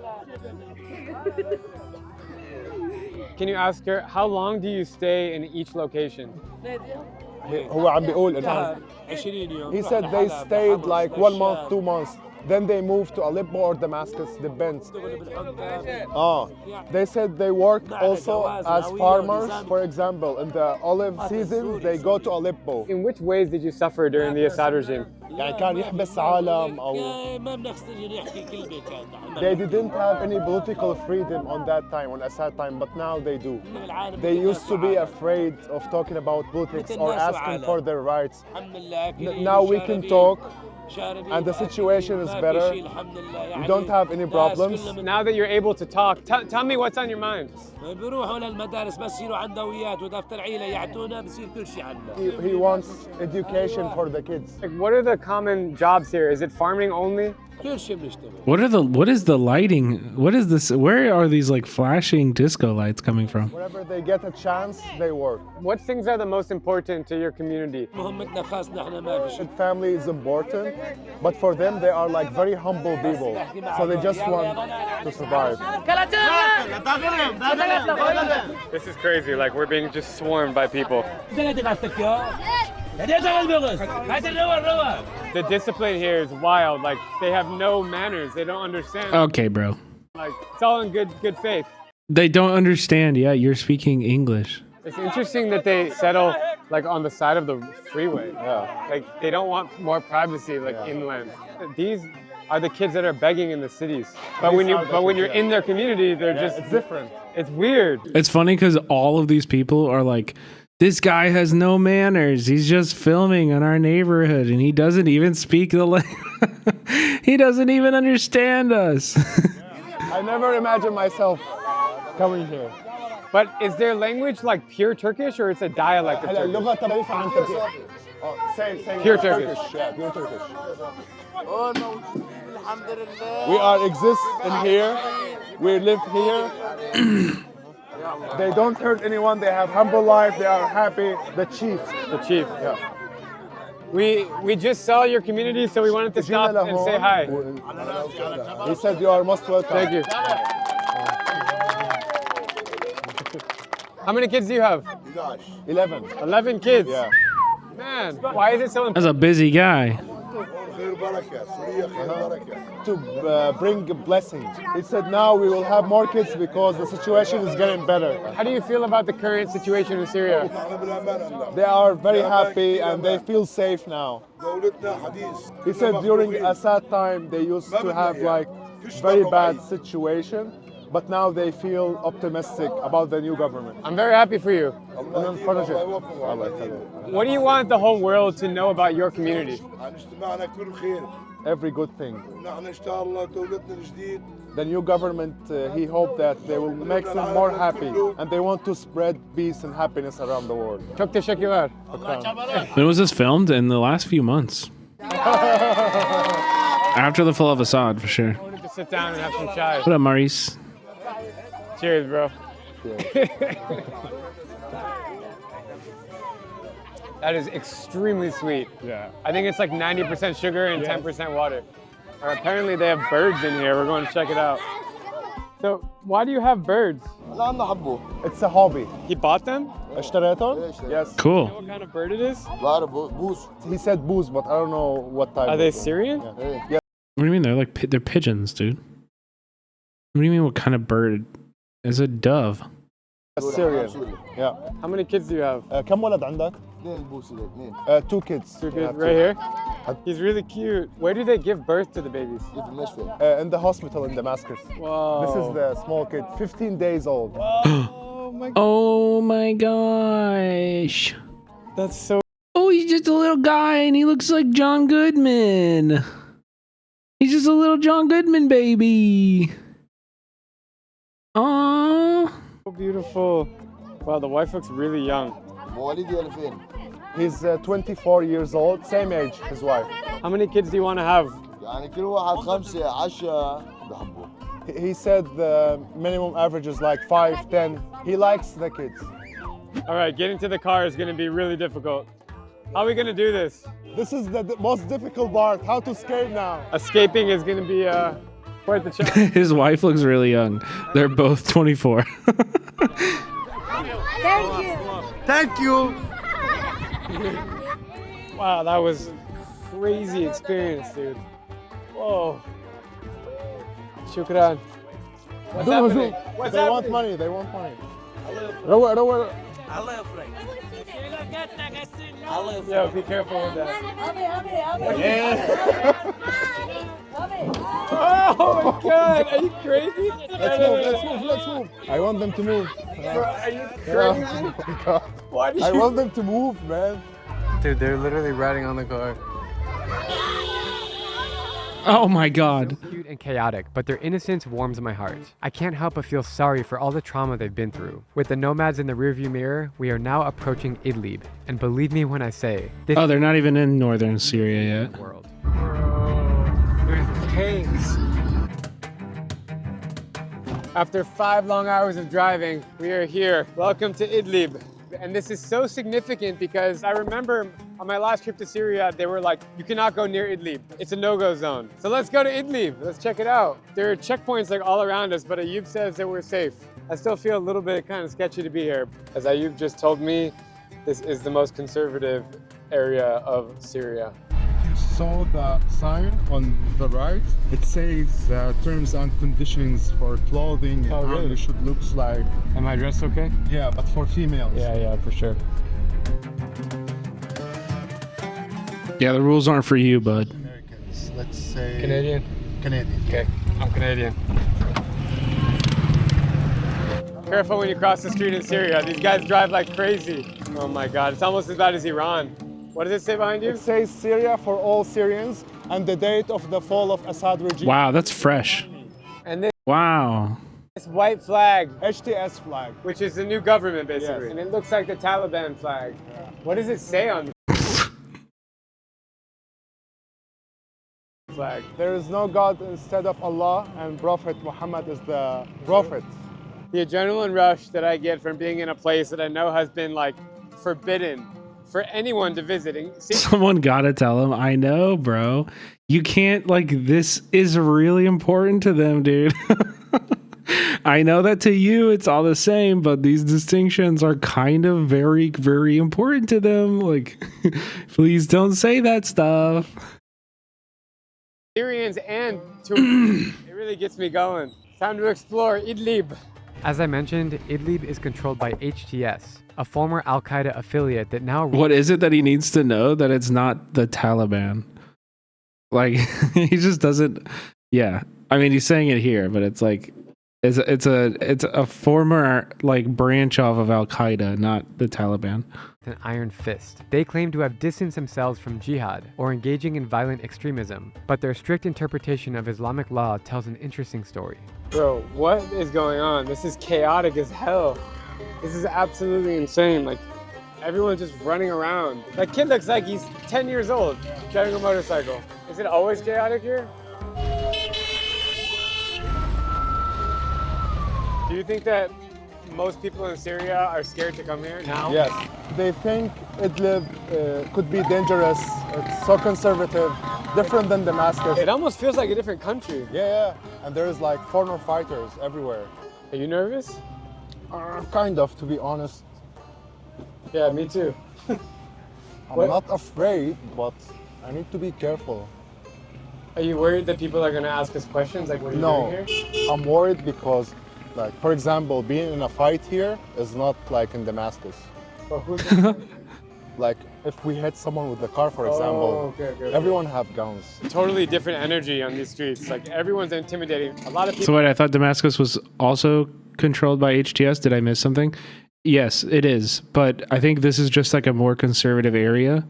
Can you ask her, how long do you stay in each location? He said they stayed like 1 month, 2 months. Then they moved to Aleppo or Damascus, depends. They said they work also as farmers. For example, in the olive season, they go to Aleppo. In which ways did you suffer during the Assad regime? They didn't have any political freedom on that time, on Assad time, but now they do. They used to be afraid of talking about politics or asking for their rights. Now we can talk. And the situation is better. We don't have any problems. Now that you're able to talk, tell me what's on your mind. He wants education for the kids. Like, what are the common jobs here? Is it farming only? What is the lighting? What is this? Where are these like flashing disco lights coming from? Whenever they get a chance, they work. What things are the most important to your community? Family is important, but for them, they are like very humble people. So they just want to survive. This is crazy, like we're being just swarmed by people. The discipline here is wild. Like they have no manners. They don't understand. Okay, bro. Like it's all in good faith. They don't understand. Yeah, you're speaking English. It's interesting that they settle like on the side of the freeway. Yeah. Like they don't want more privacy like inland. These are the kids that are begging in the cities. But when you're in their community, they're just it's different. It's weird. It's funny because all of these people are like, this guy has no manners. He's just filming in our neighborhood and he doesn't even speak the language. He doesn't even understand us. I never imagined myself coming here. But is their language like pure Turkish or it's a dialect of Turkish? Pure Turkish. Yeah, pure Turkish. We exist in here. We live here. They don't hurt anyone. They have humble life. They are happy. The chief. Yeah. We just saw your community, so we wanted to stop and say hi. He said you are most welcome. Thank you. How many kids do you have? 11. 11 kids? Yeah. Man, why is it so important? That's a busy guy. To bring blessings. He said now we will have more kids because the situation is getting better. How do you feel about the current situation in Syria? They are very happy and they feel safe now. He said during Assad time they used to have like very bad situation, but now they feel optimistic about the new government. I'm very happy for you. What do you want the whole world to know about your community? Every good thing. The new government, he hoped that they will make them more happy, and they want to spread peace and happiness around the world. Çok teşekkürler. When was this filmed? In the last few months. After the fall of Assad, for sure. I wanted to sit down and have some chai. What up, Maurice? Cheers, bro. That is extremely sweet. Yeah. I think it's like 90% sugar and 10% water. Apparently they have birds in here. We're going to check it out. So why do you have birds? It's a hobby. He bought them? اشتريتهم? Yes. Cool. What kind of bird it is? He said booze, but I don't know what type. Are they of- Syrian? Yeah. What do you mean? They're pigeons, dude. What do you mean? What kind of bird? Is a dove? Syrian. Yeah. How many kids do you have? كم ولد عندك? 2 kids. 2 kids right here? He's really cute. Where do they give birth to the babies? In the hospital in Damascus. Whoa. This is the small kid, 15 days old. Oh my gosh. That's so... Oh, he's just a little guy and he looks like John Goodman. He's just a little John Goodman baby. Aww. So beautiful. Wow, the wife looks really young. He's 24 years old, same age, his wife. How many kids do you want to have? He said the minimum average is like 5, 10. He likes the kids. All right, getting to the car is going to be really difficult. How are we going to do this? This is the most difficult part, how to escape now. Escaping is going to be quite the challenge. His wife looks really young. They're both 24. Thank you. Thank you. Wow, that was crazy experience, dude. Whoa. Shukran. What's happening? What's They happening? want money, they want money. روق. Yo, be careful with that. Oh my god, are you crazy? Let's move. I want them to move. Are you crazy? Why did I you... want them to move, man. Dude, they're literally riding on the car. Oh my god. Cute and chaotic, but their innocence warms my heart. I can't help but feel sorry for all the trauma they've been through. With the nomads in the rearview mirror, we are now approaching Idlib. And believe me when I say, this Oh, they're not even in northern Syria yet. world. There's tanks. After 5 long hours of driving, we are here. Welcome to Idlib. And this is so significant because I remember on my last trip to Syria, they were like, you cannot go near Idlib. It's a no-go zone. So let's go to Idlib. Let's check it out. There are checkpoints like all around us, but Ayub says that we're safe. I still feel a little bit kind of sketchy to be here. As Ayub just told me, this is the most conservative area of Syria. You saw the sign on the right. It says terms and conditions for clothing and Oh, how really? you should look like. Am I dressed okay? Yeah, but for females. Yeah, for sure. Yeah, the rules aren't for you, bud. Americans, let's say Canadian? Canadian. Okay, I'm Canadian. Careful when you cross the street in Syria. These guys drive like crazy. Oh my God, it's almost as bad as Iran. What does it say behind you? It says Syria for all Syrians and the date of the fall of Assad regime. Wow, that's fresh. And this Wow. white flag, HTS flag. which is the new government basically. Yes. And it looks like the Taliban flag. What does it say on the flag? There is no God instead of Allah, and Prophet Muhammad is the prophet. The adrenaline rush that I get from being in a place that I know has been like forbidden for anyone to visit. Someone gotta tell him, I know, bro. You can't, like, this is really important to them, dude. I know that to you it's all the same, but these distinctions are kind of very, very important to them. Like, please don't say that stuff. Syrians and tourists. It really gets me going. Time to explore Idlib. As I mentioned, Idlib is controlled by HTS, a former Al-Qaeda affiliate that now... What is it that he needs to know? That it's not the Taliban. Like, he just doesn't... Yeah. I mean, he's saying it here, but it's like... It's a former, like, branch off of Al-Qaeda, not the Taliban. an iron fist. They claim to have distanced themselves from jihad or engaging in violent extremism, but their strict interpretation of Islamic law tells an interesting story. Bro, what is going on? This is chaotic as hell. This is absolutely insane. Like, everyone's just running around. That kid looks like he's 10 years old driving a motorcycle. Is it always chaotic here? Do you think that most people in Syria are scared to come here now? Yes. They think Idlib could be dangerous. It's so conservative, different than Damascus. It almost feels like a different country. Yeah. And there's like foreigner fighters everywhere. Are you nervous? Kind of, to be honest. Yeah, me too. I'm not afraid, but I need to be careful. Are you worried that people are going to ask us questions like, what are you doing here? I'm worried because, like, for example, being in a fight here is not like in Damascus. Well, who's like, if we hit someone with the car, for example, everyone have guns. Totally different energy on these streets. Like, everyone's intimidating. A lot of people. So wait, I thought Damascus was also controlled by HTS. Did I miss something? Yes, it is. But I think this is just like a more conservative area.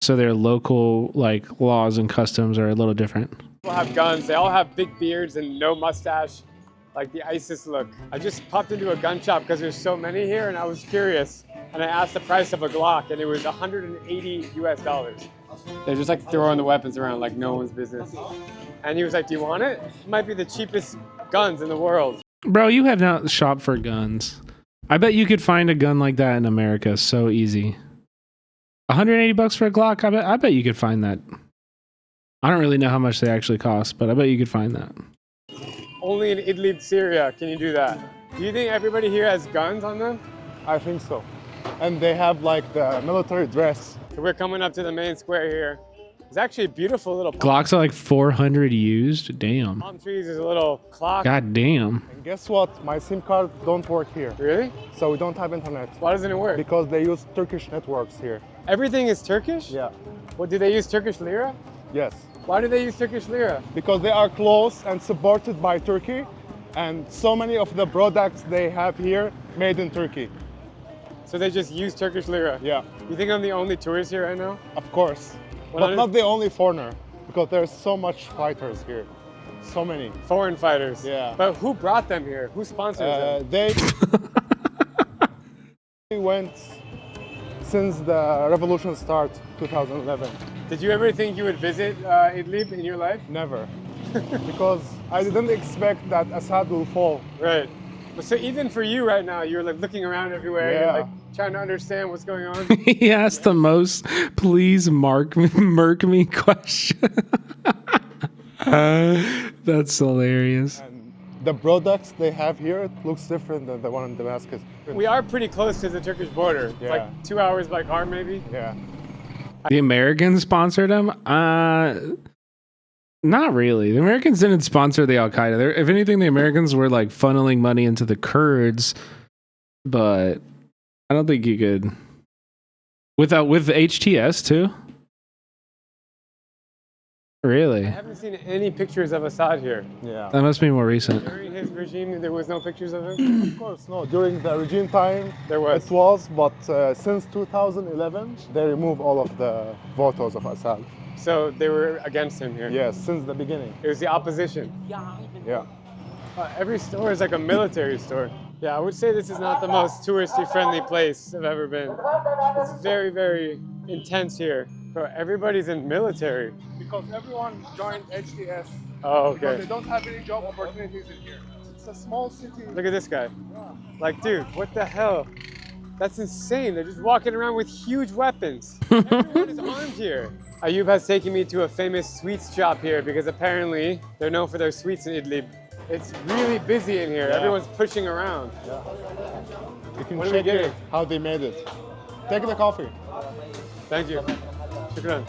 So their local like laws and customs are a little different. People have guns. They all have big beards and no mustache, like the ISIS look. I just popped into a gun shop because there's so many here, and I was curious. And I asked the price of a Glock, and it was $180 US. They're just like throwing the weapons around like no one's business. And he was like, "Do you want it? It might be the cheapest guns in the world." Bro, you have not shopped for guns. I bet you could find a gun like that in America so easy. $180 for a Glock? I bet you could find that. I don't really know how much they actually cost, but I bet you could find that. Only in Idlib, Syria can you do that. Do you think everybody here has guns on them? I think so. And they have like the military dress. So we're coming up to the main square here. It's actually a beautiful little Glocks are like 400 used. Damn. palm trees. There's a little clock. God damn. And guess what? My SIM card don't work here. Really? So we don't have internet. Why doesn't it work? Because they use Turkish networks here. Everything is Turkish? Yeah. What, do they use Turkish lira? Yes. Why do they use Turkish lira? Because they are close and supported by Turkey. And so many of the products they have here made in Turkey. So they just use Turkish lira? Yeah. You think I'm the only tourist here right now? Of course. But not the only foreigner, because there's so much fighters here. So many. Foreign fighters? Yeah. But who brought them here? Who sponsored them? They went since the revolution started, 2011. Did you ever think you would visit Idlib in your life? Never. Because I didn't expect that Assad will fall. Right. So even for you right now, you're like looking around everywhere, Yeah. you're like trying to understand what's going on. He asked the most please murk me question. That's hilarious. And the products they have here, it looks different than the one in Damascus. We are pretty close to the Turkish border. It's Yeah. like 2 hours by car maybe. Yeah. The Americans sponsored them? Not really. The Americans didn't sponsor the Al Qaeda. If anything, the Americans were like funneling money into the Kurds, but I don't think you could. With HTS too. Really? I haven't seen any pictures of Assad here. Yeah. That must be more recent. During his regime, there was no pictures of him? Of course, no. During the regime time, There was. it was, but since 2011, they removed all of the photos of Assad. So they were against him here? Yes, since the beginning. It was the opposition? Yeah. Every store is like a military store. Yeah, I would say this is not the most touristy friendly place I've ever been. It's very, very intense here. Bro, everybody's in military. Because everyone joined HTS. Oh, Because okay. they don't have any job opportunities in here. It's a small city. Look at this guy. Like, dude, what the hell? That's insane. They're just walking around with huge weapons. Everyone is armed here. Ayub has taken me to a famous sweets shop here because apparently they're known for their sweets in Idlib. It's really busy in here. Yeah. Everyone's pushing around. Yeah. You can What are we check here getting? how they made it. Take the coffee. Thank you. Shukran.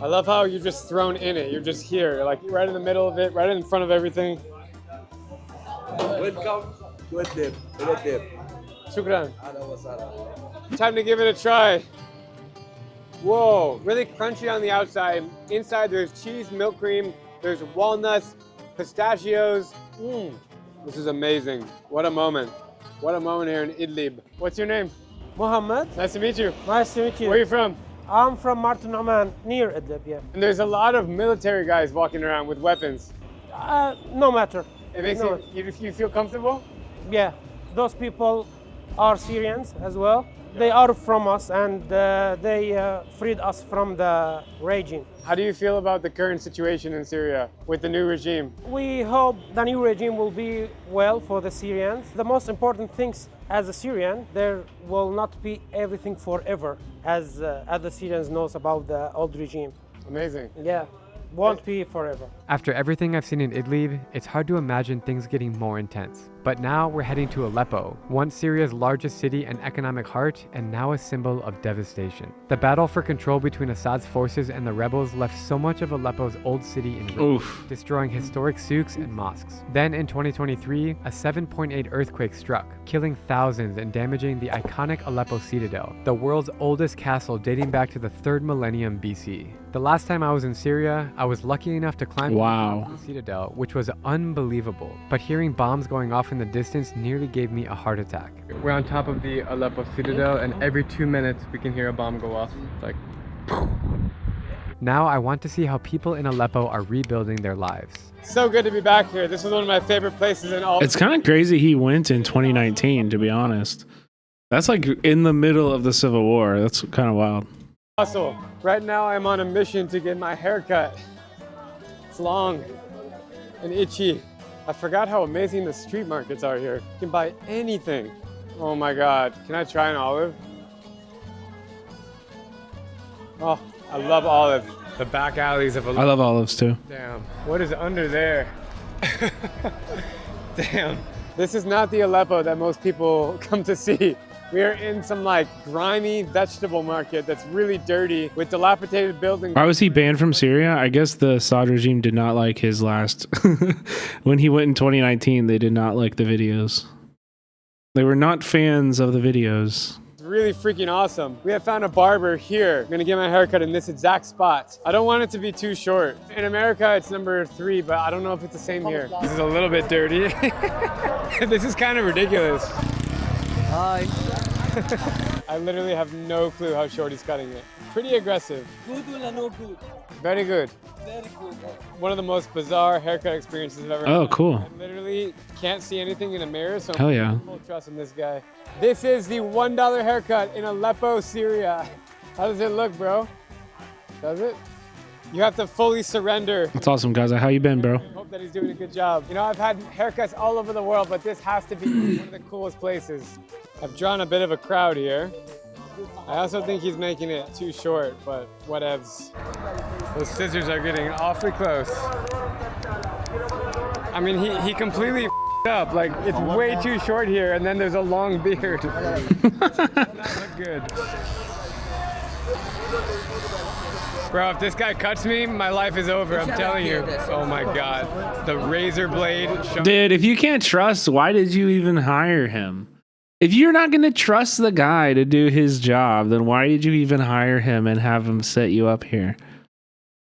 I love how you're just thrown in it. You're just here, like right in the middle of it, right in front of everything. Welcome to Idlib. Shukran. Time to give it a try. Whoa, really crunchy on the outside. Inside there's cheese, milk cream, there's walnuts, pistachios. This is amazing. What a moment. What a moment here in Idlib. What's your name? Mohammed. Nice to meet you. Nice to meet you. Where are you from? I'm from Martin Oman, near Idlib, yeah. And there's a lot of military guys walking around with weapons. No matter. It makes you feel comfortable? Yeah, those people are Syrians as well. They are from us and they freed us from the regime. How do you feel about the current situation in Syria with the new regime? We hope the new regime will be well for the Syrians. The most important things as a Syrian, there will not be everything forever, as the Syrians knows about the old regime. Amazing. Yeah. Won't be forever. After everything I've seen in Idlib, it's hard to imagine things getting more intense. But now we're heading to Aleppo, once Syria's largest city and economic heart, and now a symbol of devastation. The battle for control between Assad's forces and the rebels left so much of Aleppo's old city in ruins, destroying historic souks and mosques. Then in 2023, a 7.8 earthquake struck, killing thousands and damaging the iconic Aleppo citadel, the world's oldest castle dating back to the 3rd millennium BC. The last time I was in Syria, I was lucky enough to climb the citadel, which was unbelievable. But hearing bombs going off in the distance nearly gave me a heart attack. We're on top of the Aleppo citadel, and every 2 minutes we can hear a bomb go off. It's like... Now I want to see how people in Aleppo are rebuilding their lives. So good to be back here. This is one of my favorite places in all. It's kind of crazy he went in 2019, to be honest. That's like in the middle of the Civil War. That's kind of wild. Hustle. Right now I'm on a mission to get my hair cut. It's long and itchy. I forgot how amazing the street markets are here. You can buy anything. Oh my God. Can I try an olive? Oh, I love olive. The back alleys of Aleppo. I love olives too. Damn. What is under there? Damn. This is not the Aleppo that most people come to see. We are in some like grimy vegetable market that's really dirty with dilapidated buildings. Why was he banned from Syria? I guess the Assad regime did not like his last... When he went in 2019, they did not like the videos. They were not fans of the videos. It's really freaking awesome. We have found a barber here. I'm gonna get my haircut in this exact spot. I don't want it to be too short. In America, it's number 3, but I don't know if it's the same here. This is a little bit dirty. This is kind of ridiculous. Hi. I literally have no clue how short he's cutting it. Pretty aggressive. Good or no good? Very good. Very good. One of the most bizarre haircut experiences I've ever had. Oh, cool. I literally can't see anything in a mirror, so Hell yeah. I'm full trust in this guy. This is the $1 haircut in Aleppo, Syria. How does it look, bro? Does it? You have to fully surrender. That's awesome, guys. How you been, bro? I hope that he's doing a good job. You know, I've had haircuts all over the world, but this has to be one of the coolest places. I've drawn a bit of a crowd here. I also think he's making it too short, but whatevs. Those scissors are getting awfully close. I mean, he completely up. Like, it's way too short here, and then there's a long beard. That look good. Bro, if this guy cuts me, my life is over, I'm telling you. Oh my God. The razor blade. Dude, if you can't trust, why did you even hire him? If you're not going to trust the guy to do his job, then why did you even hire him and have him set you up here?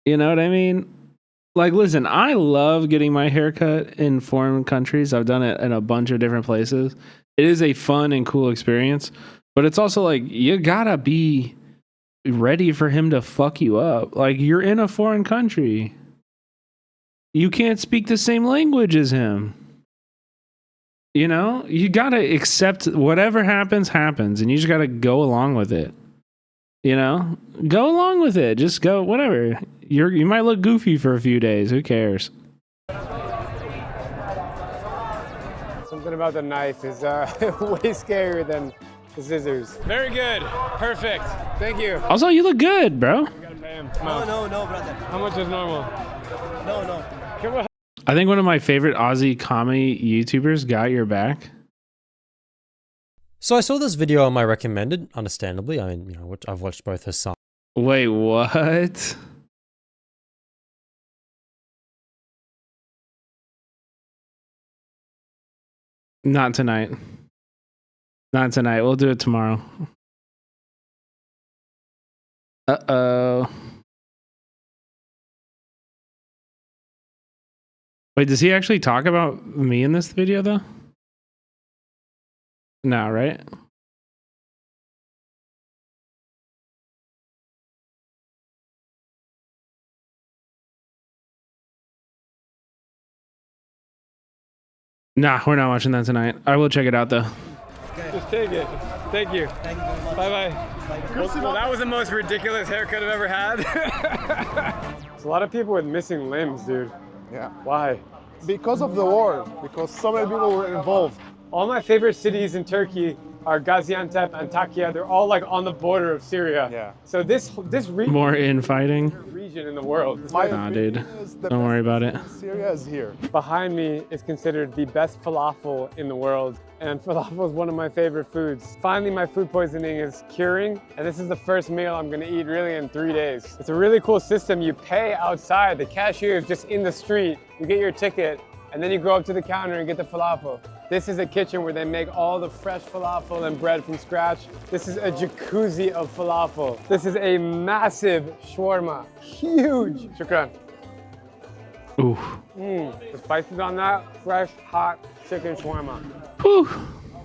You know what I mean? Like, listen, I love getting my hair cut in foreign countries. I've done it in a bunch of different places. It is a fun and cool experience, but it's also like, you gotta be ready for him to fuck you up. Like, you're in a foreign country. You can't speak the same language as him. You know, you gotta accept whatever happens, and you just gotta go along with it. You know, go along with it. Just go, whatever. You might look goofy for a few days. Who cares? Something about the knife is way scarier than the scissors. Very good. Perfect. Thank you. Also, you look good, bro. We gotta pay him. No, brother. How much is normal? No. Come on. I think one of my favorite Aussie comedy YouTubers got your back. So I saw this video on my recommended, understandably. I mean, you know, I've watched both her sides. Wait, what? Not tonight. Not tonight. We'll do it tomorrow. Uh-oh. Wait, does he actually talk about me in this video, though? now, right? Nah, we're not watching that tonight. I will check it out though. Just take it. Thank you. Thank you very much. Bye-bye. Well, that was the most ridiculous haircut I've ever had. There's a lot of people with missing limbs, dude. Yeah. Why? Because of the war. Because so many people were involved. All my favorite cities in Turkey are Gaziantep, Antakya. They're all like on the border of Syria. Yeah. So this region, More infighting. region in the world. Nah, dude. Don't worry about it. Syria is here. Behind me is considered the best falafel in the world, and falafel is one of my favorite foods. Finally, my food poisoning is curing, and this is the first meal I'm gonna eat really in 3 days. It's a really cool system. You pay outside. The cashier is just in the street. You get your ticket, and then you go up to the counter and get the falafel. This is a kitchen where they make all the fresh falafel and bread from scratch. This is a jacuzzi of falafel. This is a massive shawarma, huge. Shukran. Ooh. The spices on that, fresh, hot chicken shawarma. Whew.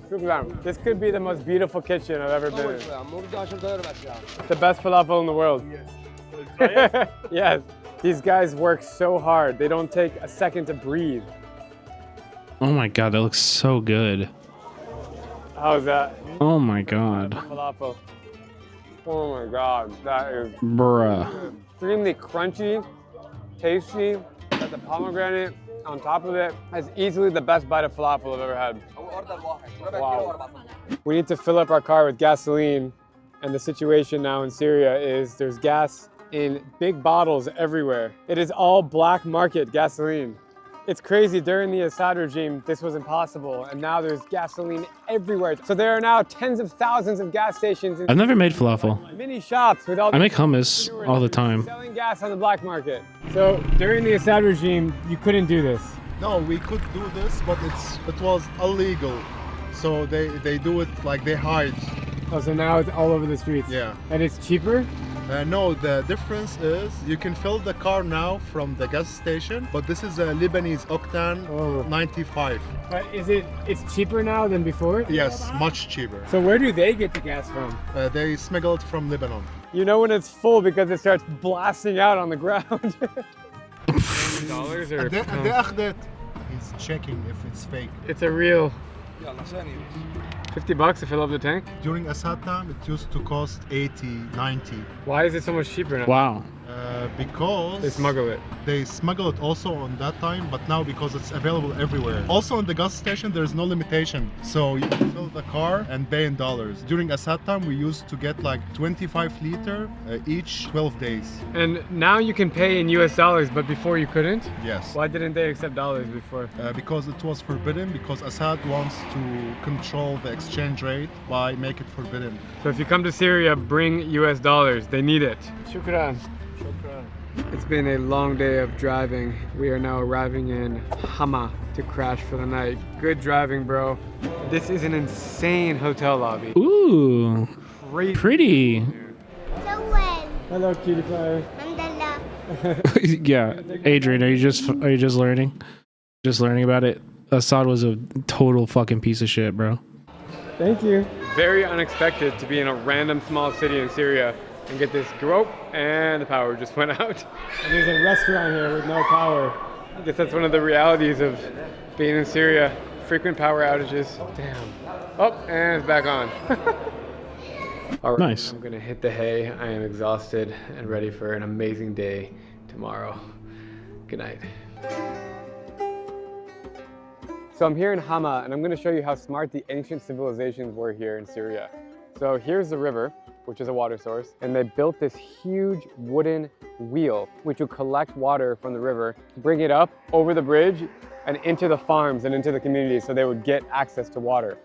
Shukran. This could be the most beautiful kitchen I've ever been in. The best falafel in the world. Yes. These guys work so hard. They don't take a second to breathe. Oh my god, that looks so good. How's that? Oh my god. Falafel. Oh my god, that is Bruh. extremely crunchy, tasty. Got the pomegranate on top of it. That's easily the best bite of falafel I've ever had. Wow. We need to fill up our car with gasoline, and the situation now in Syria is there's gas in big bottles everywhere. It is all black market gasoline. It's crazy, during the Assad regime, this was impossible, and now there's gasoline everywhere. So there are now tens of thousands of gas stations in I've never made falafel. mini shops with all I make hummus all the time. selling gas on the black market. So during the Assad regime, you couldn't do this. No, we could do this, but it was illegal. So they do it like they hide. Oh, so now it's all over the streets. Yeah. And it's cheaper? No, the difference is you can fill the car now from the gas station, but this is a Lebanese octane 95. But it's cheaper now than before? Yes, much cheaper. So where do they get the gas from? They smuggle it from Lebanon. You know when it's full because it starts blasting out on the ground. Dollars or He's checking if it's fake. it's a real $50 to fill up the tank? During Assad time, it used to cost 80, 90. Why is it so much cheaper now? Wow. Because They smuggle it. They smuggle it also on that time, but now because it's available everywhere. Also in the gas station, there's no limitation. So you can fill the car and pay in dollars. During Assad time, we used to get like 25 liter each 12 days. And now you can pay in US dollars, but before you couldn't? Yes. Why didn't they accept dollars before? Because it was forbidden, because Assad wants to control the exchange rate by making it forbidden. So if you come to Syria, bring US dollars. They need it. Shukran. It's been a long day of driving. We are now arriving in Hama to crash for the night. Good driving, bro. This is an insane hotel lobby. Ooh. Crazy. Pretty. Hello, cutie pie. Yeah. Adrian, are you just learning? Just learning about it? Assad was a total fucking piece of shit, bro. Thank you. Very unexpected to be in a random small city in Syria and get this grope, and the power just went out. And there's a restaurant here with no power. I guess that's one of the realities of being in Syria. Frequent power outages. Damn. Oh, and it's back on. All right, Nice. I'm gonna hit the hay. I am exhausted and ready for an amazing day tomorrow. Good night. So I'm here in Hama, and I'm going to show you how smart the ancient civilizations were here in Syria. So here's the river, which is a water source, and they built this huge wooden wheel, which would collect water from the river, bring it up over the bridge and into the farms and into the communities so they would get access to water.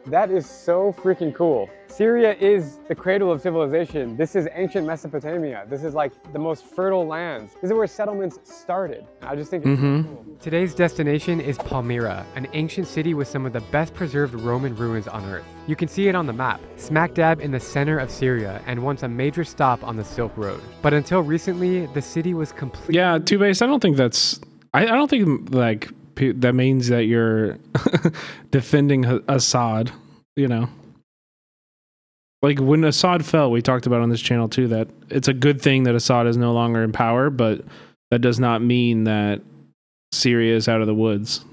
That is so freaking cool. Syria is the cradle of civilization. This is ancient Mesopotamia. This is like the most fertile lands. This is where settlements started. I just think it's cool. Today's destination is Palmyra, an ancient city with some of the best preserved Roman ruins on Earth. You can see it on the map, smack dab in the center of Syria, and once a major stop on the Silk Road. But until recently, the city was completely... Yeah, Two-Base, I don't think that's... I don't think, like, that means that you're defending Assad. you know, like when Assad fell, we talked about on this channel too, that it's a good thing that Assad is no longer in power, but that does not mean that Syria is out of the woods.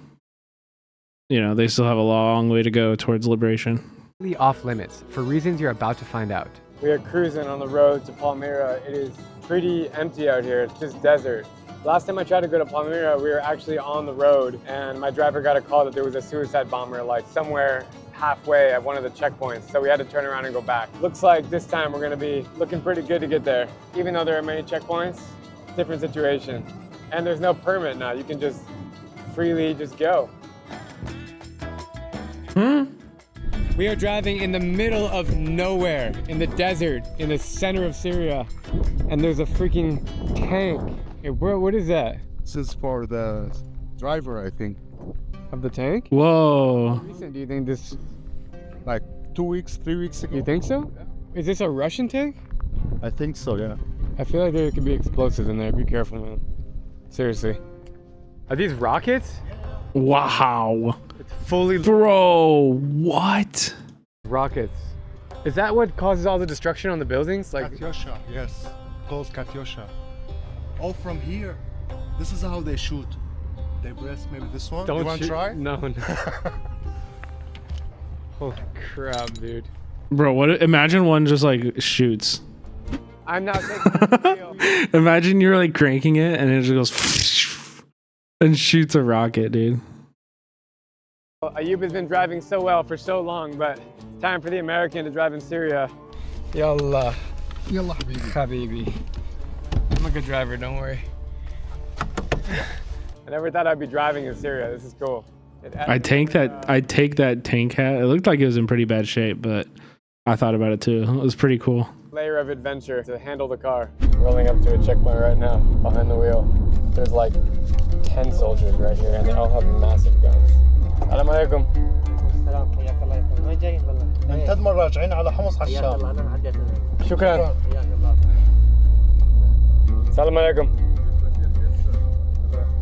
You know, they still have a long way to go towards liberation. Off limits for reasons you're about to find out. We are cruising on the road to Palmyra. It is pretty empty out here. It's just desert. Last time I tried to go to Palmyra, we were actually on the road and my driver got a call that there was a suicide bomber like somewhere halfway at one of the checkpoints. So we had to turn around and go back. Looks like this time we're gonna be looking pretty good to get there. Even though there are many checkpoints, different situation. And there's no permit now. You can just freely just go. We are driving in the middle of nowhere, in the desert, in the center of Syria. And there's a freaking tank. Hey, bro, what is that? This is for the driver, I think. Of the tank? Whoa. How recent do you think this? Like 2 weeks, 3 weeks ago. You think so? Is this a Russian tank? I think so, yeah. I feel like there could be explosives in there. Be careful, man. Seriously. Are these rockets? Wow. It's fully... Bro, what? Rockets. Is that what causes all the destruction on the buildings? Like Katyusha, yes. Calls Katyusha. All from here. This is how they shoot. They press maybe this one. Don't you want to try? No, no. Holy crap, dude. Bro, what? Imagine one just like shoots. I'm not taking Imagine you're like cranking it and it just goes and shoots a rocket, dude. Ayub has been driving so well for so long, but it's time for the American to drive in Syria. Yallah. Yallah, habibi. Habibi. I'm a good driver, don't worry. I never thought I'd be driving in Syria. This is cool. I'd take that tank hat. It looked like it was in pretty bad shape, but I thought about it too. It was pretty cool. Layer of adventure to handle the car. Rolling up to a checkpoint right now, behind the wheel. There's like 10 soldiers right here, and they all have massive guns. Assalamu alaikum. Shukran. Assalamu alaikum.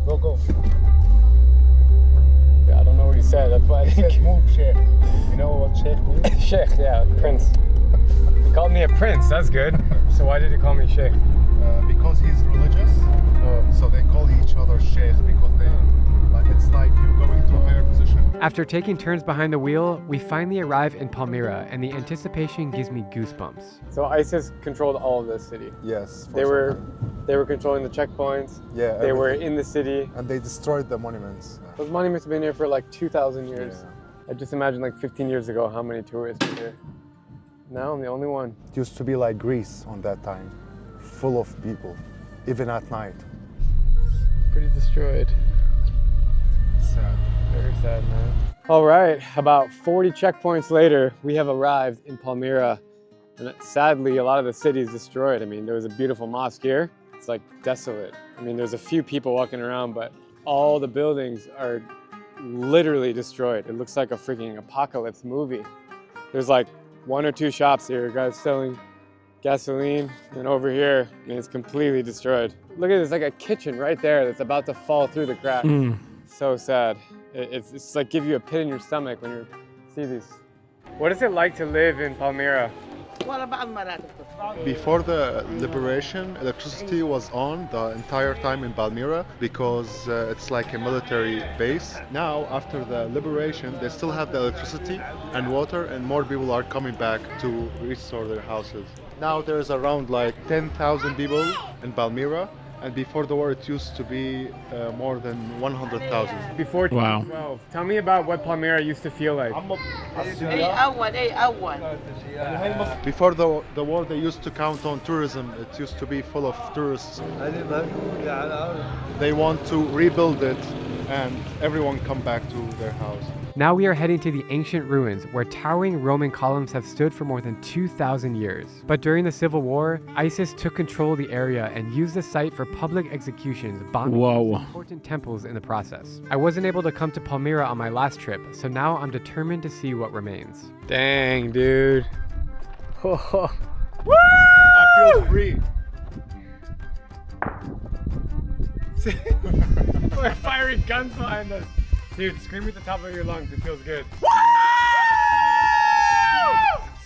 Go. Yeah, I don't know what he said. That's why I think. Move, Sheikh. You know what Sheikh means? Sheikh, yeah, Prince. He called me a prince. That's good. So why did he call me Sheikh? Because he's religious. So they call each other Sheikh because they, like, it's like you going to a higher position. After taking turns behind the wheel, we finally arrive in Palmyra, and the anticipation gives me goosebumps. So ISIS controlled all of this city. Yes. They were controlling the checkpoints. Yeah. They were in the city. And they destroyed the monuments. Those monuments have been here for like 2,000 years. Yeah. I just imagine like 15 years ago how many tourists were here. Now I'm the only one. It used to be like Greece on that time, full of people, even at night. Pretty destroyed. Sad. Very sad, man. All right, about 40 checkpoints later, we have arrived in Palmyra. And sadly, a lot of the city is destroyed. I mean, there was a beautiful mosque here. It's like desolate. I mean, there's a few people walking around, but all the buildings are literally destroyed. It looks like a freaking apocalypse movie. There's like 1 or 2 shops here, guys selling gasoline. And over here, I mean, it's completely destroyed. Look at this, like a kitchen right there that's about to fall through the crack. So sad. It's like give you a pit in your stomach when you see these. What is it like to live in Palmyra? Before the liberation, electricity was on the entire time in Palmyra because it's like a military base. Now, after the liberation, they still have the electricity and water, and more people are coming back to restore their houses. Now there's around like 10,000 people in Palmyra, and before the war it used to be more than 100,000. Before 2012. Wow. Tell me about what Palmyra used to feel like. Before the war, they used to count on tourism. It used to be full of tourists. They want to rebuild it and everyone come back to their house. Now we are heading to the ancient ruins where towering Roman columns have stood for more than 2,000 years. But during the Civil War, ISIS took control of the area and used the site for public executions, bombing important temples in the process. I wasn't able to come to Palmyra on my last trip, so now I'm determined to see what remains. Dang, dude. Woo! I feel free. We're firing guns behind us. Dude, scream at the top of your lungs. It feels good.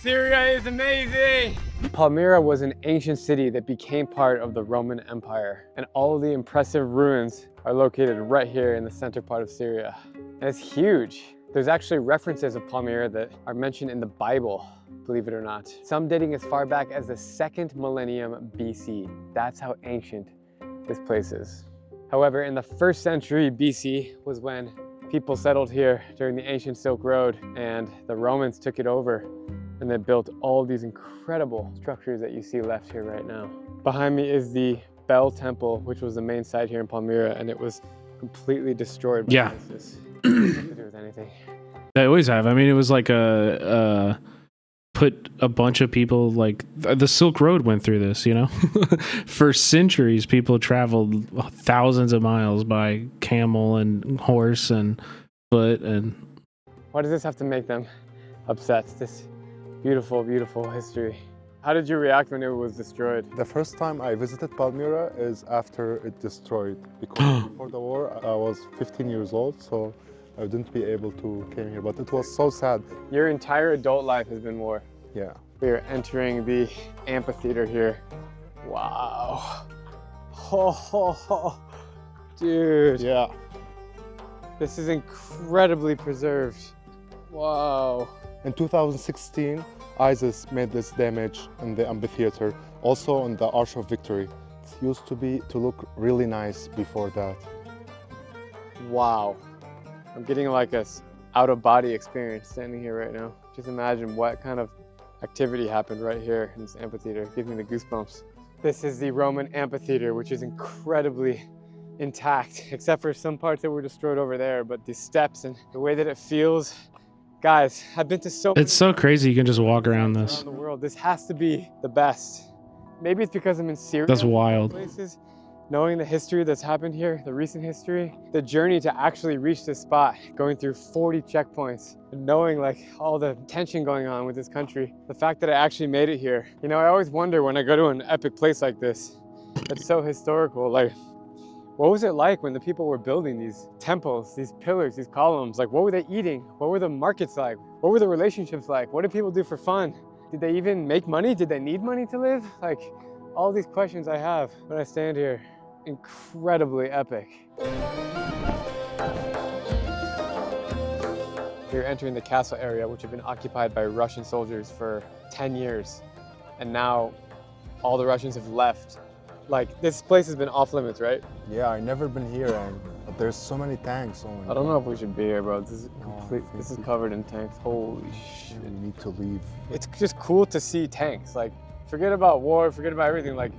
Syria is amazing! Palmyra was an ancient city that became part of the Roman Empire, and all the impressive ruins are located right here in the center part of Syria. And it's huge. There's actually references of Palmyra that are mentioned in the Bible, believe it or not. Some dating as far back as the 2nd millennium BC. That's how ancient this place is. However, in the 1st century BC was when people settled here during the ancient Silk Road, and the Romans took it over, and they built all these incredible structures that you see left here right now. Behind me is the Bell Temple, which was the main site here in Palmyra, and it was completely destroyed by ISIS. Nothing to do with anything. They always have. I mean, it was like put a bunch of people, like the Silk Road went through this, you know? For centuries, people traveled thousands of miles by camel and horse and foot. And why does this have to make them upset? This beautiful, beautiful history. How did you react when it was destroyed? The first time I visited Palmyra is after it destroyed, because before the war I was 15 years old, so I didn't be able to come here, but it was so sad. Your entire adult life has been war. Yeah. We are entering the amphitheater here. Wow. Oh, dude. Yeah. This is incredibly preserved. Wow. In 2016, ISIS made this damage in the amphitheater, also on the Arch of Victory. It used to look really nice before that. Wow. I'm getting like a out-of-body experience standing here right now. Just imagine what kind of activity happened right here in this amphitheater. It gives me the goosebumps. This is the Roman amphitheater, which is incredibly intact, except for some parts that were destroyed over there. But the steps and the way that it feels, guys, I've been to it's so crazy you can just walk around this. The world. This has to be the best. Maybe it's because I'm in Syria. That's wild. Places. Knowing the history that's happened here, the recent history, the journey to actually reach this spot, going through 40 checkpoints, and knowing like all the tension going on with this country, the fact that I actually made it here. You know, I always wonder when I go to an epic place like this, that's so historical, like, what was it like when the people were building these temples, these pillars, these columns? Like, what were they eating? What were the markets like? What were the relationships like? What did people do for fun? Did they even make money? Did they need money to live? Like, all these questions I have when I stand here. Incredibly epic. We're entering the castle area, which had been occupied by Russian soldiers for 10 years. And now all the Russians have left. Like, this place has been off limits, right? Yeah, I've never been here, and there's so many tanks. Oh my I don't God. know if we should be here, bro. This is complete. This is covered in tanks. Holy shit. We need to leave. It's just cool to see tanks. Like, forget about war, forget about everything. Like,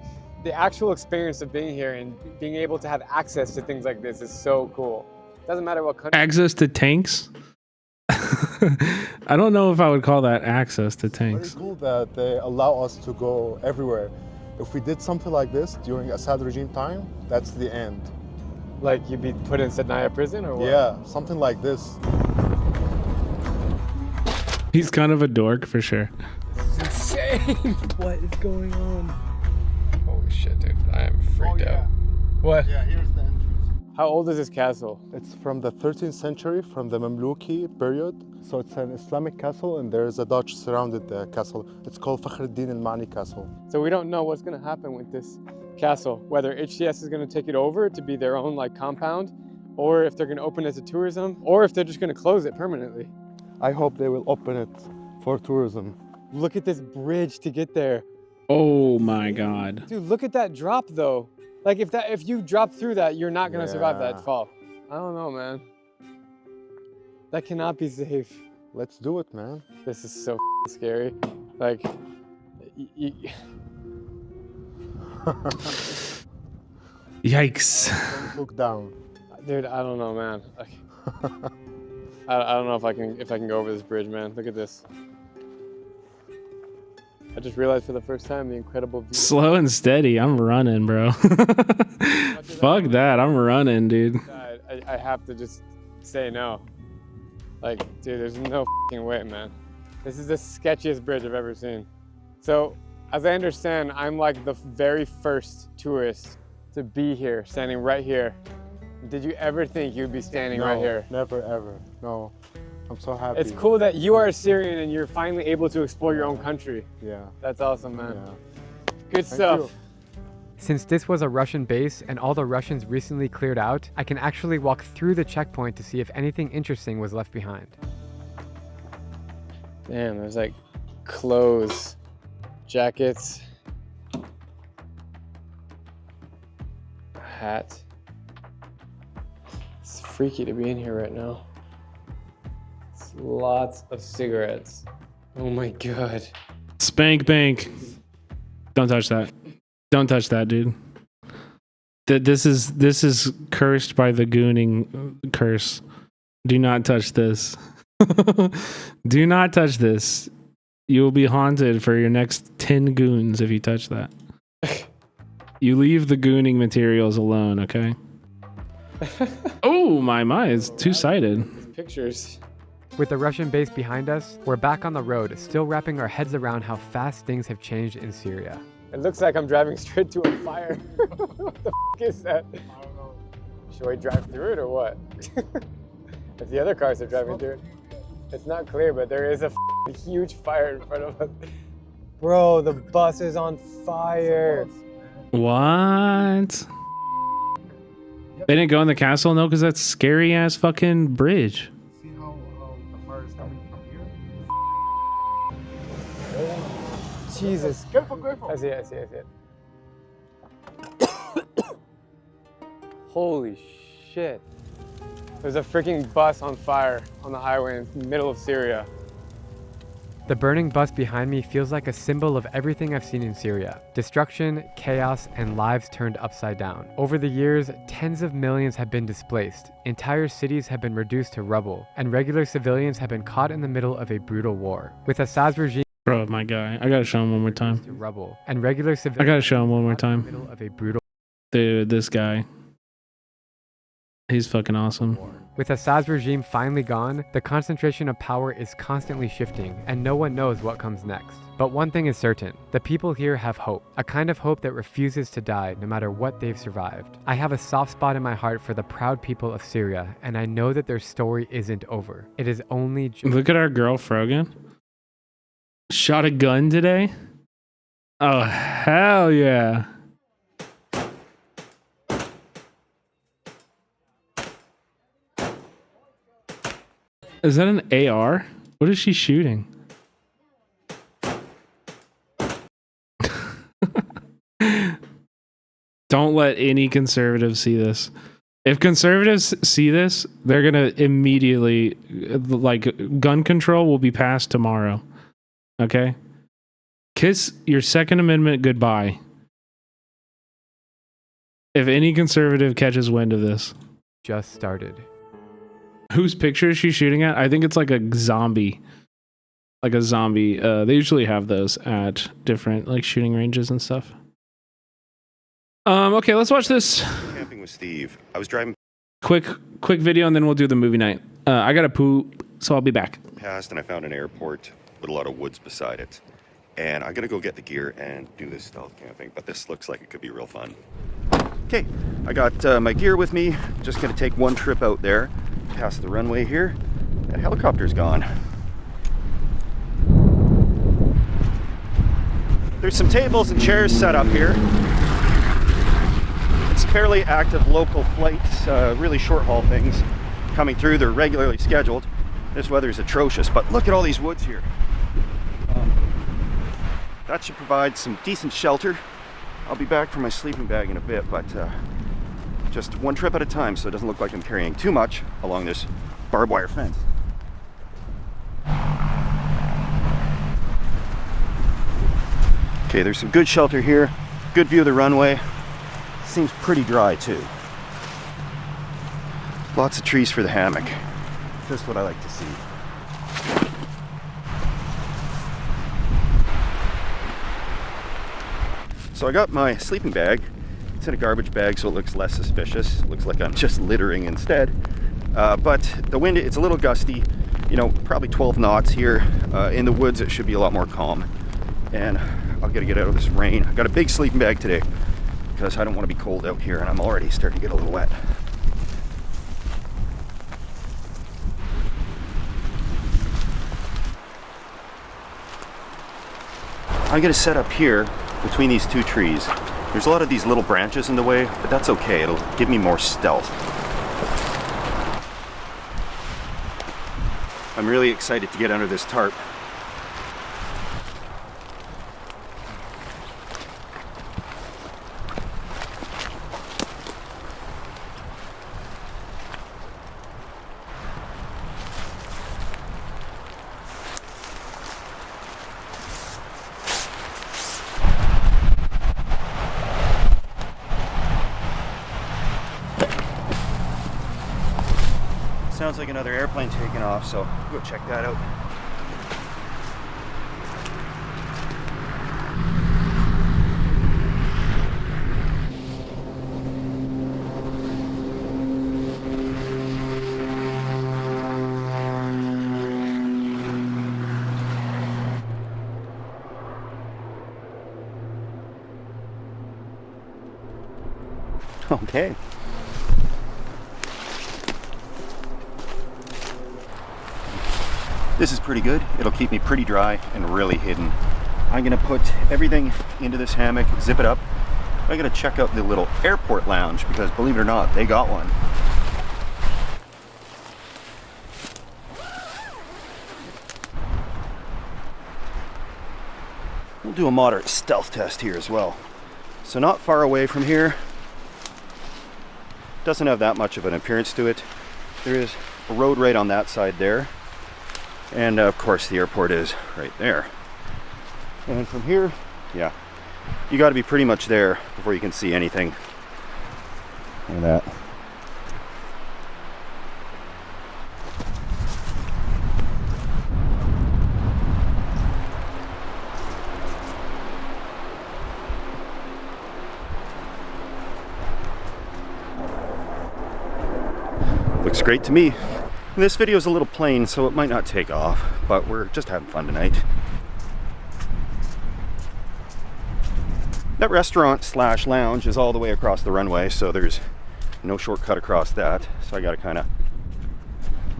the actual experience of being here and being able to have access to things like this is so cool. Doesn't matter what country. Access to tanks? I don't know if I would call that access to tanks. It's very cool that they allow us to go everywhere. If we did something like this during Assad regime time, that's the end. Like you'd be put in Sednaya prison or what? Yeah, something like this. He's kind of a dork for sure. This is insane. What is going on? Holy shit, dude. I am freaked out. What? Yeah, here's the entrance. How old is this castle? It's from the 13th century, from the Mamluki period. So it's an Islamic castle, and there's a Dutch surrounded the castle. It's called Fakhruddin al-Mani Castle. So we don't know what's going to happen with this castle, whether HTS is going to take it over to be their own like compound, or if they're going to open it as a tourism, or if they're just going to close it permanently. I hope they will open it for tourism. Look at this bridge to get there. Oh my God. Dude, look at that drop though. Like if you drop through that, you're not gonna survive that fall. I don't know, man. That cannot be safe. Let's do it, man. This is so scary. Like, yikes. Don't look down. Dude, I don't know, man. Like, I don't know if I can go over this bridge, man. Look at this. I just realized for the first time the incredible view. Slow and steady. I'm running, bro. Fuck that. I'm running, dude. I have to just say no. Like, dude, there's no fucking way, man. This is the sketchiest bridge I've ever seen. So, as I understand, I'm like the very first tourist to be here, standing right here. Did you ever think you'd be standing right here? Never, ever. No. I'm so happy. It's cool that you are a Syrian and you're finally able to explore your own country. Yeah. That's awesome, man. Yeah. Good stuff. Since this was a Russian base and all the Russians recently cleared out, I can actually walk through the checkpoint to see if anything interesting was left behind. Damn, there's like clothes, jackets, a hat. It's freaky to be in here right now. It's lots of cigarettes. Oh my God. Spank bank. Don't touch that. Don't touch that, dude. This is cursed by the gooning curse. Do not touch this. Do not touch this. You will be haunted for your next 10 goons if you touch that. You leave the gooning materials alone, okay? Oh my, it's two-sided. Pictures. With the Russian base behind us, we're back on the road, still wrapping our heads around how fast things have changed in Syria. It looks like I'm driving straight to a fire. What the f is that? I don't know. Should we drive through it or what? If the other cars are driving through it. It's not clear, but there is a huge fire in front of us. Bro, the bus is on fire. What? They didn't go in the castle? No, because that's scary ass fucking bridge. See how the fire is coming from here? Jesus. Careful. I see it. Holy shit. There's a freaking bus on fire on the highway in the middle of Syria. The burning bus behind me feels like a symbol of everything I've seen in Syria. Destruction, chaos, and lives turned upside down. Over the years, tens of millions have been displaced, entire cities have been reduced to rubble, and regular civilians have been caught in the middle of a brutal war. With Assad's regime, Bro, my guy. I gotta show him one more time. to rubble, and regular civilians I gotta show him one more in the time. middle of a brutal Dude, this guy. He's fucking awesome. With Assad's regime finally gone, the concentration of power is constantly shifting, and no one knows what comes next. But one thing is certain, the people here have hope, a kind of hope that refuses to die no matter what they've survived. I have a soft spot in my heart for the proud people of Syria, and I know that their story isn't over. It is only Look at our girl Frogan. Shot a gun today? Oh, hell yeah. Is that an AR? What is she shooting? Don't let any conservatives see this. If conservatives see this, they're gonna immediately, like, gun control will be passed tomorrow. Okay? Kiss your Second Amendment goodbye. If any conservative catches wind of this. just started. Whose picture is she shooting at? I think it's like a zombie. Like a zombie. They usually have those at different like shooting ranges and stuff. Okay, let's watch this. Camping with Steve. I was driving Quick video and then we'll do the movie night. I gotta poop, so I'll be back. past and I found an airport with a lot of woods beside it. And I'm gonna go get the gear and do this stealth camping, but this looks like it could be real fun. Okay, I got my gear with me. Just gonna take one trip out there, past the runway here. That helicopter's gone. There's some tables and chairs set up here. It's fairly active local flights, really short haul things coming through. They're regularly scheduled. This weather's atrocious, but look at all these woods here. That should provide some decent shelter. I'll be back for my sleeping bag in a bit, but just one trip at a time so it doesn't look like I'm carrying too much along this barbed wire fence. Okay, there's some good shelter here. Good view of the runway. Seems pretty dry too. Lots of trees for the hammock. Just what I like to see. So I got my sleeping bag. It's in a garbage bag so it looks less suspicious. It looks like I'm just littering instead. But the wind, it's a little gusty, you know, probably 12 knots here. In the woods it should be a lot more calm. And I'll gotta get out of this rain. I got a big sleeping bag today because I don't want to be cold out here and I'm already starting to get a little wet. I'm gonna set up here between these two trees. There's a lot of these little branches in the way, but that's okay. It'll give me more stealth. I'm really excited to get under this tarp. Sounds like another airplane taking off, so I'll go check that out. Okay. This is pretty good. It'll keep me pretty dry and really hidden. I'm gonna put everything into this hammock, zip it up. I'm gonna check out the little airport lounge because believe it or not, they got one. We'll do a moderate stealth test here as well. So not far away from here. Doesn't have that much of an appearance to it. There is a road right on that side there. And of course the airport is right there. And from here, yeah, you got to be pretty much there before you can see anything. Look at that. Looks great to me. This video is a little plain, so it might not take off, but we're just having fun tonight. That restaurant slash lounge is all the way across the runway, so there's no shortcut across that. So I gotta kind of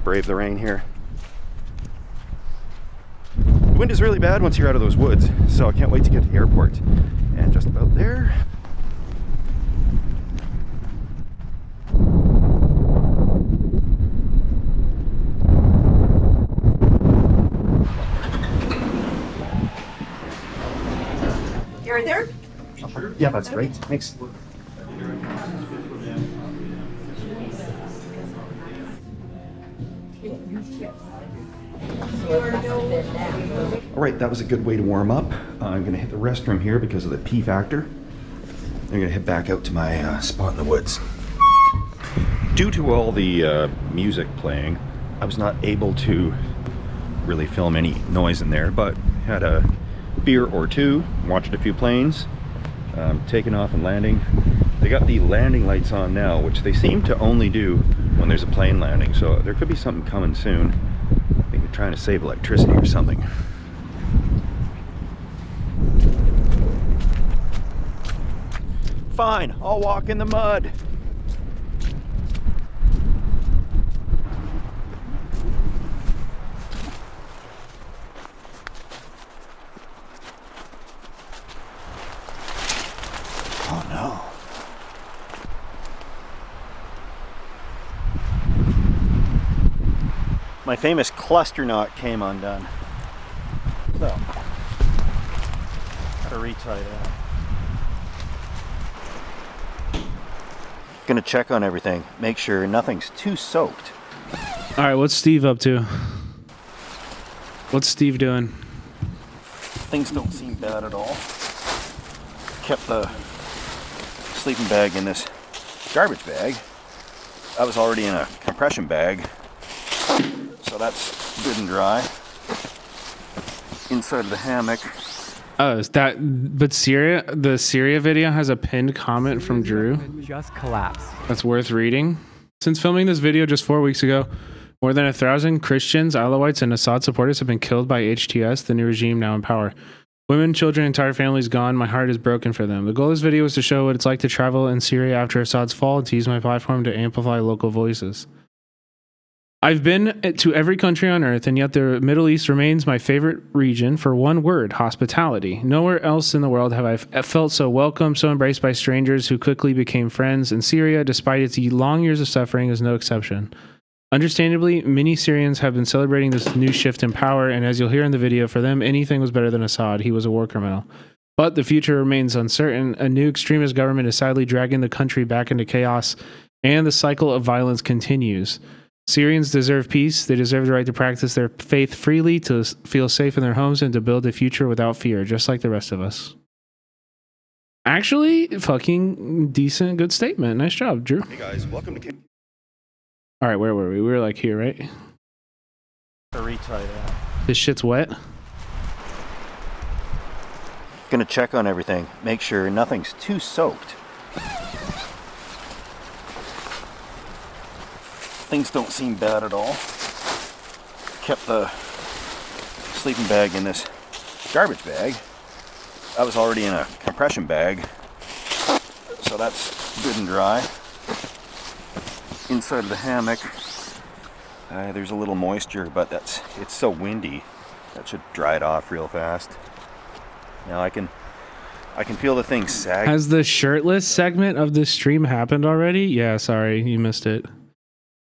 brave the rain here. The wind is really bad once you're out of those woods, so I can't wait to get to the airport. And just about there. You're there? Yeah, that's great. Thanks. All right, that was a good way to warm up. I'm gonna hit the restroom here because of the pee factor. I'm gonna head back out to my spot in the woods. Due to all the music playing, I was not able to really film any noise in there, but had a beer or two, watched a few planes, taking off and landing. They got the landing lights on now, which they seem to only do when there's a plane landing, so there could be something coming soon. I think they're trying to save electricity or something. Fine, I'll walk in the mud. Oh no. My famous cluster knot came undone. So, gotta retie that. Gonna check on everything, make sure nothing's too soaked. All right, what's Steve up to? What's Steve doing? Things don't seem bad at all. Kept the sleeping bag in this garbage bag. I was already in a compression bag, so that's good and dry. Inside of the hammock. Oh, is that? But the Syria video has a pinned comment from Drew. Just collapsed. That's worth reading. Since filming this video just 4 weeks ago, more than 1,000 Christians, Alawites, and Assad supporters have been killed by HTS, the new regime now in power. Women, children, entire families gone. My heart is broken for them. The goal of this video is to show what it's like to travel in Syria after Assad's fall and to use my platform to amplify local voices. I've been to every country on earth, and yet the Middle East remains my favorite region for one word: hospitality. Nowhere else in the world have I felt so welcome, so embraced by strangers who quickly became friends, and Syria, despite its long years of suffering, is no exception. Understandably, many Syrians have been celebrating this new shift in power, and as you'll hear in the video, for them, anything was better than Assad. He was a war criminal. But the future remains uncertain. A new extremist government is sadly dragging the country back into chaos, and the cycle of violence continues. Syrians deserve peace. They deserve the right to practice their faith freely, to feel safe in their homes, and to build a future without fear, just like the rest of us. Actually, fucking decent, good statement. Nice job, Drew. Hey guys, welcome to All right, where were we? We were like here, right? retry that. This shit's wet. Gonna check on everything, make sure nothing's too soaked. Things don't seem bad at all. Kept the sleeping bag in this garbage bag. I was already in a compression bag, so that's good and dry. Inside of the hammock, there's a little moisture, but it's so windy that should dry it off real fast. Now I can feel the thing sag. Has the shirtless segment of this stream happened already? Yeah, sorry, you missed it.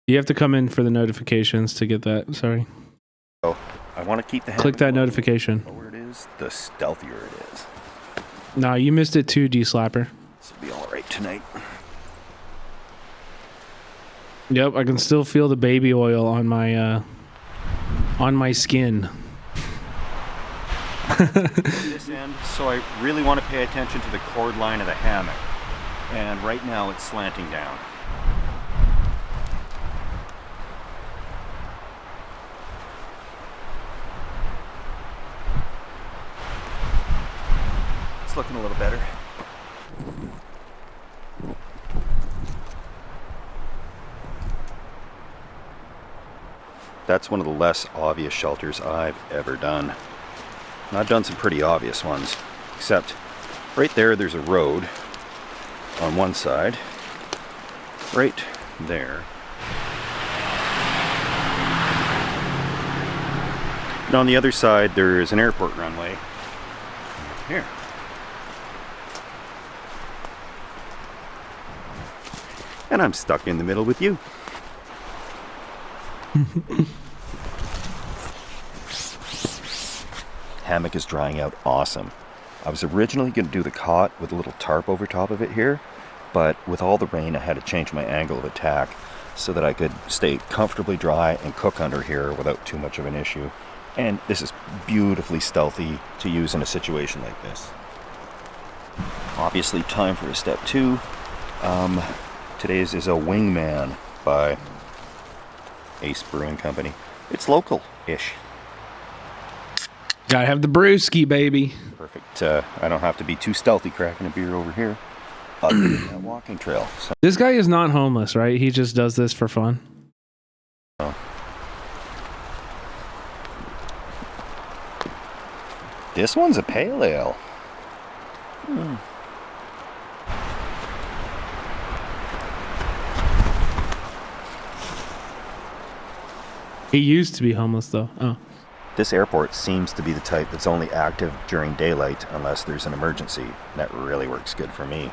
You have to come in for the notifications to get that. Sorry. Oh, I want to keep the click that notification. The lower it is, the stealthier it is. Nah, you missed it too, D-Slapper. This will be all right tonight. Yep, I can still feel the baby oil on my skin. This end, so I really want to pay attention to the cord line of the hammock. And right now it's slanting down. It's looking a little better. That's one of the less obvious shelters I've ever done. And I've done some pretty obvious ones, except right there's a road on one side, right there. And on the other side, there's an airport runway here. And I'm stuck in the middle with you. Hammock is drying out awesome. I was originally going to do the cot with a little tarp over top of it here, but with all the rain I had to change my angle of attack so that I could stay comfortably dry and cook under here without too much of an issue. And this is beautifully stealthy to use in a situation like this. Obviously time for a step 2. Today's is a Wingman by Ace Brewing Company. It's local-ish. Gotta have the brewski, baby. Perfect. I don't have to be too stealthy cracking a beer over here. Other than that walking trail. So this guy is not homeless, right? He just does this for fun. This one's a pale ale. He used to be homeless, though. Oh. This airport seems to be the type that's only active during daylight unless there's an emergency. That really works good for me.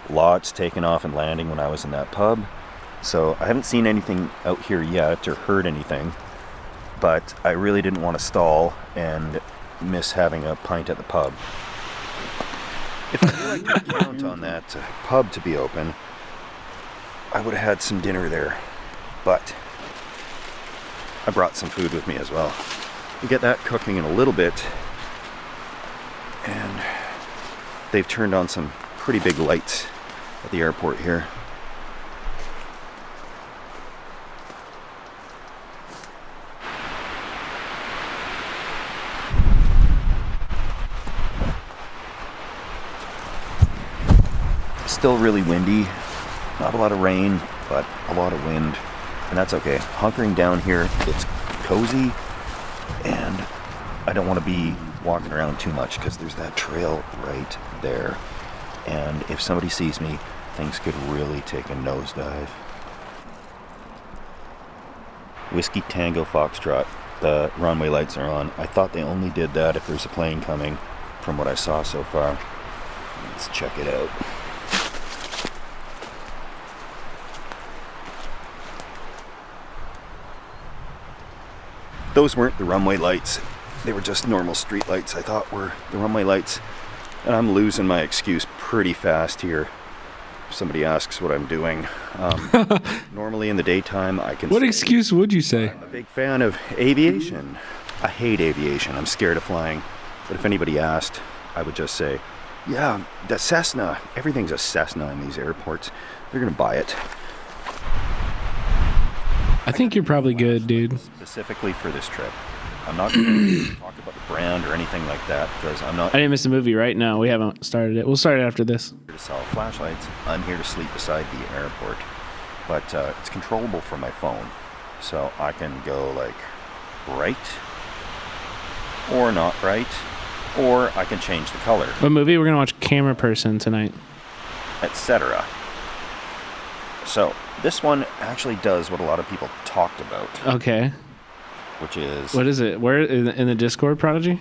Lots taking off and landing when I was in that pub. So I haven't seen anything out here yet or heard anything. But I really didn't want to stall and miss having a pint at the pub. If I knew I could count on that pub to be open, I would have had some dinner there. But I brought some food with me as well. We'll get that cooking in a little bit. And they've turned on some pretty big lights at the airport here. Still really windy, not a lot of rain, but a lot of wind, and that's okay. Hunkering down here, it's cozy, and I don't want to be walking around too much because there's that trail right there, and if somebody sees me, things could really take a nosedive. Whiskey Tango Foxtrot. The runway lights are on. I thought they only did that if there's a plane coming, from what I saw so far. Let's check it out. Those weren't the runway lights. They were just normal street lights I thought were the runway lights. And I'm losing my excuse pretty fast here. If somebody asks what I'm doing. Normally in the daytime I can What excuse would you say? I'm a big fan of aviation. I hate aviation. I'm scared of flying. But if anybody asked, I would just say, yeah, the Cessna. Everything's a Cessna in these airports. They're gonna buy it. I think you're probably good, dude. Specifically for this trip. I'm not going to talk about the brand or anything like that because I'm not. I didn't miss a movie, right? No, we haven't started it. We'll start it after this. Here to sell flashlights. I'm here to sleep beside the airport. But it's controllable from my phone. So I can go like bright or not bright. Or I can change the color. What movie? We're going to watch Camera Person tonight. Etc. So this one actually does what a lot of people talked about. Okay. Which is... What is it? Where in the Discord, Prodigy?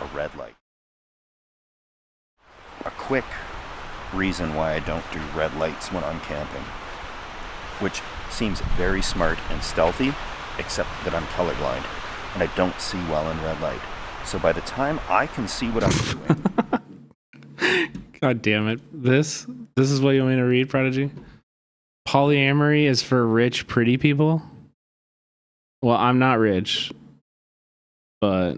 A red light. A quick reason why I don't do red lights when I'm camping. Which seems very smart and stealthy, except that I'm colorblind. And I don't see well in red light. So by the time I can see what I'm doing... God damn it. This is what you want me to read, Prodigy? Polyamory is for rich, pretty people? Well, I'm not rich. But...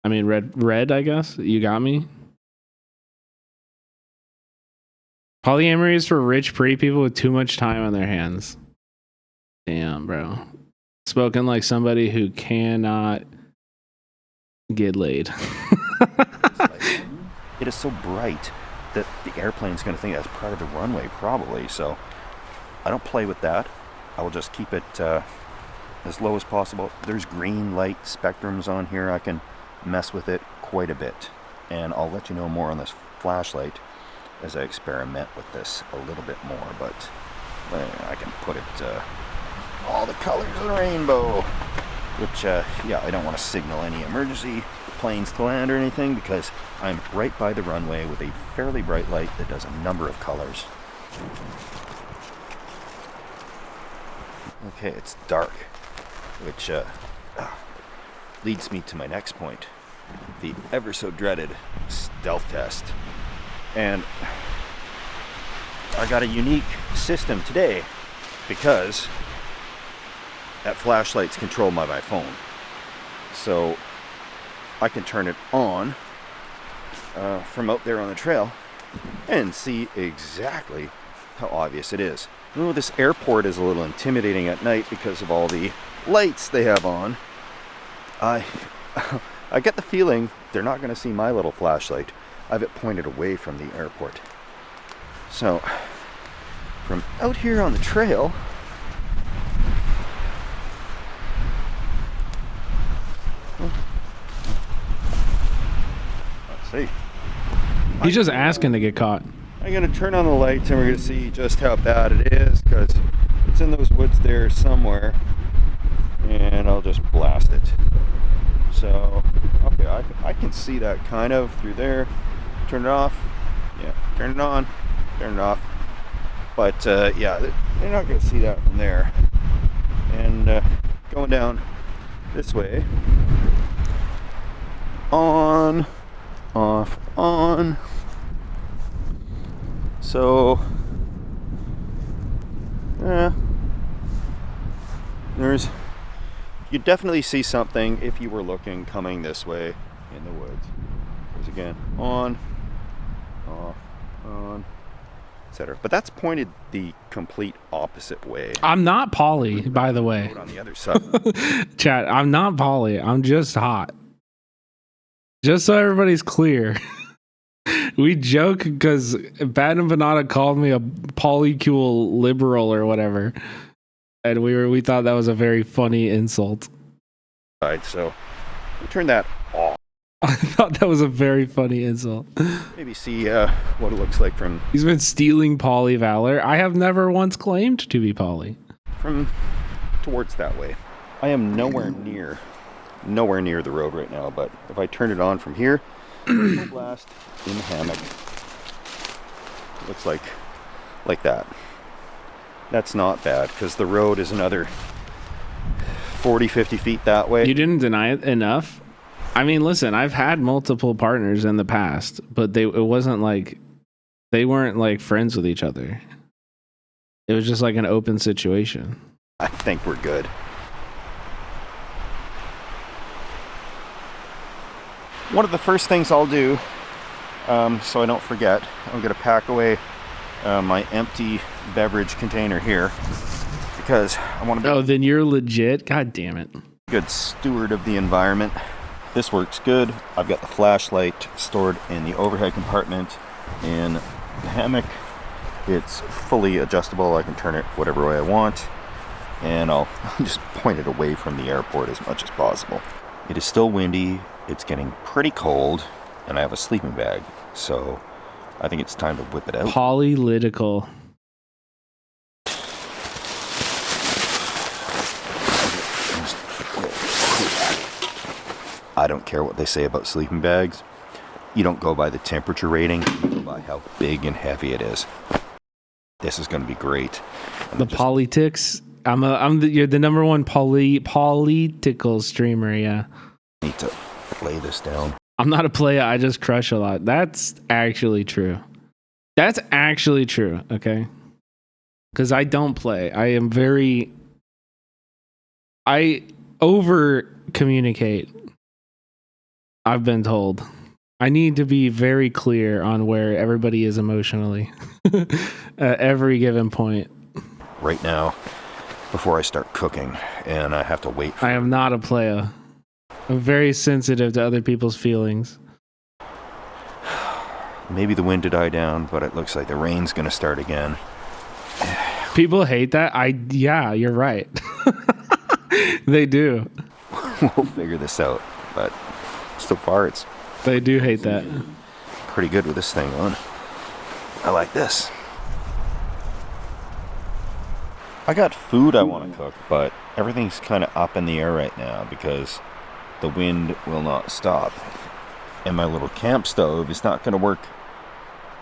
I mean, red, I guess? You got me? Polyamory is for rich, pretty people with too much time on their hands. Damn, bro. Spoken like somebody who cannot get laid. It is so bright that the airplane's going to think that's part of the runway, probably. So I don't play with that. I will just keep it as low as possible. There's green light spectrums on here. I can mess with it quite a bit. And I'll let you know more on this flashlight as I experiment with this a little bit more. But I can put it all the colors of the rainbow. Which, yeah, I don't want to signal any emergency planes to land or anything because I'm right by the runway with a fairly bright light that does a number of colors. Okay, it's dark, which leads me to my next point, the ever so dreaded stealth test. And I got a unique system today because that flashlight's controlled by my phone. So I can turn it on from out there on the trail and see exactly how obvious it is. Oh, this airport is a little intimidating at night because of all the lights they have on. I get the feeling they're not going to see my little flashlight. I have it pointed away from the airport. So, from out here on the trail, let's see. He's just asking to get caught. I'm going to turn on the lights and we're going to see just how bad it is because it's in those woods there somewhere. And I'll just blast it. So, okay, I can see that kind of through there. Turn it off. Yeah, turn it on. Turn it off. But, yeah, they're not going to see that from there. And going down this way. On. Off. On. So, yeah, you definitely see something if you were looking coming this way in the woods. There's again, on, off, on, etc. But that's pointed the complete opposite way. I'm not Polly, by the way. On the other side. Chat, I'm not Polly. I'm just hot. Just so everybody's clear. We joke because Bad and Banana called me a polycule liberal or whatever, and we thought that was a very funny insult. So we turn that off. I thought that was a very funny insult. Maybe see what it looks like from... He's been stealing Polly Valor. I have never once claimed to be Polly. From towards that way. I am nowhere near the road right now, but if I turn it on from here, full blast in the hammock. It looks like that. That's not bad, because the road is another 40, 50 feet that way. You didn't deny it enough. I mean, listen, I've had multiple partners in the past, but it wasn't like they weren't like friends with each other. It was just like an open situation. I think we're good. One of the first things I'll do, so I don't forget, I'm going to pack away my empty beverage container here, because I want to be... Oh, then you're legit? God damn it. Good steward of the environment. This works good. I've got the flashlight stored in the overhead compartment in the hammock. It's fully adjustable. I can turn it whatever way I want, and I'll just point it away from the airport as much as possible. It is still windy. It's getting pretty cold, and I have a sleeping bag, so I think it's time to whip it out. Polylytical. I don't care what they say about sleeping bags. You don't go by the temperature rating, you go by how big and heavy it is. This is going to be great. The politics. You're the number one political streamer. Yeah. Need to lay this down. I'm not a player. I just crush a lot. That's actually true. That's actually true. Okay. Because I don't play. I over communicate. I've been told. I need to be very clear on where everybody is emotionally at every given point. Right now, before I start cooking, and I have to wait. I am not a player. I'm very sensitive to other people's feelings. Maybe the wind to die down, but it looks like the rain's going to start again. People hate that. Yeah, you're right. They do. We'll figure this out, but so far they do hate that. Pretty good with this thing on. I like this. I got food I want to cook, but everything's kind of up in the air right now because the wind will not stop. And my little camp stove is not going to work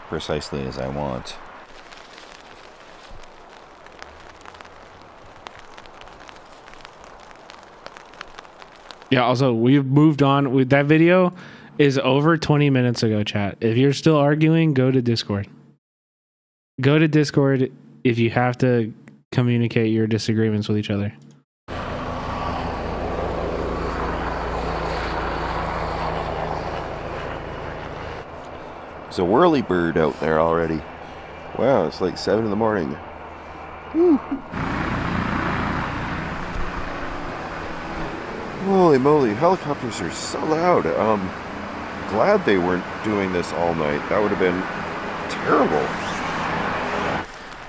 precisely as I want. Yeah, also, we've moved on. That video is over 20 minutes ago, chat. If you're still arguing, go to Discord. Go to Discord if you have to communicate your disagreements with each other. There's a whirly bird out there already. Wow, it's like 7 in the morning. Woo. Holy moly, helicopters are so loud. Glad they weren't doing this all night. That would have been terrible.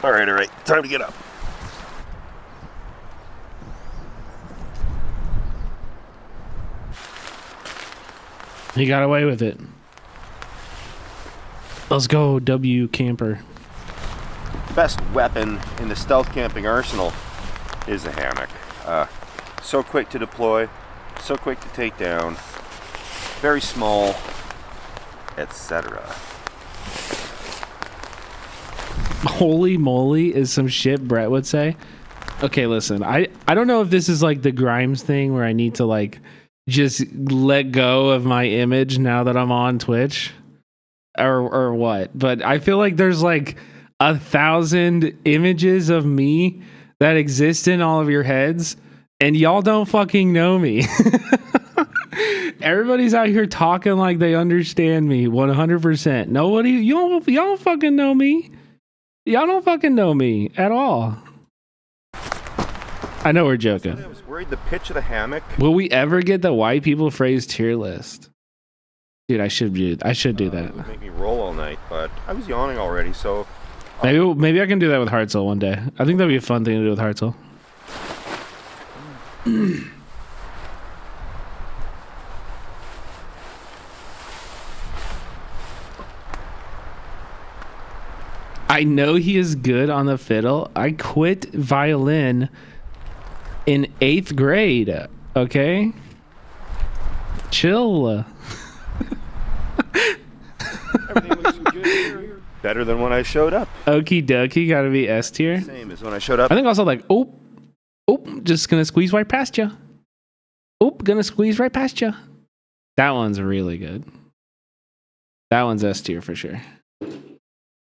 All right, time to get up. You got away with it. Let's go, W camper. The best weapon in the stealth camping arsenal is a hammock. So quick to deploy, so quick to take down, very small, etc. Holy moly is some shit Brett would say. Okay, listen, I don't know if this is like the Grimes thing where I need to like just let go of my image now that I'm on Twitch or what, but I feel like there's like 1,000 images of me that exist in all of your heads and y'all don't fucking know me. Everybody's out here talking like they understand me 100%. Nobody, y'all don't fucking know me. Y'all don't fucking know me at all. I know we're joking. I was worried the pitch of the hammock. Will we ever get the white people phrase tier list? Dude, I should do that. It would make me roll all night, but I was yawning already, so... Maybe I can do that with Hartzell one day. I think that'd be a fun thing to do with Hartzell. I know he is good on the fiddle. I quit violin in 8th grade. Okay? Chill. Everything looks good here. Better than when I showed up. Okie dokie, gotta be S tier. Same as when I showed up. I think also like, oh, just gonna squeeze right past you. Oh, gonna squeeze right past you. That one's really good. That one's S tier for sure.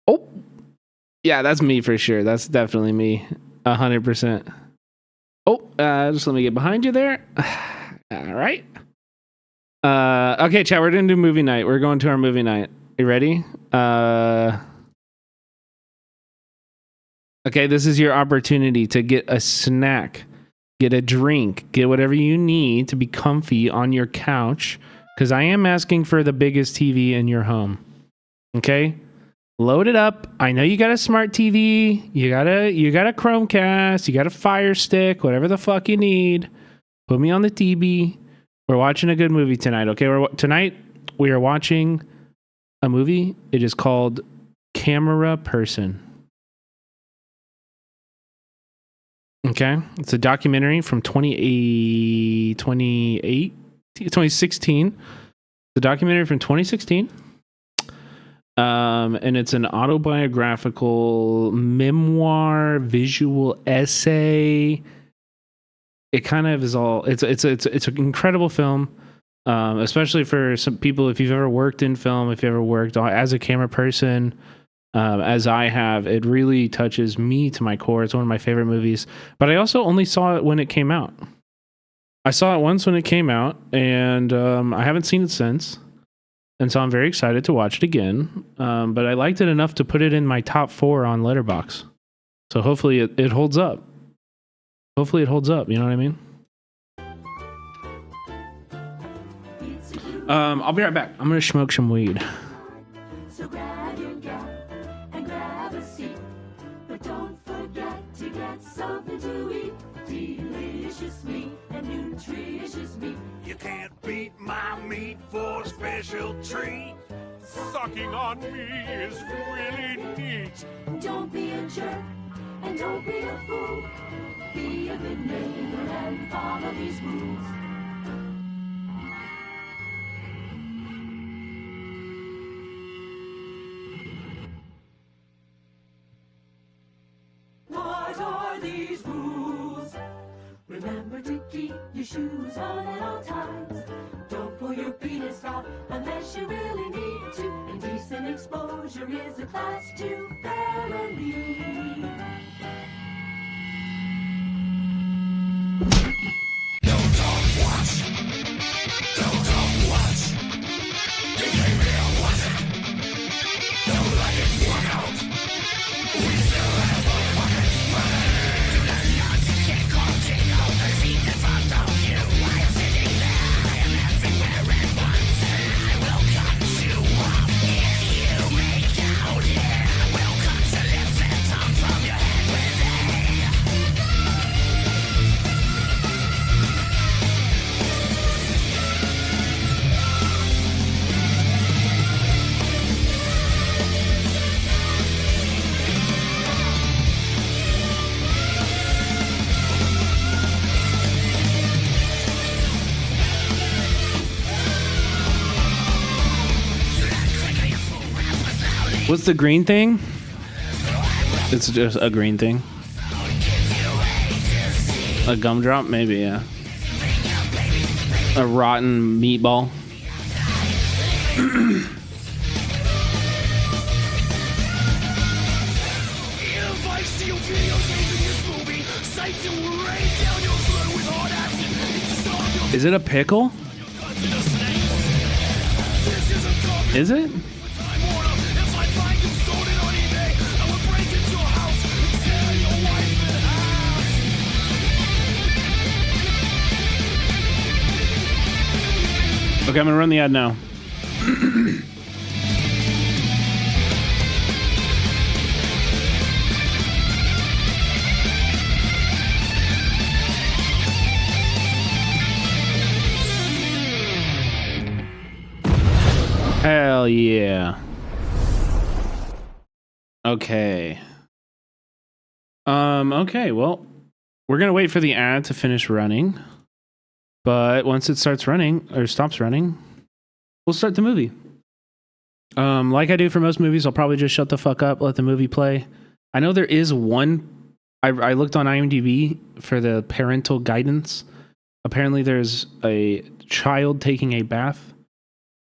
Oh, yeah, that's me for sure. That's definitely me. 100%. Oh, just let me get behind you there. All right. Okay, chat, we're gonna do movie night. We're going to our movie night. You ready? Okay, this is your opportunity to get a snack, get a drink, get whatever you need to be comfy on your couch, because I am asking for the biggest TV in your home. Okay? Load it up. I know you got a smart TV, you got a Chromecast, you got a Fire Stick, whatever the fuck you need. Put me on the TV. We're watching a good movie tonight, okay? Tonight we are watching a movie. It is called Camera Person. Okay? It's a documentary from 2016. The documentary from 2016. And it's an autobiographical memoir, visual essay. It kind of is all. It's an incredible film, especially for some people. If you've ever worked in film, if you ever worked as a camera person, as I have, it really touches me to my core. It's one of my favorite movies. But I also only saw it when it came out. I saw it once when it came out, and I haven't seen it since. And so I'm very excited to watch it again. But I liked it enough to put it in my top 4 on Letterboxd. So hopefully it holds up. Hopefully it holds up. You know what I mean? I'll be right back. I'm going to smoke some weed. So grab your gap and grab a seat. But don't forget to get something to eat. Delicious meat and nutritious meat. You can't beat my meat for a special treat. Sucking on me is really neat. Don't be a jerk and don't be a fool. Be a good neighbor and follow these rules. What are these rules? Remember to keep your shoes on at all times. Don't pull your penis out unless you really need to. Indecent exposure is a class 2 felony. Don't talk watch. Don't talk watch. You gave me a watch. Don't let it work out. We still have a fucking money. Do not can't take out the seat in front of you. I'm sitting there. I am everywhere at once. And I will cut you off if you make out. Yeah, I will cut your lips and tongue from your head with a. What's the green thing? It's just a green thing. A gumdrop? Maybe, yeah. A rotten meatball. If I see you videotaping this movie, sights will rain down your throat with hard acid. It's all your Is it a pickle? Is it? If I find you sold it on eBay, I will break into your house and tear your wife in half. Okay, I'm gonna run the ad now. Hell yeah. Okay. Okay, well, we're gonna wait for the ad to finish running. But once it starts running or stops running, we'll start the movie. Like I do for most movies, I'll probably just shut the fuck up, let the movie play. I know there is one. I looked on IMDb for the parental guidance. Apparently, there's a child taking a bath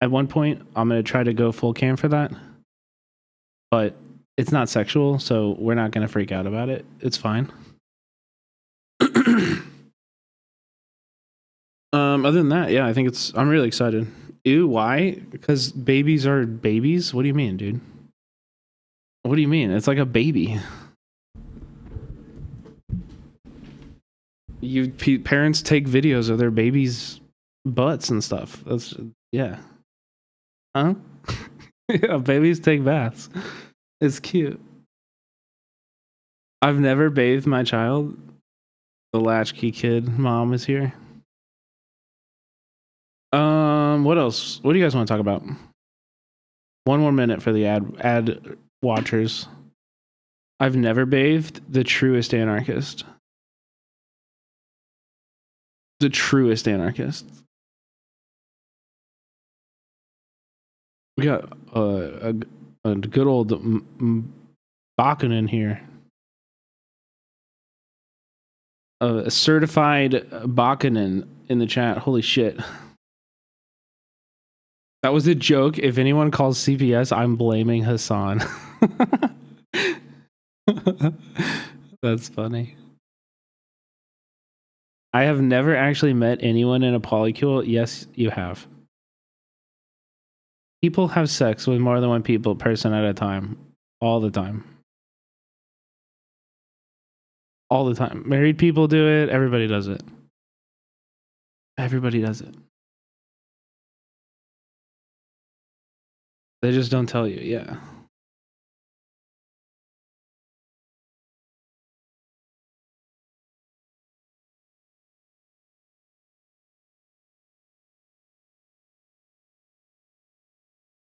at one point. I'm gonna try to go full cam for that, but it's not sexual, so we're not gonna freak out about it. It's fine. Other than that, yeah, I think I'm really excited. Ew, why? Because babies are babies? What do you mean, dude? What do you mean? It's like a baby. Parents take videos of their babies' butts and stuff. That's, yeah. Huh? Yeah, babies take baths. It's cute. I've never bathed my child. The latchkey kid mom is here. What else? What do you guys want to talk about? One more minute for the ad watchers. I've never bathed. The truest anarchist. The truest anarchist. We got a good old Bakken in here. A certified Bakken in the chat. Holy shit. That was a joke. If anyone calls CPS, I'm blaming Hassan. That's funny. I have never actually met anyone in a polycule. Yes, you have. People have sex with more than one person at a time. All the time. All the time. Married people do it. Everybody does it. Everybody does it. They just don't tell you. Yeah.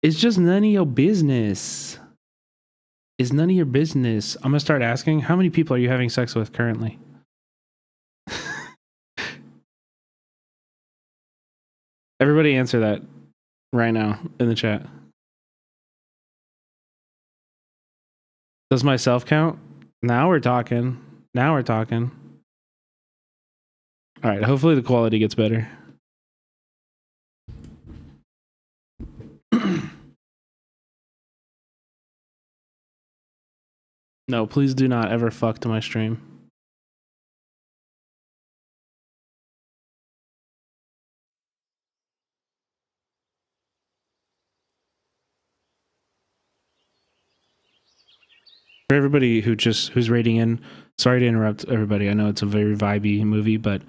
It's just none of your business. It's none of your business. I'm going to start asking, how many people are you having sex with currently? Everybody answer that right now in the chat. Does myself count? Now we're talking. Now we're talking. All right. Hopefully the quality gets better. No, please do not ever fuck to my stream. For everybody who's rating in, sorry to interrupt everybody. I know it's a very vibey movie, but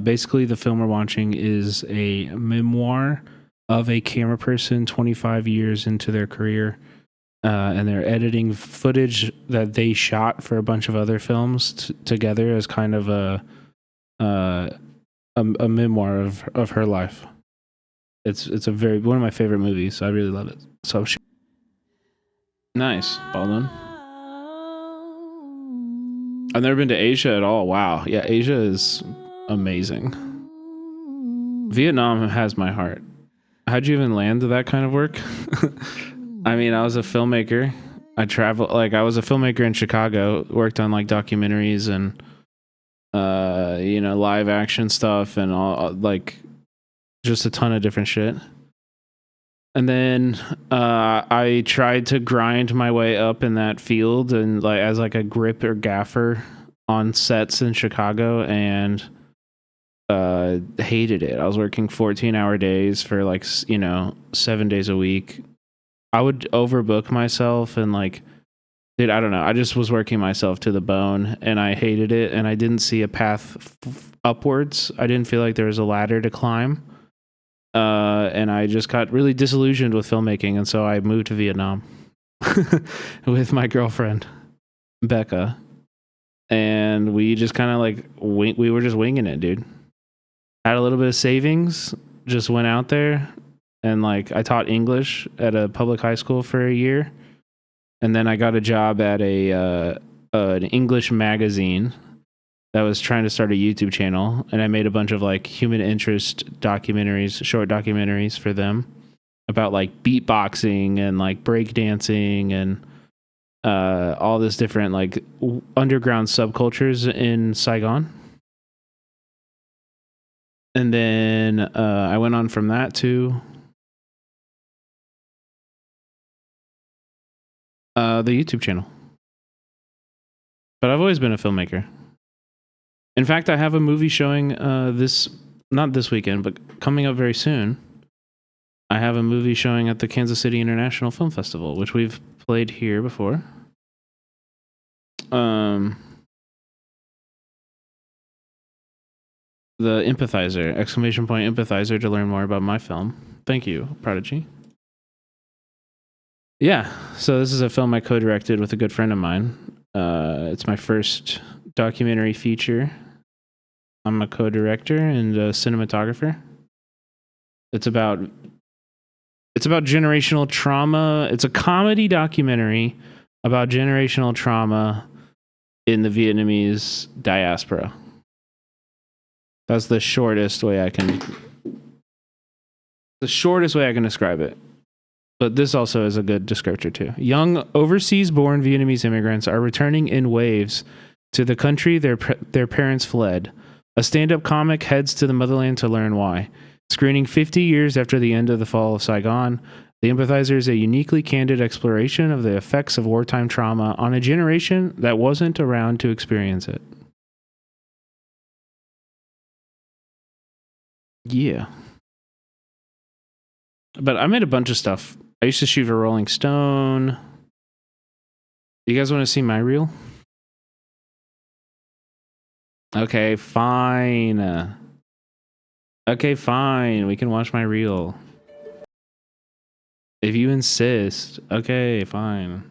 basically the film we're watching is a memoir of a camera person 25 years into their career. And they're editing footage that they shot for a bunch of other films together as kind of a memoir of her life. It's one of my favorite movies. So I really love it. So nice, Baldwin. I've never been to Asia at all. Wow, yeah, Asia is amazing. Vietnam has my heart. How'd you even land to that kind of work? I mean, I was a filmmaker. I was a filmmaker in Chicago, worked on like documentaries and live action stuff and all, like just a ton of different shit. And then I tried to grind my way up in that field and like as like a grip or gaffer on sets in Chicago and hated it. I was working 14-hour days for like 7 days a week. I would overbook myself and like, dude, I don't know. I just was working myself to the bone and I hated it and I didn't see a path upwards. I didn't feel like there was a ladder to climb. And I just got really disillusioned with filmmaking. And so I moved to Vietnam with my girlfriend, Becca. And we just kind of like, we were just winging it, dude. Had a little bit of savings, just went out there. And like I taught English at a public high school for a year And then I got a job at an English magazine that was trying to start a YouTube channel, and I made a bunch of like human interest documentaries, short documentaries for them about like beatboxing and like breakdancing and all this different like underground subcultures in Saigon. And then I went on from that to the YouTube channel. But I've always been a filmmaker. In fact, I have a movie showing not this weekend, but coming up very soon. I have a movie showing at the Kansas City International Film Festival, which we've played here before. The Empathizer, !empathizer to learn more about my film. Thank you, Prodigy. Yeah, so this is a film I co-directed with a good friend of mine. It's my first documentary feature. I'm a co-director and a cinematographer. It's about generational trauma. It's a comedy documentary about generational trauma in the Vietnamese diaspora. That's the shortest way I can describe it. But this also is a good descriptor too. Young overseas-born Vietnamese immigrants are returning in waves to the country their parents fled. A stand-up comic heads to the motherland to learn why. Screening 50 years after the end of the fall of Saigon, The Empathizer is a uniquely candid exploration of the effects of wartime trauma on a generation that wasn't around to experience it. Yeah. But I made a bunch of stuff. I used to shoot for Rolling Stone. You guys want to see my reel? Okay, fine. Okay, fine. We can watch my reel. If you insist. Okay, fine.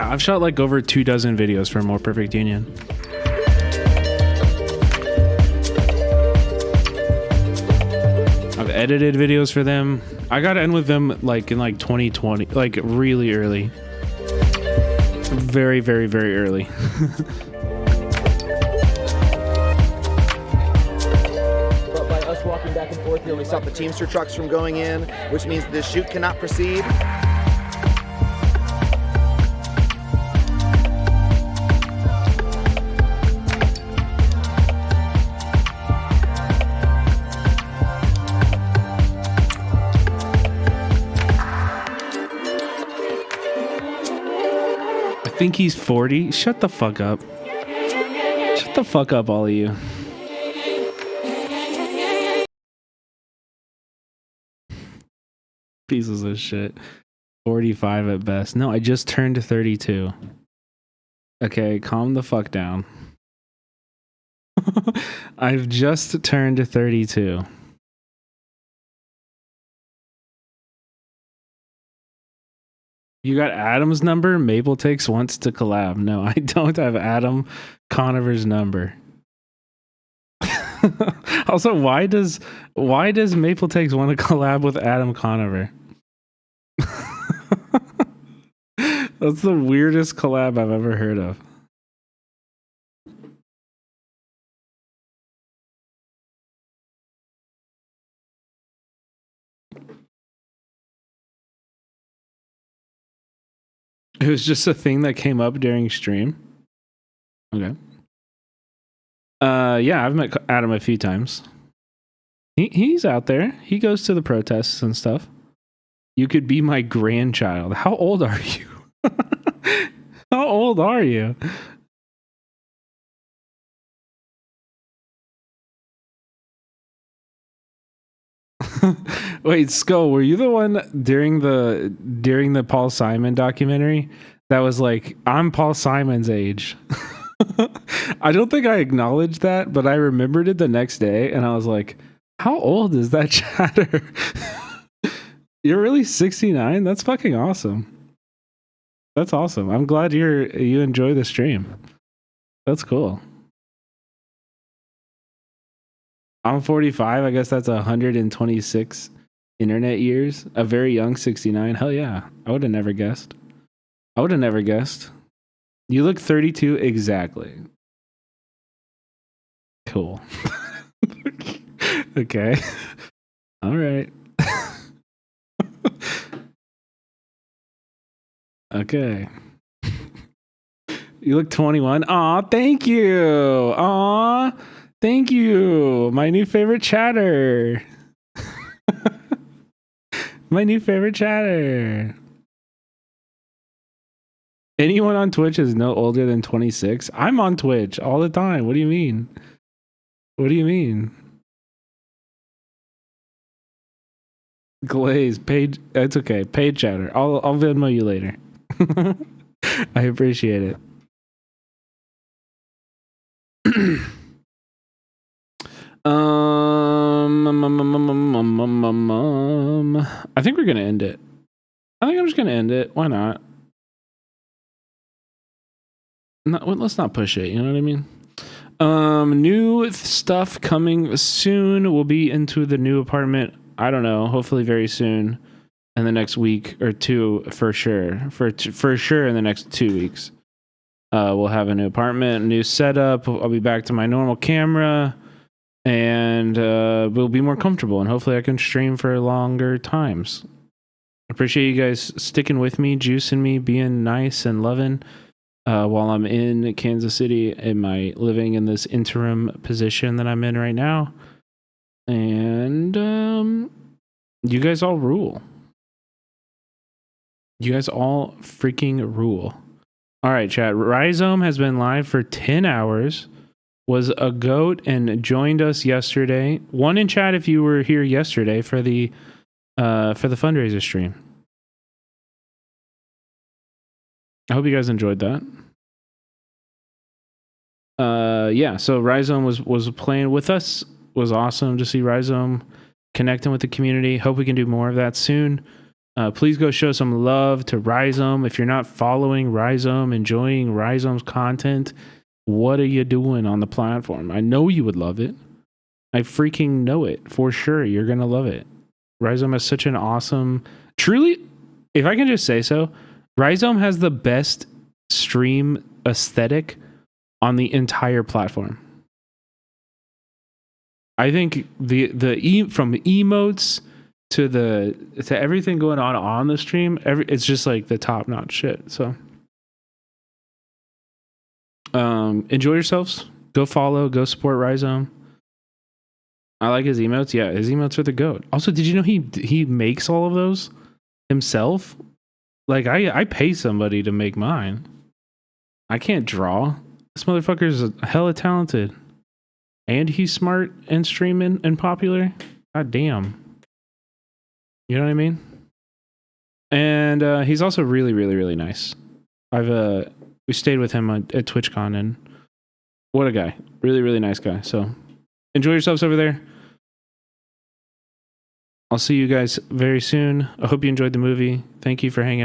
I've shot like over 24 videos for More Perfect Union. I've edited videos for them. I got in with them like in like 2020, like really early. Very, very, very early. But by us walking back and forth here, we stop the Teamster trucks from going in, which means the shoot cannot proceed. I think he's 40. Shut the fuck up. Shut the fuck up, all of you. Pieces of shit. 45 at best. No, I just turned 32. Okay, calm the fuck down. I've just turned 32. You got Adam's number? Maple Takes wants to collab. No, I don't have Adam Conover's number. Also, why does Maple Takes want to collab with Adam Conover? That's the weirdest collab I've ever heard of. It was just a thing that came up during stream. Okay. Yeah, I've met Adam a few times. He's out there. He goes to the protests and stuff. You could be my grandchild. How old are you? How old are you? Wait, Skull, were you the one during the Paul Simon documentary that was like, I'm Paul Simon's age? I don't think I acknowledged that, but I remembered it the next day and I was like, how old is that chatter? You're really 69? That's fucking awesome. That's awesome. I'm glad you enjoy the stream. That's cool. I'm 45. I guess that's 126 internet years. A very young 69. Hell yeah. I would have never guessed. You look 32 exactly. Cool. Okay. All right. Okay. You look 21. Aw, thank you. Aw, thank you. My new favorite chatter. My new favorite chatter. Anyone on Twitch is no older than 26. I'm on Twitch all the time. What do you mean? What do you mean? Glaze, paid. It's okay. Paid chatter. I'll Venmo you later. I appreciate it. I think we're gonna end it. I think I'm just gonna end it. Why not? Let's not push it. You know what I mean? New stuff coming soon. We'll be into the new apartment. I don't know. Hopefully very soon, in the next week or two for sure. For sure in the next 2 weeks. We'll have a new apartment, a new setup. I'll be back to my normal camera, and we'll be more comfortable. And hopefully, I can stream for longer times. Appreciate you guys sticking with me, juicing me, being nice and loving while I'm in Kansas City. Living in this interim position that I'm in right now? And you guys all rule. You guys all freaking rule. All right, chat. Rhizome has been live for 10 hours, was a goat, and joined us yesterday. One in chat if you were here yesterday for the fundraiser stream. I hope you guys enjoyed that. Yeah, so Rhizome was playing with us. Was awesome to see Rhizome connecting with the community. Hope we can do more of that soon. Please go show some love to Rhizome. If you're not following Rhizome, enjoying Rhizome's content, what are you doing on the platform? I know you would love it. I freaking know it for sure. You're going to love it. Rhizome has such an awesome... Truly, if I can just say so, Rhizome has the best stream aesthetic on the entire platform. I think from emotes to everything going on the stream, it's just like the top notch shit. So enjoy yourselves. Go follow. Go support Rhizome. I like his emotes. Yeah, his emotes are the goat. Also, did you know he makes all of those himself? Like I pay somebody to make mine. I can't draw. This motherfucker is hella talented. And he's smart and streaming and popular. God damn. You know what I mean? And he's also really, really, really nice. We stayed with him at TwitchCon, and what a guy. Really, really nice guy. So enjoy yourselves over there. I'll see you guys very soon. I hope you enjoyed the movie. Thank you for hanging out.